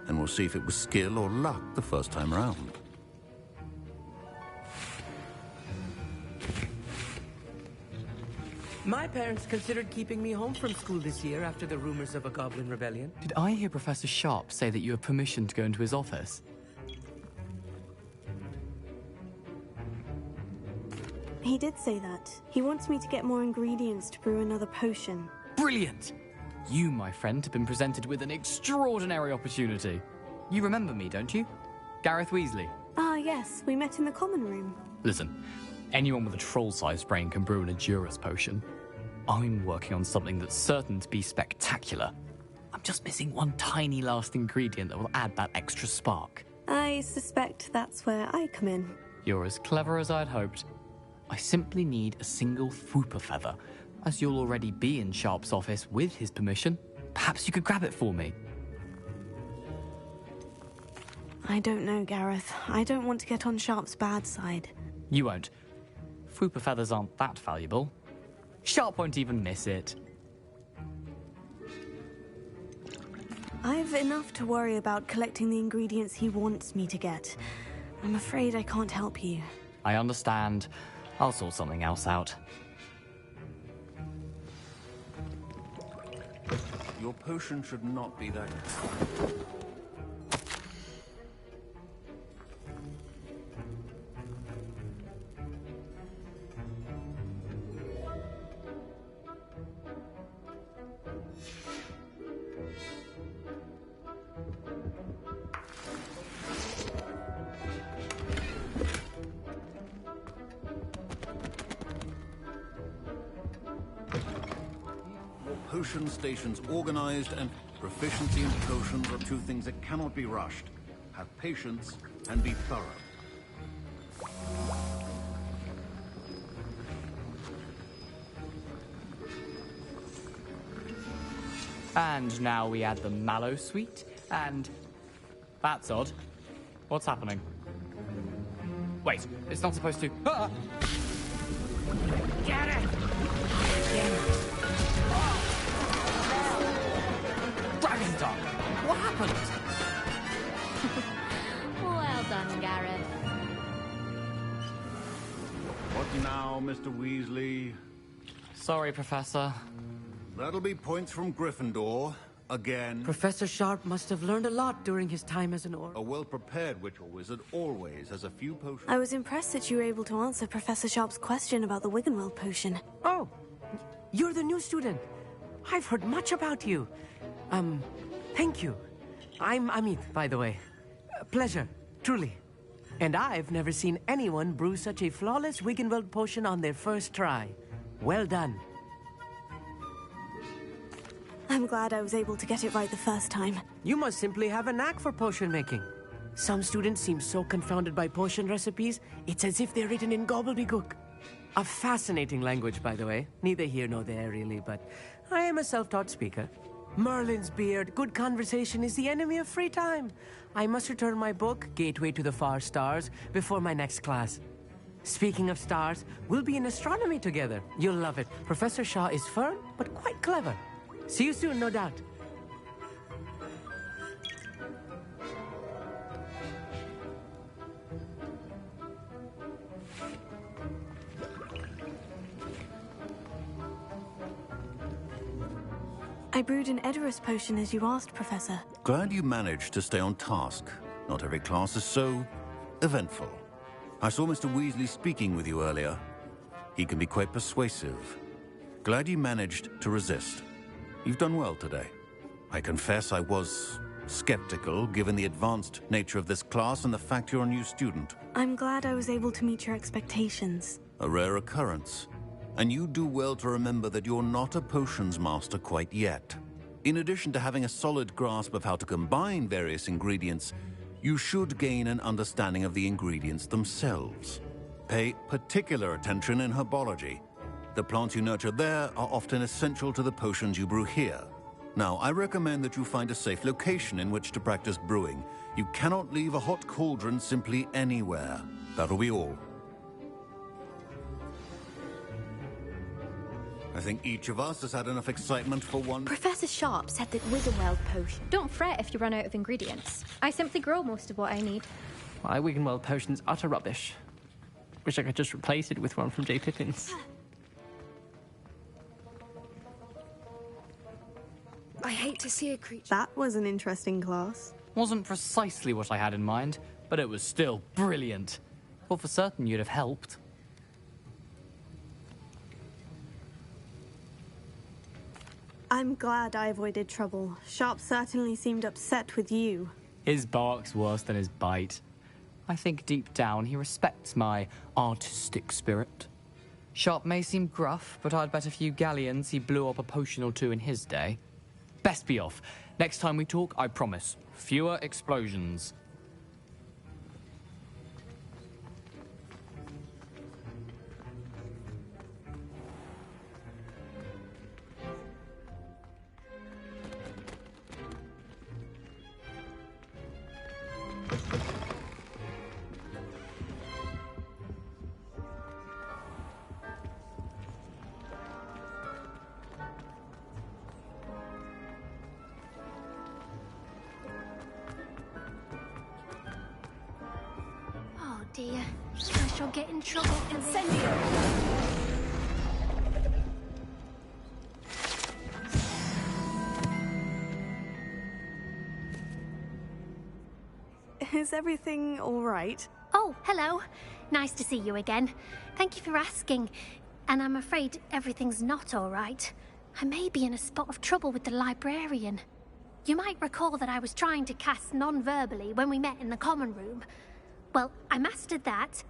and we'll see if it was skill or luck the first time around. My parents considered keeping me home from school this year after the rumors of a Goblin Rebellion. Did I hear Professor Sharp say that you have permission to go into his office? He did say that. He wants me to get more ingredients to brew another potion. Brilliant! You, my friend, have been presented with an extraordinary opportunity. You remember me, don't you? Gareth Weasley. Ah, yes. We met in the common room. Listen, anyone with a troll-sized brain can brew an Edurus potion. I'm working on something that's certain to be spectacular. I'm just missing one tiny last ingredient that will add that extra spark. I suspect that's where I come in. You're as clever as I'd hoped. I simply need a single Fwooper feather. As you'll already be in Sharp's office with his permission, perhaps you could grab it for me. I don't know, Gareth. I don't want to get on Sharp's bad side. You won't. Fwooper feathers aren't that valuable. Sharp won't even miss it. I've enough to worry about collecting the ingredients he wants me to get. I'm afraid I can't help you. I understand. I'll sort something else out. Your potion should not be that... Potion stations organized, and proficiency in potions are two things that cannot be rushed. Have patience and be thorough. And now we add the mallow sweet, and... That's odd. What's happening? Wait, it's not supposed to... Ah! Get it! Dragon Dog! What happened? Well done, Gareth. What now, Mr. Weasley? Sorry, Professor. That'll be points from Gryffindor. Again. Professor Sharp must have learned a lot during his time as an orc. A well-prepared witch or wizard always has a few potions. I was impressed that you were able to answer Professor Sharp's question about the Wiggenweld potion. Oh, you're the new student. I've heard much about you. Thank you. I'm Amit, by the way. Pleasure, truly. And I've never seen anyone brew such a flawless Wiggenweld potion on their first try. Well done. I'm glad I was able to get it right the first time. You must simply have a knack for potion making. Some students seem so confounded by potion recipes, it's as if they're written in gobbledygook. A fascinating language, by the way. Neither here nor there, really, but I am a self-taught speaker. Merlin's beard, good conversation is the enemy of free time. I must return my book, Gateway to the Far Stars, before my next class. Speaking of stars, we'll be in astronomy together. You'll love it. Professor Shaw is firm, but quite clever. See you soon, no doubt. I brewed an Edorus potion as you asked, Professor. Glad you managed to stay on task. Not every class is so eventful. I saw Mr. Weasley speaking with you earlier. He can be quite persuasive. Glad you managed to resist. You've done well today. I confess I was skeptical, given the advanced nature of this class and the fact you're a new student. I'm glad I was able to meet your expectations. A rare occurrence. And you do well to remember that you're not a potions master quite yet. In addition to having a solid grasp of how to combine various ingredients, you should gain an understanding of the ingredients themselves. Pay particular attention in herbology. The plants you nurture there are often essential to the potions you brew here. Now, I recommend that you find a safe location in which to practice brewing. You cannot leave a hot cauldron simply anywhere. That'll be all. I think each of us has had enough excitement for one... Professor Sharp said that Wiggenweld potion. Don't fret if you run out of ingredients. I simply grow most of what I need. My Wiggenweld potion's utter rubbish. Wish I could just replace it with one from J. Pippin's. I hate to see a creature. That was an interesting class. Wasn't precisely what I had in mind, but it was still brilliant. Thought for certain you'd have helped. I'm glad I avoided trouble. Sharp certainly seemed upset with you. His bark's worse than his bite. I think deep down he respects my artistic spirit. Sharp may seem gruff, but I'd bet a few galleons he blew up a potion or two in his day. Best be off. Next time we talk, I promise, fewer explosions. shall get in trouble for this. Incendio! Is everything all right? Oh, hello. Nice to see you again. Thank you for asking. And I'm afraid everything's not all right. I may be in a spot of trouble with the librarian. You might recall that I was trying to cast non-verbally when we met in the common room. Well, I mastered that,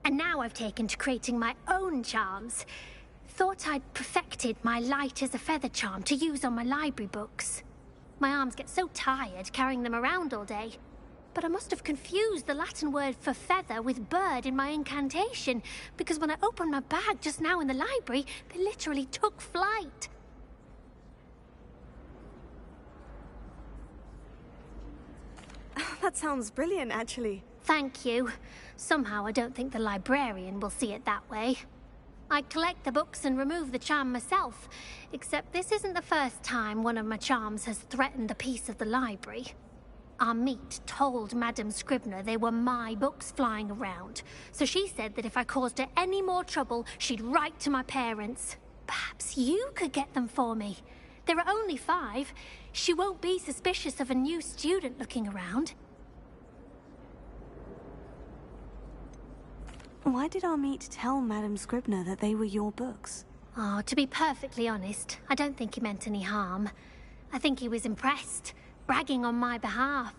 and now I've taken to creating my own charms. Thought I'd perfected my light as a feather charm to use on my library books. My arms get so tired carrying them around all day. But I must have confused the Latin word for feather with bird in my incantation, because when I opened my bag just now in the library, they literally took flight. That sounds brilliant, actually. Thank you. Somehow I don't think the librarian will see it that way. I collect the books and remove the charm myself, except this isn't the first time one of my charms has threatened the peace of the library. Our meet told Madame Scribner they were my books flying around, so she said that if I caused her any more trouble, she'd write to my parents. Perhaps you could get them for me. There are only 5. She won't be suspicious of a new student looking around. Why did our meet tell Madame Scribner that they were your books? Oh, to be perfectly honest, I don't think he meant any harm. I think he was impressed, bragging on my behalf.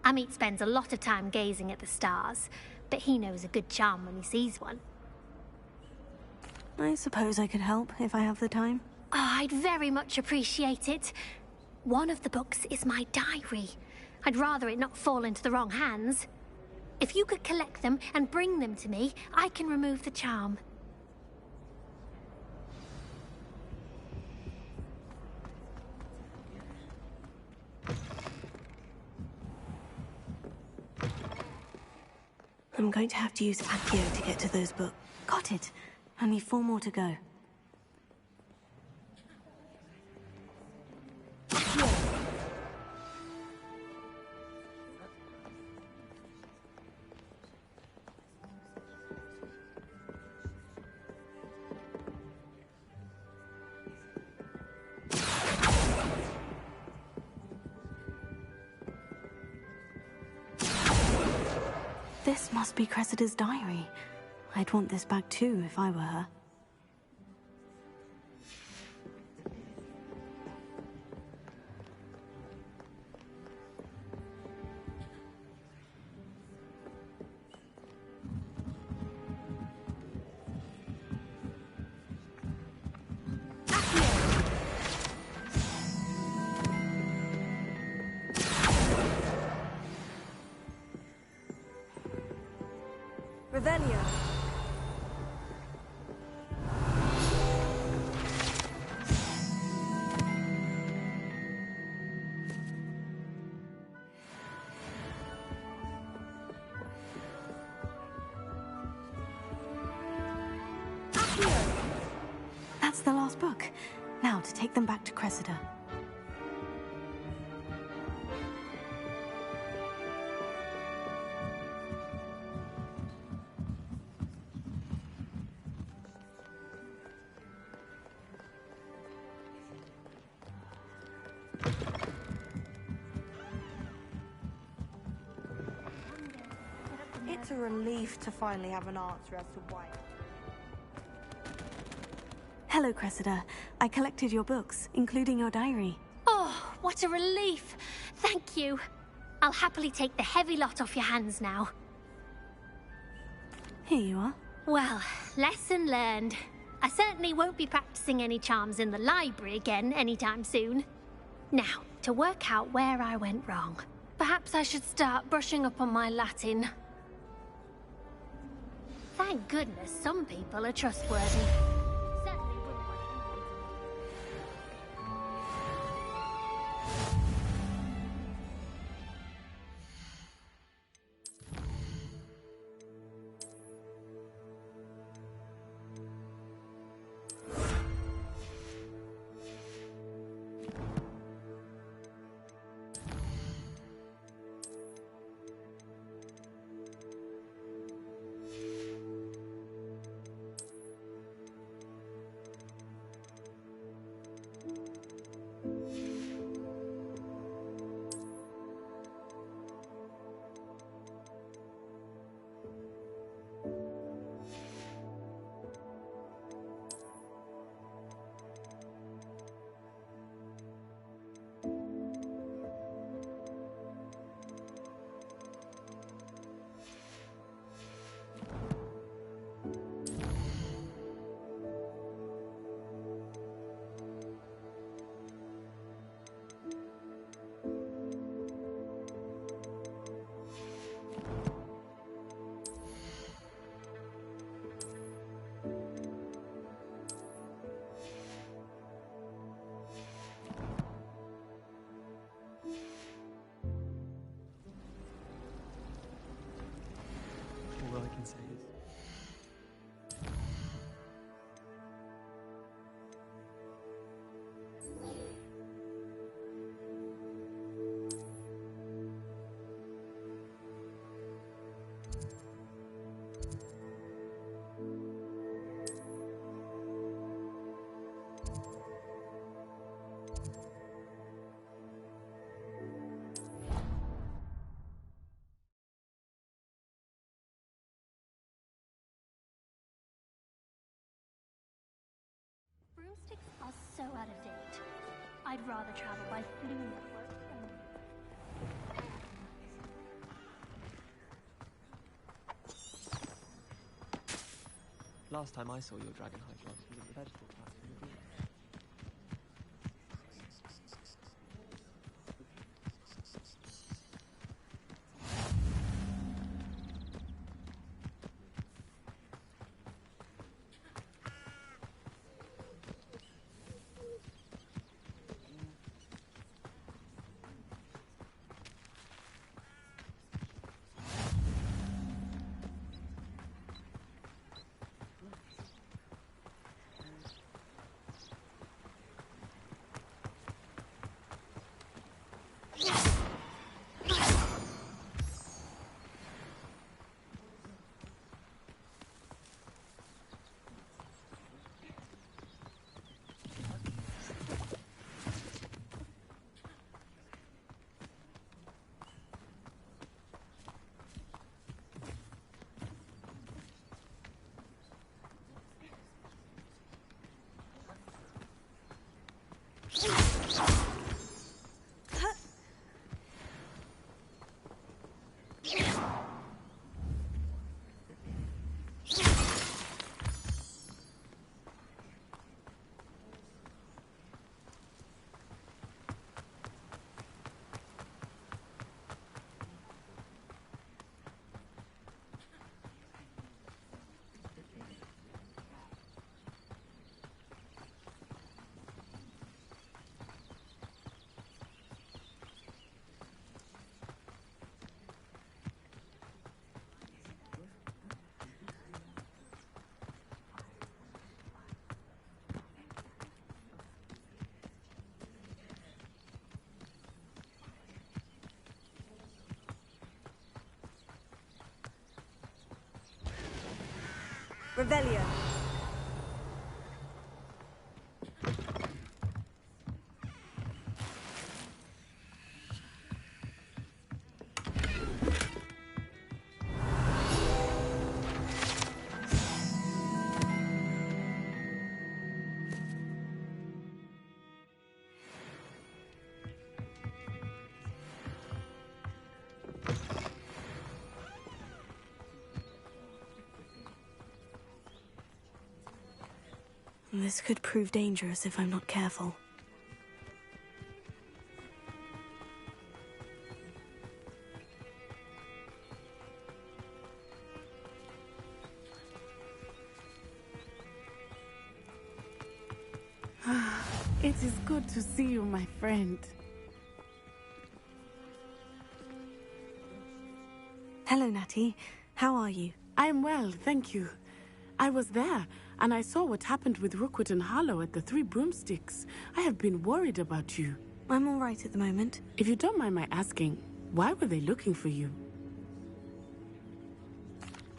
Amit spends a lot of time gazing at the stars, but he knows a good charm when he sees one. I suppose I could help if I have the time. Oh, I'd very much appreciate it. One of the books is my diary. I'd rather it not fall into the wrong hands. If you could collect them and bring them to me, I can remove the charm. I'm going to have to use Accio to get to those books. Got it. Only 4 more to go. This must be Cressida's diary. I'd want this back too if I were her. Revelio. That's the last book. Now to take them back to Cressida. It's a relief to finally have an answer as to why. Hello, Cressida. I collected your books, including your diary. Oh, what a relief. Thank you. I'll happily take the heavy lot off your hands now. Here you are. Well, lesson learned. I certainly won't be practicing any charms in the library again anytime soon. Now, to work out where I went wrong. Perhaps I should start brushing up on my Latin. Thank goodness some people are trustworthy. Certainly wouldn't want anyone Broomsticks are so out of date. I'd rather travel by flume network Last time I saw your dragon hide gloves was at the vegetable patch in the beach. Revelio. This could prove dangerous if I'm not careful. It is good to see you, my friend. Hello, Natty. How are you? I'm well, thank you. I was there, and I saw what happened with Rookwood and Harlow at the Three Broomsticks. I have been worried about you. I'm all right at the moment. If you don't mind my asking, why were they looking for you?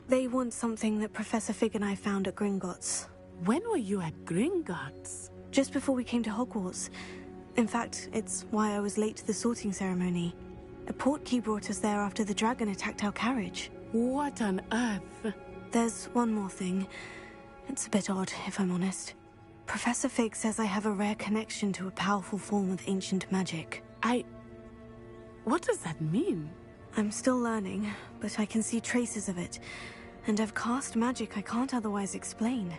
They want something that Professor Fig and I found at Gringotts. When were you at Gringotts? Just before we came to Hogwarts. In fact, it's why I was late to the sorting ceremony. A portkey brought us there after the dragon attacked our carriage. What on earth? There's one more thing. It's a bit odd, if I'm honest. Professor Fig says I have a rare connection to a powerful form of ancient magic. What does that mean? I'm still learning, but I can see traces of it. And I've cast magic I can't otherwise explain.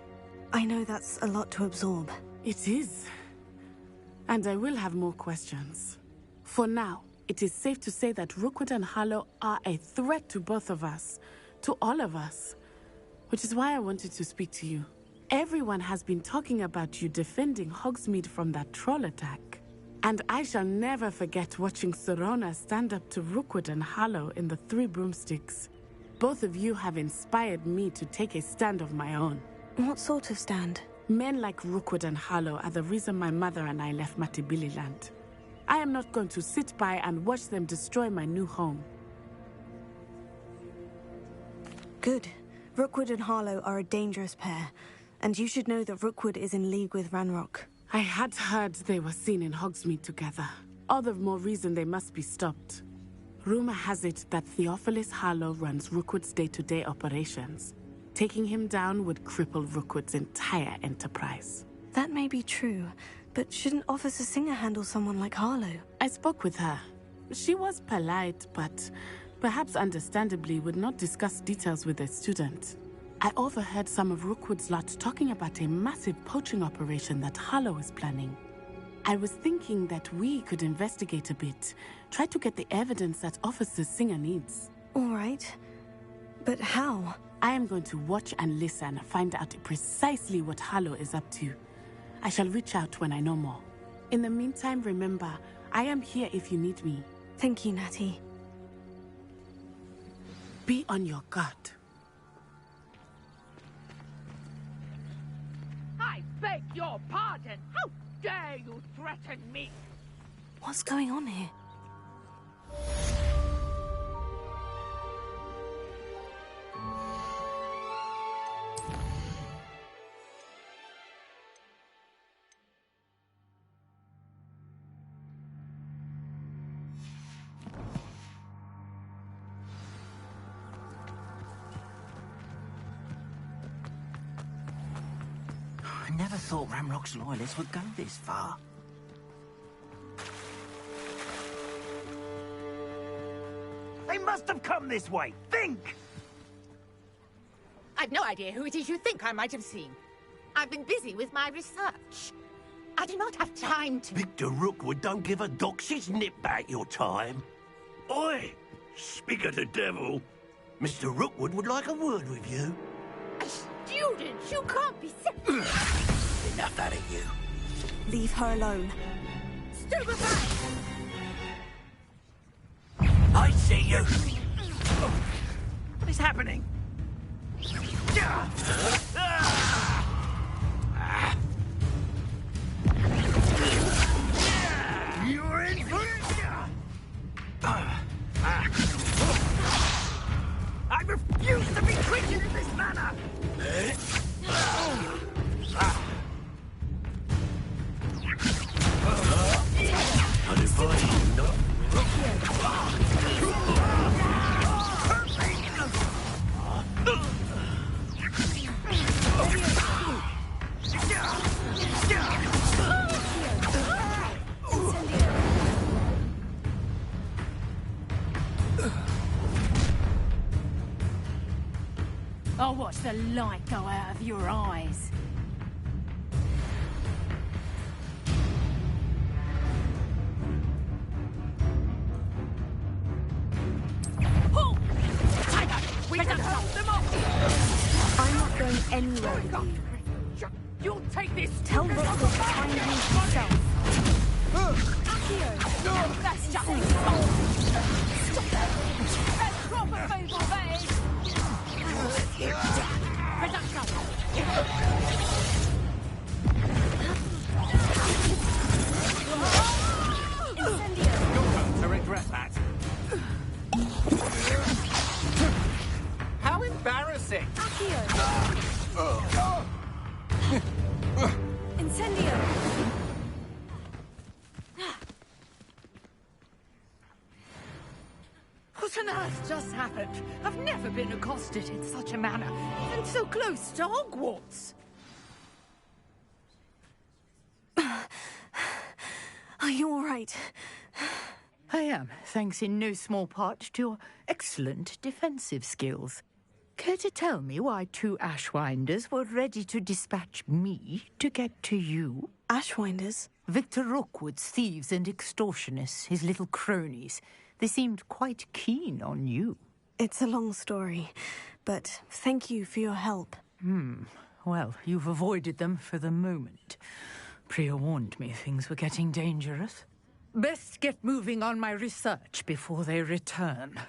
I know that's a lot to absorb. It is. And I will have more questions. For now, it is safe to say that Rookwood and Harlow are a threat to both of us. To all of us. Which is why I wanted to speak to you. Everyone has been talking about you defending Hogsmeade from that troll attack. And I shall never forget watching Serona stand up to Rookwood and Harlow in the Three Broomsticks. Both of you have inspired me to take a stand of my own. What sort of stand? Men like Rookwood and Harlow are the reason my mother and I left Matibililand. I am not going to sit by and watch them destroy my new home. Good. Rookwood and Harlow are a dangerous pair, and you should know that Rookwood is in league with Ranrock. I had heard they were seen in Hogsmeade together. All the more reason they must be stopped. Rumor has it that Theophilus Harlow runs Rookwood's day-to-day operations. Taking him down would cripple Rookwood's entire enterprise. That may be true, but shouldn't Officer Singer handle someone like Harlow? I spoke with her. She was polite, but perhaps understandably would not discuss details with a student. I overheard some of Rookwood's lot talking about a massive poaching operation that Harlow is planning. I was thinking that we could investigate a bit, try to get the evidence that Officer Singer needs. All right. But how? I am going to watch and listen, find out precisely what Harlow is up to. I shall reach out when I know more. In the meantime, remember, I am here if you need me. Thank you, Natty. Be on your guard. I beg your pardon. How dare you threaten me? What's going on here? I never thought Ramrock's loyalists would go this far. They must have come this way. Think! I've no idea who it is you think I might have seen. I've been busy with my research. I do not have time to... Victor Rookwood don't give a doxy's nip back your time. Oi! Speak of the devil. Mr. Rookwood would like a word with you. Students, you can't be... Enough out of you. Leave her alone. Stupefy! I see you. What is happening? You're in for it. I refuse to be treated in this manner! I'll watch the light go out of your eyes. Halt! Tiger, we can hold them off! I'm not going anywhere with you. You'll take this. Tell Rookwood to find me himself. Accio! That's just insult! Stop that! That's proper food, that is! You're going to regret that. How embarrassing! Incendio! What on earth just happened? I've never been accosted in such a manner, even so close to Hogwarts. Are you all right? I am, thanks in no small part to your excellent defensive skills. Care to tell me why two Ashwinders were ready to dispatch me to get to you? Ashwinders? Victor Rookwood's thieves and extortionists, his little cronies. They seemed quite keen on you. It's a long story, but thank you for your help. Well, you've avoided them for the moment. Priya warned me things were getting dangerous. Best get moving on my research before they return.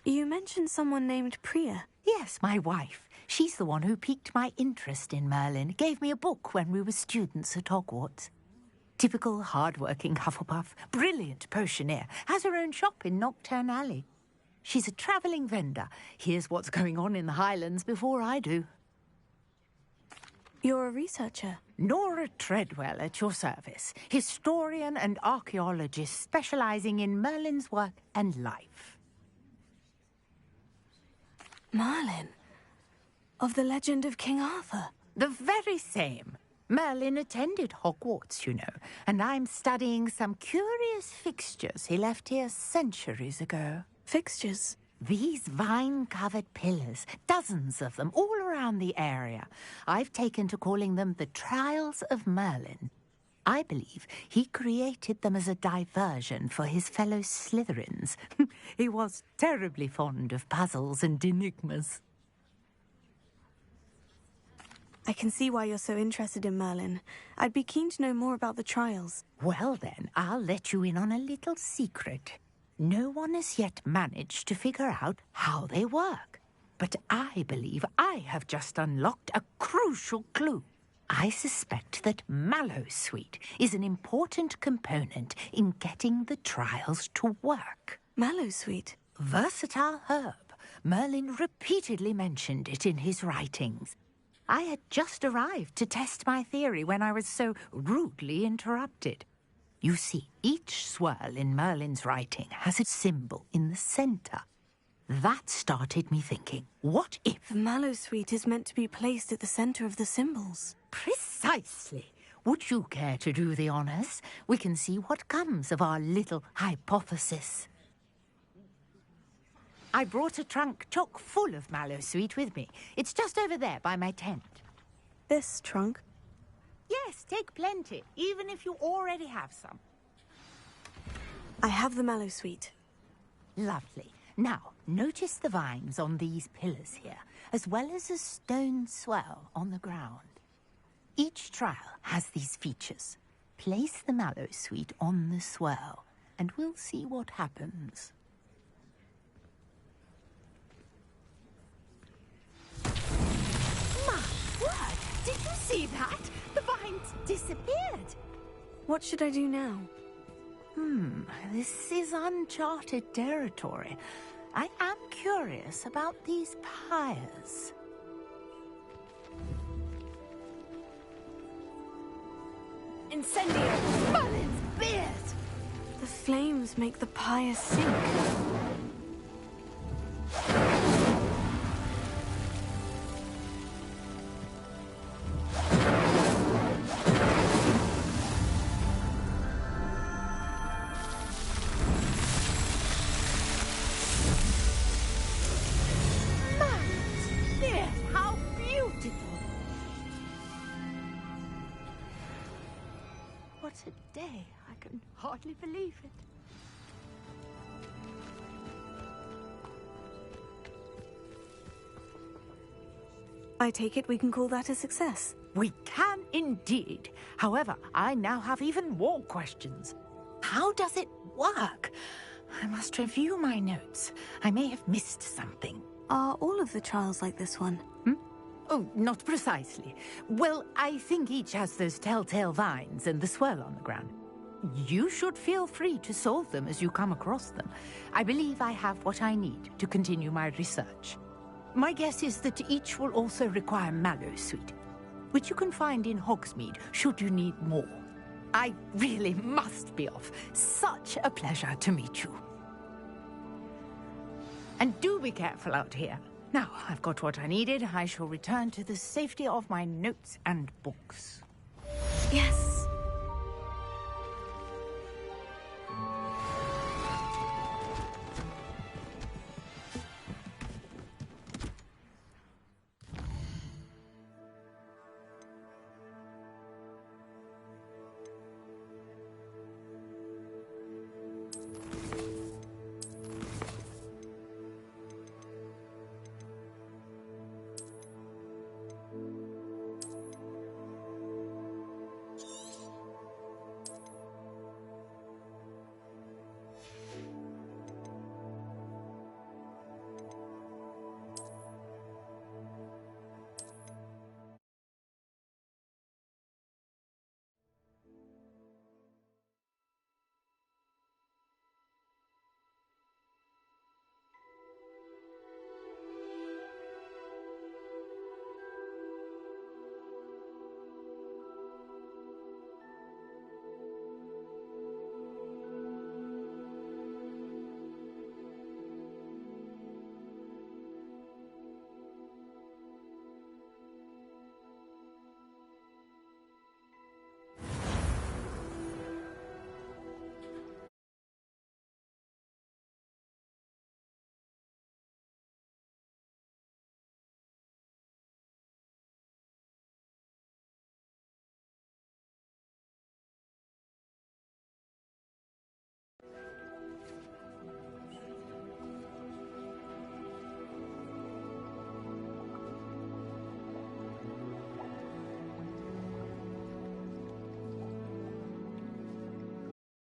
You mentioned someone named Priya. Yes, my wife. She's the one who piqued my interest in Merlin, gave me a book when we were students at Hogwarts. Typical hard-working Hufflepuff, brilliant potioneer, has her own shop in Knockturn Alley. She's a travelling vendor, hears what's going on in the Highlands before I do. You're a researcher? Nora Treadwell at your service, historian and archaeologist specialising in Merlin's work and life. Merlin? Of the legend of King Arthur? The very same. Merlin attended Hogwarts, you know, and I'm studying some curious fixtures he left here centuries ago. Fixtures? These vine-covered pillars, dozens of them, all around the area. I've taken to calling them the Trials of Merlin. I believe he created them as a diversion for his fellow Slytherins. He was terribly fond of puzzles and enigmas. I can see why you're so interested in Merlin. I'd be keen to know more about the trials. Well then, I'll let you in on a little secret. No one has yet managed to figure out how they work. But I believe I have just unlocked a crucial clue. I suspect that Mallowsweet is an important component in getting the trials to work. Mallowsweet? Versatile herb. Merlin repeatedly mentioned it in his writings. I had just arrived to test my theory when I was so rudely interrupted. You see, each swirl in Merlin's writing has a symbol in the centre. That started me thinking, what if... The Mallowsweet is meant to be placed at the centre of the symbols. Precisely. Would you care to do the honours? We can see what comes of our little hypothesis. I brought a trunk chock full of Mallowsweet with me. It's just over there by my tent. This trunk? Yes, take plenty, even if you already have some. I have the Mallowsweet. Lovely. Now, notice the vines on these pillars here, as well as a stone swell on the ground. Each trial has these features. Place the Mallowsweet on the swell, and we'll see what happens. My word! Did you see that? The vines disappeared. What should I do now? This is uncharted territory. I am curious about these pyres. Incendio! Merlin's beard! The flames make the pyre sink. What a day. I can hardly believe it. I take it we can call that a success. We can indeed. However, I now have even more questions. How does it work? I must review my notes. I may have missed something. Are all of the trials like this one? Oh, not precisely. Well, I think each has those telltale vines and the swirl on the ground. You should feel free to solve them as you come across them. I believe I have what I need to continue my research. My guess is that each will also require Mallowsweet, which you can find in Hogsmeade should you need more. I really must be off. Such a pleasure to meet you. And do be careful out here. Now, I've got what I needed. I shall return to the safety of my notes and books. Yes.